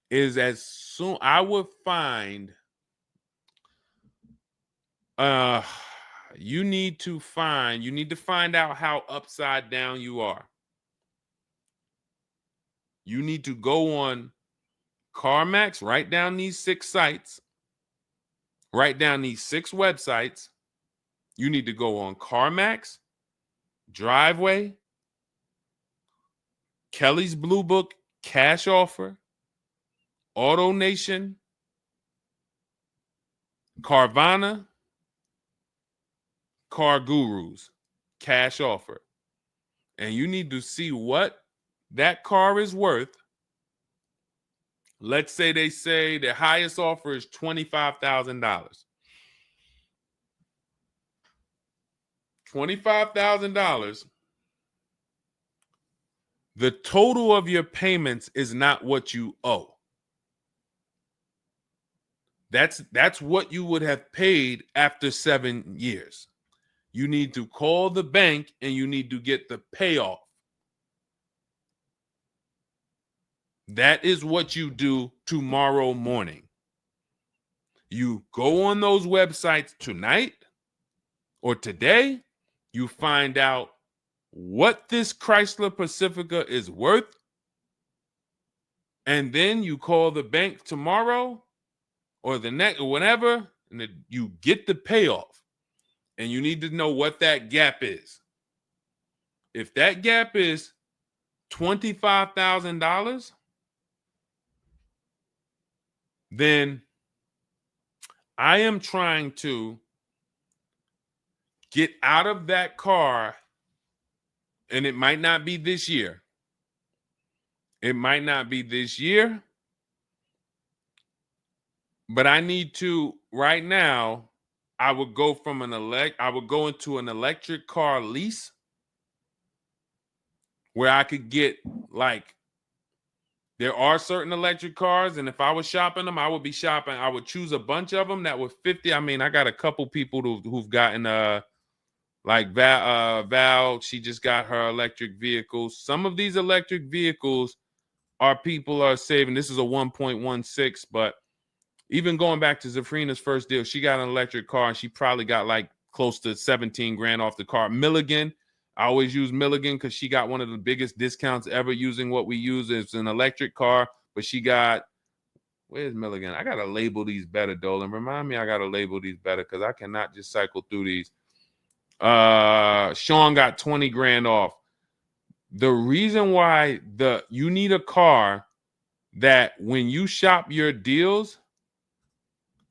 is, as soon I would find, you need to find out how upside down you are. You need to go on CarMax, write down these 6 sites, write down these 6 websites. You need to go on CarMax, Driveway, Kelly's Blue Book, Cash Offer, Auto Nation, Carvana, Car Gurus, Cash Offer. And you need to see what that car is worth. Let's say they say the highest offer is $25,000. $25,000. The total of your payments is not what you owe. That's what you would have paid after 7 years. You need to call the bank and you need to get the payoff. That is what you do tomorrow morning. You go on those websites tonight or today. You find out what this Chrysler Pacifica is worth. And then you call the bank tomorrow or the next or whenever, and you get the payoff. And you need to know what that gap is. If that gap is $25,000, then I am trying to get out of that car, and it might not be this year. It might not be this year, but I need to right now. I would go into an electric car lease where I could get, like, there are certain electric cars, and if I was shopping them, I would choose a bunch of them that were 50. I mean, I got a couple people who've gotten Like Val, she just got her electric vehicle. Some of these electric vehicles people are saving. This is a 1.16, but even going back to Zafrina's first deal, she got an electric car and she probably got like close to 17 grand off the car. Milligan, I always use Milligan because she got one of the biggest discounts ever using what we use. It's an electric car, but she got, where's Milligan? I got to label these better, Dolan. Remind me I got to label these better because I cannot just cycle through these. Sean got 20 grand off. The reason why you need a car that when you shop your deals,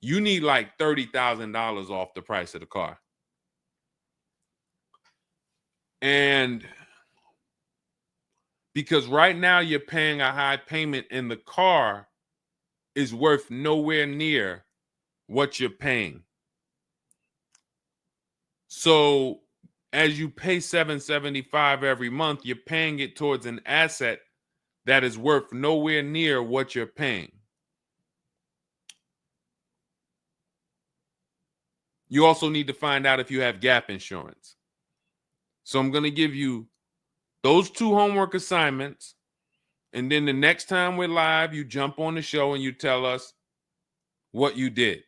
you need like $30,000 off the price of the car. And because right now you're paying a high payment and the car is worth nowhere near what you're paying. So as you pay $775 every month, you're paying it towards an asset that is worth nowhere near what you're paying. You also need to find out if you have gap insurance. So I'm going to give you those 2 homework assignments. And then the next time we're live, you jump on the show and you tell us what you did.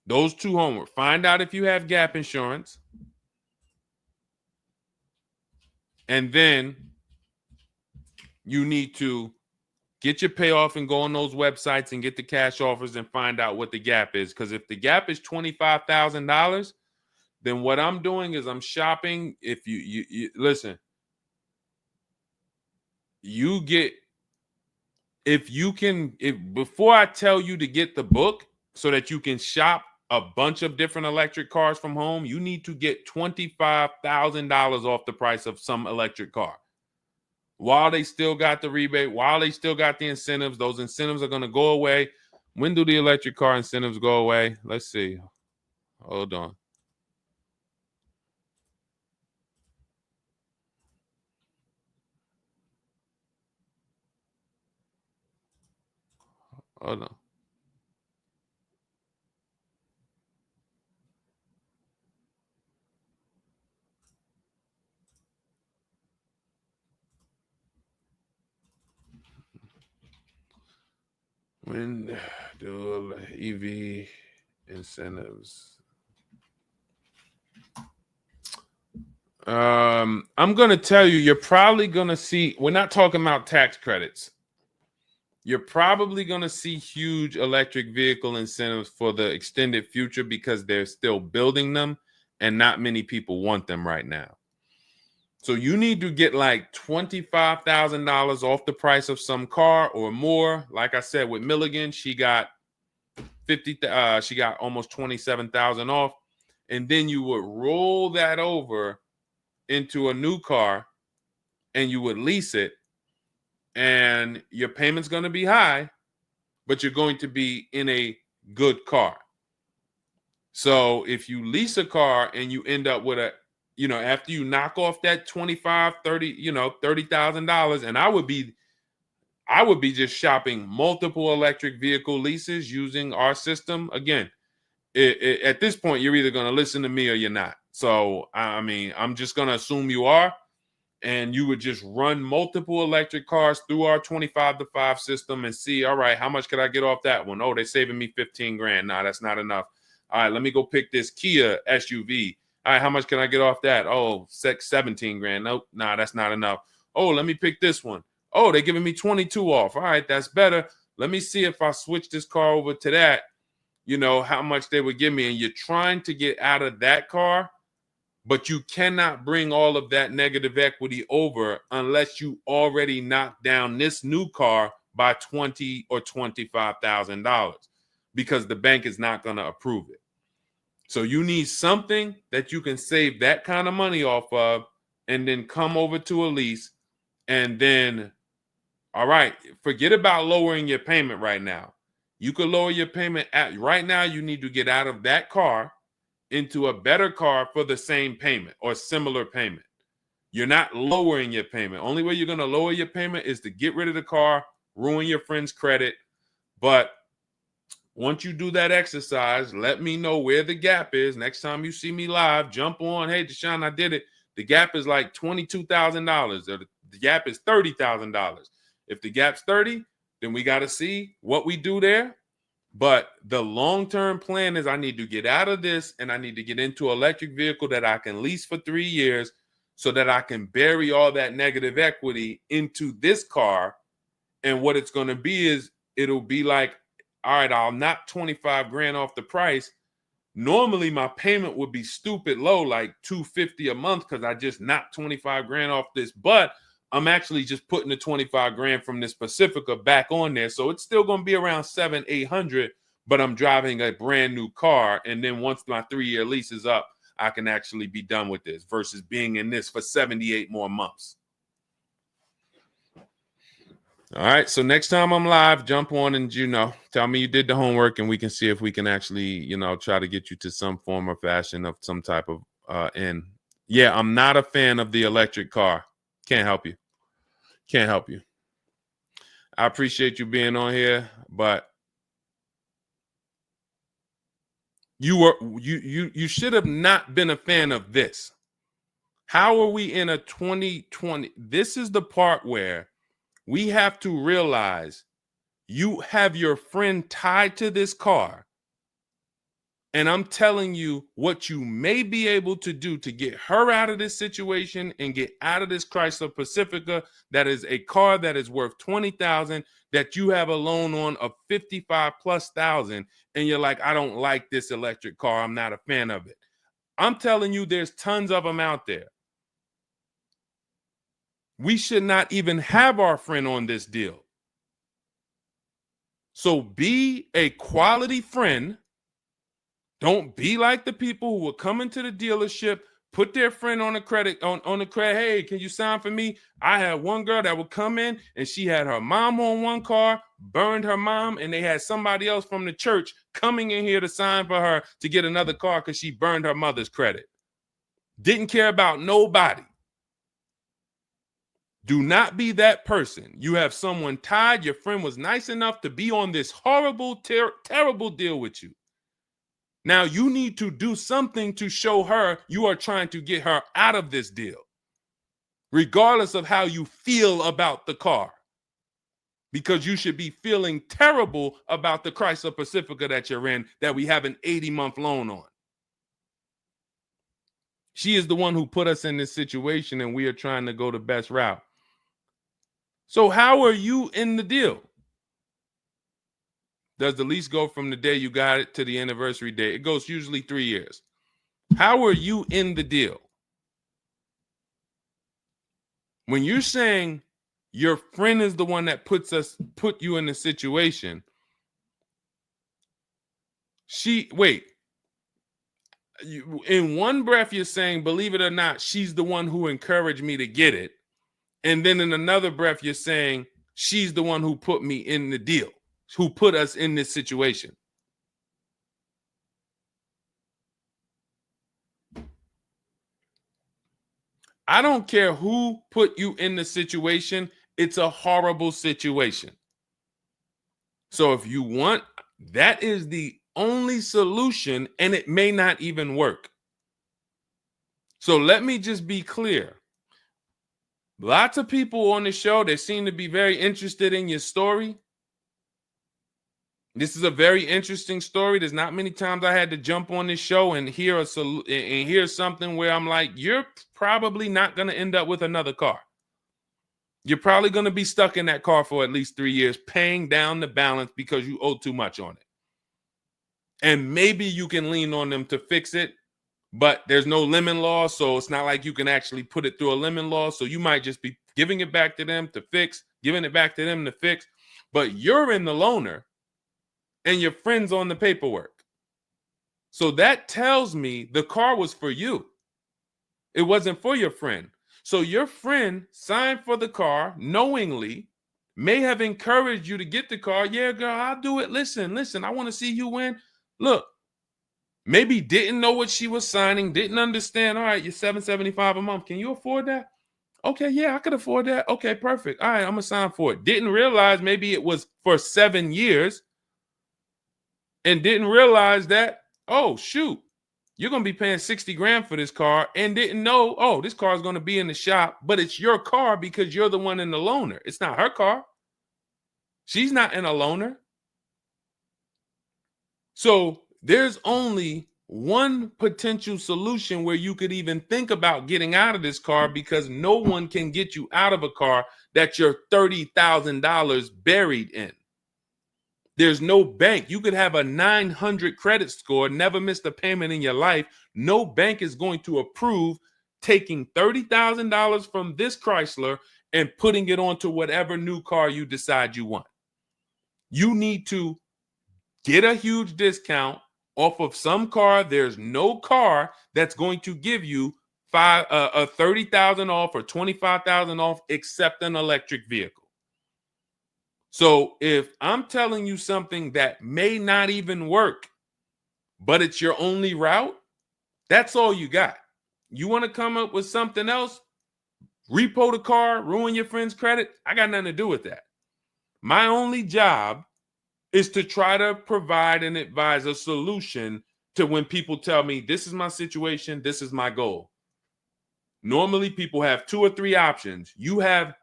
Those 2 homework. Find out if you have gap insurance. And then you need to get your payoff and go on those websites and get the cash offers and find out what the gap is. Because if the gap is $25,000, then what I'm doing is I'm shopping. If you listen, you get, if before I tell you to get the book so that you can shop a bunch of different electric cars from home, you need to get $25,000 off the price of some electric car. While they still got the rebate, while they still got the incentives, those incentives are going to go away. When do the electric car incentives go away? Let's see. Hold on. Hold on. When do EV incentives? I'm going to tell you, you're probably going to see, we're not talking about tax credits. You're probably going to see huge electric vehicle incentives for the extended future because they're still building them and not many people want them right now. So you need to get like $25,000 off the price of some car or more. Like I said, with Milligan, she got she got almost 27,000 off. And then you would roll that over into a new car and you would lease it. And your payment's going to be high, but you're going to be in a good car. So if you lease a car and you end up with after you knock off that 25, 30, $30,000, and I would be just shopping multiple electric vehicle leases using our system. Again, at this point, you're either going to listen to me or you're not. So, I mean, I'm just going to assume you are. And you would just run multiple electric cars through our 25-to-5 system and see, all right, how much could I get off that one? Oh, they're saving me 15 grand. Nah, that's not enough. All right, let me go pick this Kia SUV. All right, how much can I get off that? Oh, 17 grand. Nope, nah, that's not enough. Oh, let me pick this one. Oh, they're giving me 22 off. All right, that's better. Let me see if I switch this car over to that, how much they would give me. And you're trying to get out of that car, but you cannot bring all of that negative equity over unless you already knock down this new car by $20,000 or $25,000 because the bank is not going to approve it. So you need something that you can save that kind of money off of and then come over to a lease and then, all right, forget about lowering your payment right now. You could lower your payment right now. You need to get out of that car into a better car for the same payment or similar payment. You're not lowering your payment. Only way you're going to lower your payment is to get rid of the car, ruin your friend's credit. But once you do that exercise, let me know where the gap is. Next time you see me live, jump on. Hey, Deshone, I did it. The gap is like $22,000. Or the gap is $30,000. If the gap's 30, then we got to see what we do there. But the long-term plan is I need to get out of this and I need to get into an electric vehicle that I can lease for 3 years so that I can bury all that negative equity into this car. And what it's going to be is it'll be like, all right, I'll knock 25 grand off the price. Normally my payment would be stupid low, like $250 a month, because I just knocked 25 grand off this. But I'm actually just putting the 25 grand from this Pacifica back on there. So it's still going to be around 700-800, but I'm driving a brand new car. And then once my 3-year lease is up, I can actually be done with this versus being in this for 78 more months. All right. So next time I'm live, jump on and, tell me you did the homework and we can see if we can actually, try to get you to some form or fashion of some type of end. Yeah, I'm not a fan of the electric car. Can't help you. Can't help you. I appreciate you being on here, but you should have not been a fan of this. How are we in a 2020? This is the part where we have to realize you have your friend tied to this car. And I'm telling you what you may be able to do to get her out of this situation and get out of this Chrysler Pacifica. That is a car that is worth $20,000 that you have a loan on of $55,000+. And you're like, I don't like this electric car. I'm not a fan of it. I'm telling you, there's tons of them out there. We should not even have our friend on this deal. So be a quality friend. Don't be like the people who will come into the dealership, put their friend on the credit, on the credit. Hey, can you sign for me? I had one girl that would come in and she had her mom on one car, burned her mom, and they had somebody else from the church coming in here to sign for her to get another car because she burned her mother's credit. Didn't care about nobody. Do not be that person. You have someone tied. Your friend was nice enough to be on this horrible, terrible deal with you. Now you need to do something to show her you are trying to get her out of this deal, regardless of how you feel about the car, because you should be feeling terrible about the Chrysler Pacifica that you're in that we have an 80-month loan on. She is the one who put us in this situation and we are trying to go the best route. So how are you in the deal? Does the lease go from the day you got it to the anniversary day? It goes usually 3 years. How are you in the deal? When you're saying your friend is the one that put you in the situation, in one breath you're saying, believe it or not, she's the one who encouraged me to get it. And then in another breath, you're saying she's the one who put me in the deal, who put us in this situation. I don't care who put you in the situation. It's a horrible situation. So if you want, that is the only solution, and it may not even work. So let me just be clear. Lots of people on the show, they seem to be very interested in your story. This is a very interesting story. There's not many times I had to jump on this show and hear something where I'm like, you're probably not going to end up with another car. You're probably going to be stuck in that car for at least 3 years, paying down the balance because you owe too much on it. And maybe you can lean on them to fix it, but there's no lemon law, so it's not like you can actually put it through a lemon law. So you might just be giving it back to them to fix, giving it back to them to fix. But you're in the loaner and your friend's on the paperwork. So that tells me the car was for you. It wasn't for your friend. So your friend signed for the car knowingly, may have encouraged you to get the car. Yeah, girl, I'll do it. Listen, I want to see you win. Look. Maybe didn't know what she was signing, didn't understand. All right, you're $775 a month. Can you afford that? Okay, yeah, I could afford that. Okay, perfect. All right, I'm going to sign for it. Didn't realize maybe it was for 7 years. and didn't realize that, oh, shoot, you're going to be paying 60 grand for this car, and didn't know, oh, this car is going to be in the shop, but it's your car because you're the one in the loaner. It's not her car. She's not in a loaner. So there's only one potential solution where you could even think about getting out of this car, because no one can get you out of a car that you're $30,000 buried in. There's no bank. You could have a 900 credit score, never missed a payment in your life. No bank is going to approve taking $30,000 from this Chrysler and putting it onto whatever new car you decide you want. You need to get a huge discount off of some car. There's no car that's going to give you $30,000 off or $25,000 off except an electric vehicle. So if I'm telling you something that may not even work, but it's your only route, that's all you got. You want to come up with something else, repo the car, ruin your friend's credit, I got nothing to do with that. My only job is to try to provide and advise a solution to when people tell me, this is my situation, this is my goal. Normally people have 2 or 3 options. You have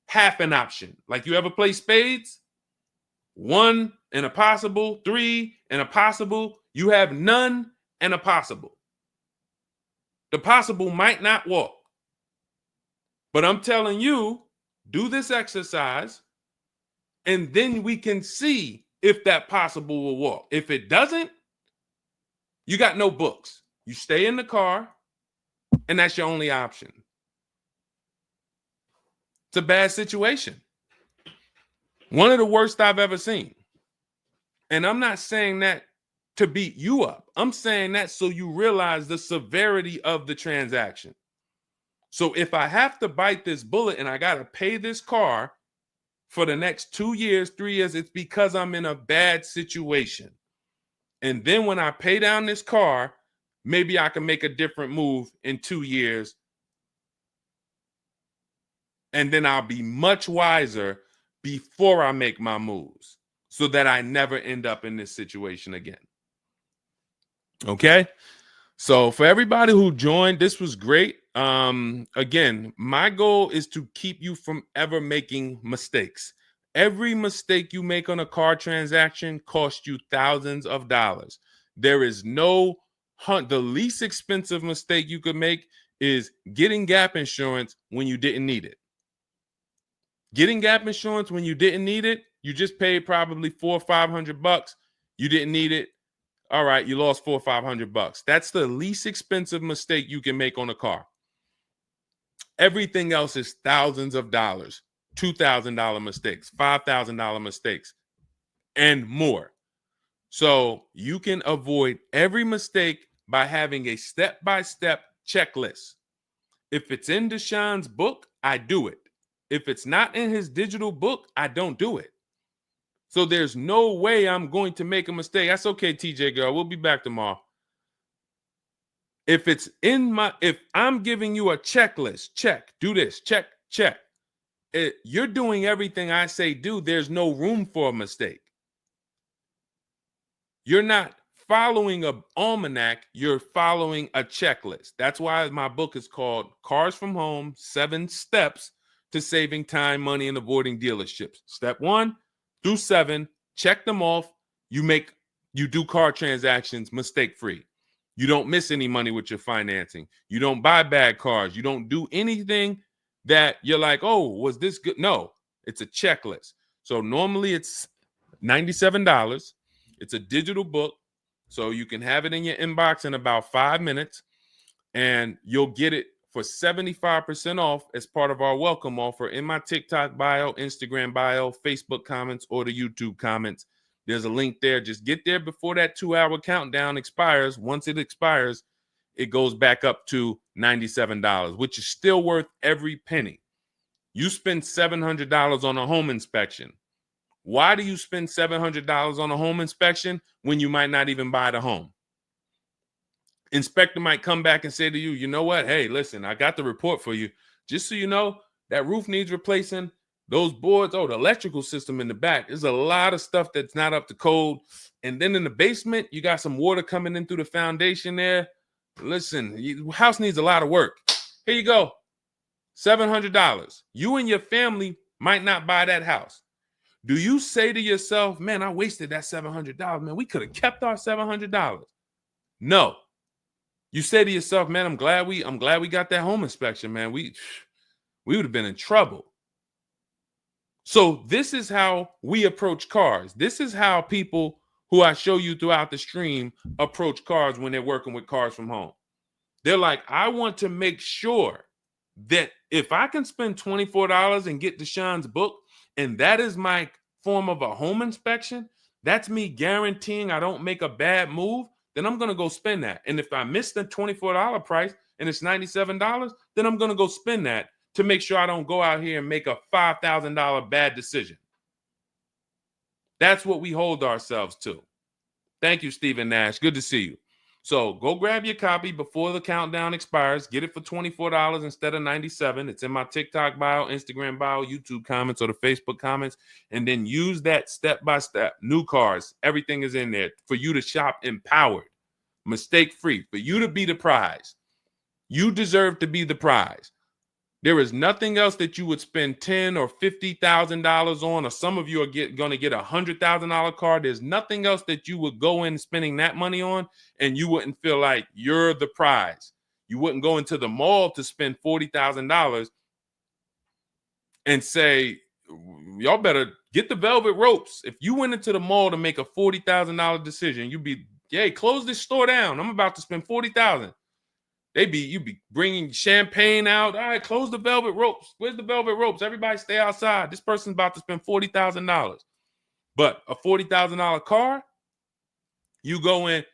half an option. Like, you ever play spades? 1 and a possible, 3 and a possible. You have none and a possible. The possible might not walk. But I'm telling you, do this exercise, and then we can see if that possible will walk. If it doesn't, you got no books. You stay in the car, and that's your only option. It's a bad situation. One of the worst I've ever seen. And I'm not saying that to beat you up. I'm saying that so you realize the severity of the transaction. So if I have to bite this bullet and I got to pay this car for the next 2 years, 3 years, it's because I'm in a bad situation. And then when I pay down this car, maybe I can make a different move in 2 years. And then I'll be much wiser before I make my moves, so that I never end up in this situation again. Okay? So for everybody who joined, this was great. Again, my goal is to keep you from ever making mistakes. Every mistake you make on a car transaction costs you thousands of dollars. There is no the least expensive mistake you could make is getting gap insurance when you didn't need it. Getting gap insurance when you didn't need it, you just paid probably $400 or $500. You didn't need it. All right, you lost $400 or $500. That's the least expensive mistake you can make on a car. Everything else is thousands of dollars, $2,000 mistakes, $5,000 mistakes, and more. So you can avoid every mistake by having a step-by-step checklist. If it's in Deshone's book, I do it. If it's not in his digital book, I don't do it. So there's no way I'm going to make a mistake. That's okay, TJ girl. We'll be back tomorrow. If I'm giving you a checklist, check, do this, check, check. You're doing everything I say do. There's no room for a mistake. You're not following an almanac. You're following a checklist. That's why my book is called Cars from Home, 7 Steps to Saving Time, Money, and Avoiding Dealerships. Step 1 through 7, check them off. You do car transactions mistake-free. You don't miss any money with your financing. You don't buy bad cars. You don't do anything that you're like, oh, was this good? No, it's a checklist. So normally it's $97. It's a digital book. So you can have it in your inbox in about 5 minutes, and you'll get it for 75% off as part of our welcome offer in my TikTok bio, Instagram bio, Facebook comments, or the YouTube comments. There's a link there. Just get there before that 2-hour countdown expires. Once it expires, it goes back up to $97, which is still worth every penny. You spend $700 on a home inspection. Why do you spend $700 on a home inspection when you might not even buy the home? Inspector might come back and say to you, you know what? Hey, listen, I got the report for you. Just so you know, that roof needs replacing. Those boards, the electrical system in the back, there's a lot of stuff that's not up to code. And then in the basement, you got some water coming in through the foundation there. Listen, house needs a lot of work. Here you go, $700. You and your family might not buy that house. Do you say to yourself, man, I wasted that $700, man, we could have kept our $700? No. You say to yourself, man, I'm glad we got that home inspection, man. We would have been in trouble. So this is how we approach cars. This is how people who I show you throughout the stream approach cars when they're working with cars from home. They're like, I want to make sure that if I can spend $24 and get Deshone's book, and that is my form of a home inspection, that's me guaranteeing I don't make a bad move, then I'm going to go spend that. And if I miss the $24 price and it's $97, then I'm going to go spend that to make sure I don't go out here and make a $5,000 bad decision. That's what we hold ourselves to. Thank you, Stephen Nash. Good to see you. So go grab your copy before the countdown expires. Get it for $24 instead of $97. It's in my TikTok bio, Instagram bio, YouTube comments, or the Facebook comments. And then use that step-by-step. New cars. Everything is in there for you to shop empowered, mistake-free, for you to be the prize. You deserve to be the prize. There is nothing else that you would spend $10,000 or $50,000 on, or some of you are going to get a $100,000 car. There's nothing else that you would go in spending that money on, and you wouldn't feel like you're the prize. You wouldn't go into the mall to spend $40,000 and say, y'all better get the velvet ropes. If you went into the mall to make a $40,000 decision, you'd be, hey, close this store down. I'm about to spend $40,000. You'd be bringing champagne out. All right, close the velvet ropes. Where's the velvet ropes? Everybody stay outside. This person's about to spend $40,000. But a $40,000 car, you go in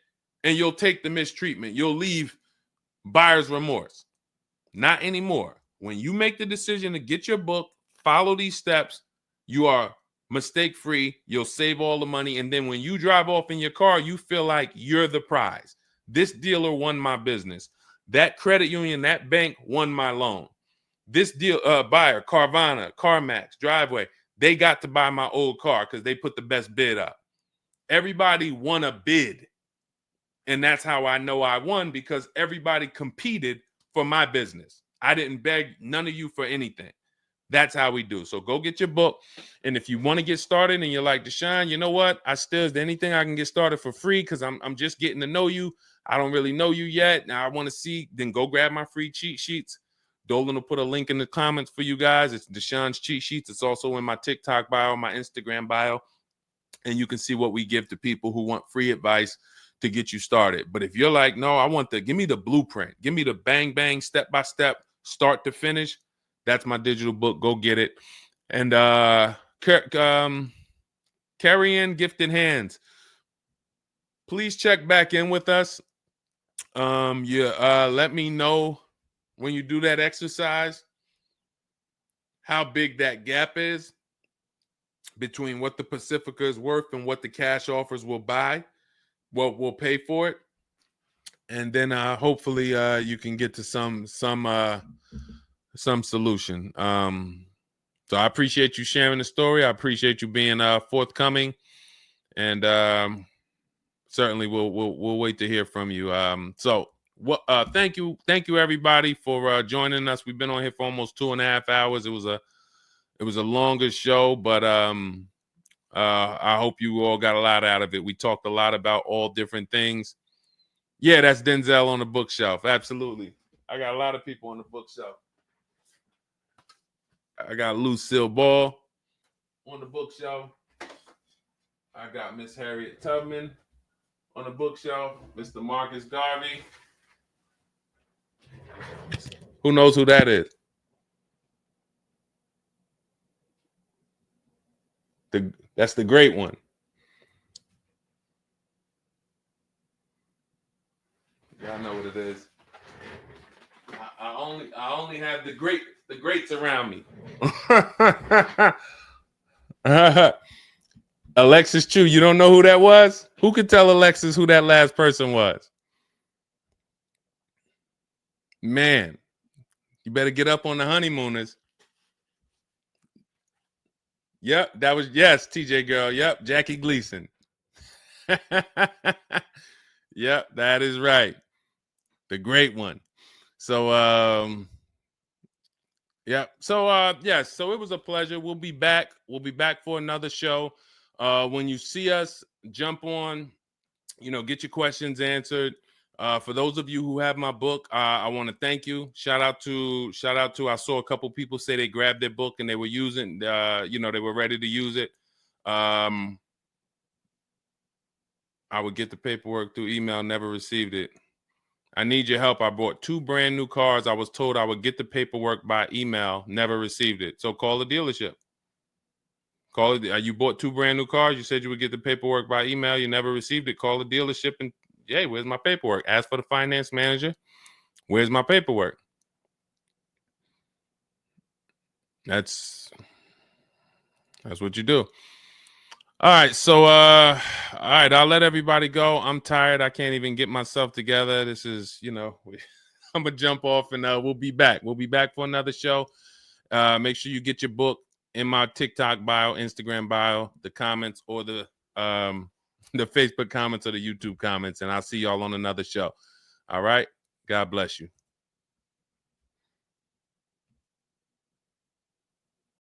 and you'll take the mistreatment. You'll leave buyer's remorse. Not anymore. When you make the decision to get your book, follow these steps, you are mistake-free. You'll save all the money. And then when you drive off in your car, you feel like you're the prize. This dealer won my business. That credit union, that bank won my loan. This deal, buyer, Carvana, CarMax, Driveway, they got to buy my old car because they put the best bid up. Everybody won a bid. And that's how I know I won, because everybody competed for my business. I didn't beg none of you for anything. That's how we do. So go get your book. And if you want to get started and you're like, Deshone, you know what? Is there anything I can get started for free? Because I'm just getting to know you. I don't really know you yet. Now I want to see, then go grab my free cheat sheets. Dolan will put a link in the comments for you guys. It's Deshone's cheat sheets. It's also in my TikTok bio, my Instagram bio. And you can see what we give to people who want free advice to get you started. But if you're like, no, give me the blueprint. Give me the bang, bang, step-by-step, start to finish. That's my digital book. Go get it. And carry in gifted hands. Please check back in with us. Let me know when you do that exercise how big that gap is between what the Pacifica is worth and what the cash offers will buy, what will pay for it. And then hopefully you can get to some solution. So I appreciate you sharing the story. I appreciate you being forthcoming, and certainly we'll wait to hear from you. Thank you everybody for joining us. We've been on here for almost 2.5 hours. It was a longer show, but I hope you all got a lot out of it. We talked a lot about all different things. Yeah, that's Denzel on the bookshelf. Absolutely. I got a lot of people on the bookshelf. I got Lucille Ball on the bookshelf. I got Miss Harriet Tubman on the bookshelf. Mr. Marcus Garvey. Who knows who that is? That's the great one. Y'all know what it is. I only have the greats around me. Alexis Chu, you don't know who that was? Who could tell Alexis who that last person was? Man, you better get up on the honeymooners. Yep, that was, yes, TJ girl. Yep, Jackie Gleason. Yep, that is right. The great one. So yeah. So yes, so it was a pleasure. We'll be back. We'll be back for another show. When you see us, jump on, get your questions answered. For those of you who have my book, I want to thank you. Shout out to I saw a couple people say they grabbed their book and they were using they were ready to use it. I would get the paperwork through email, never received it. I need your help. I bought 2 brand new cars. I was told I would get the paperwork by email, never received it. So call the dealership. Call it. You bought 2 brand new cars. You said you would get the paperwork by email. You never received it. Call the dealership and, hey, where's my paperwork? Ask for the finance manager. Where's my paperwork? That's what you do. All right. So all right, I'll let everybody go. I'm tired. I can't even get myself together. This is, I'm gonna jump off and we'll be back. We'll be back for another show. Make sure you get your book in my TikTok bio, Instagram bio, the comments, or the Facebook comments or the YouTube comments, and I'll see y'all on another show. All right. God bless you.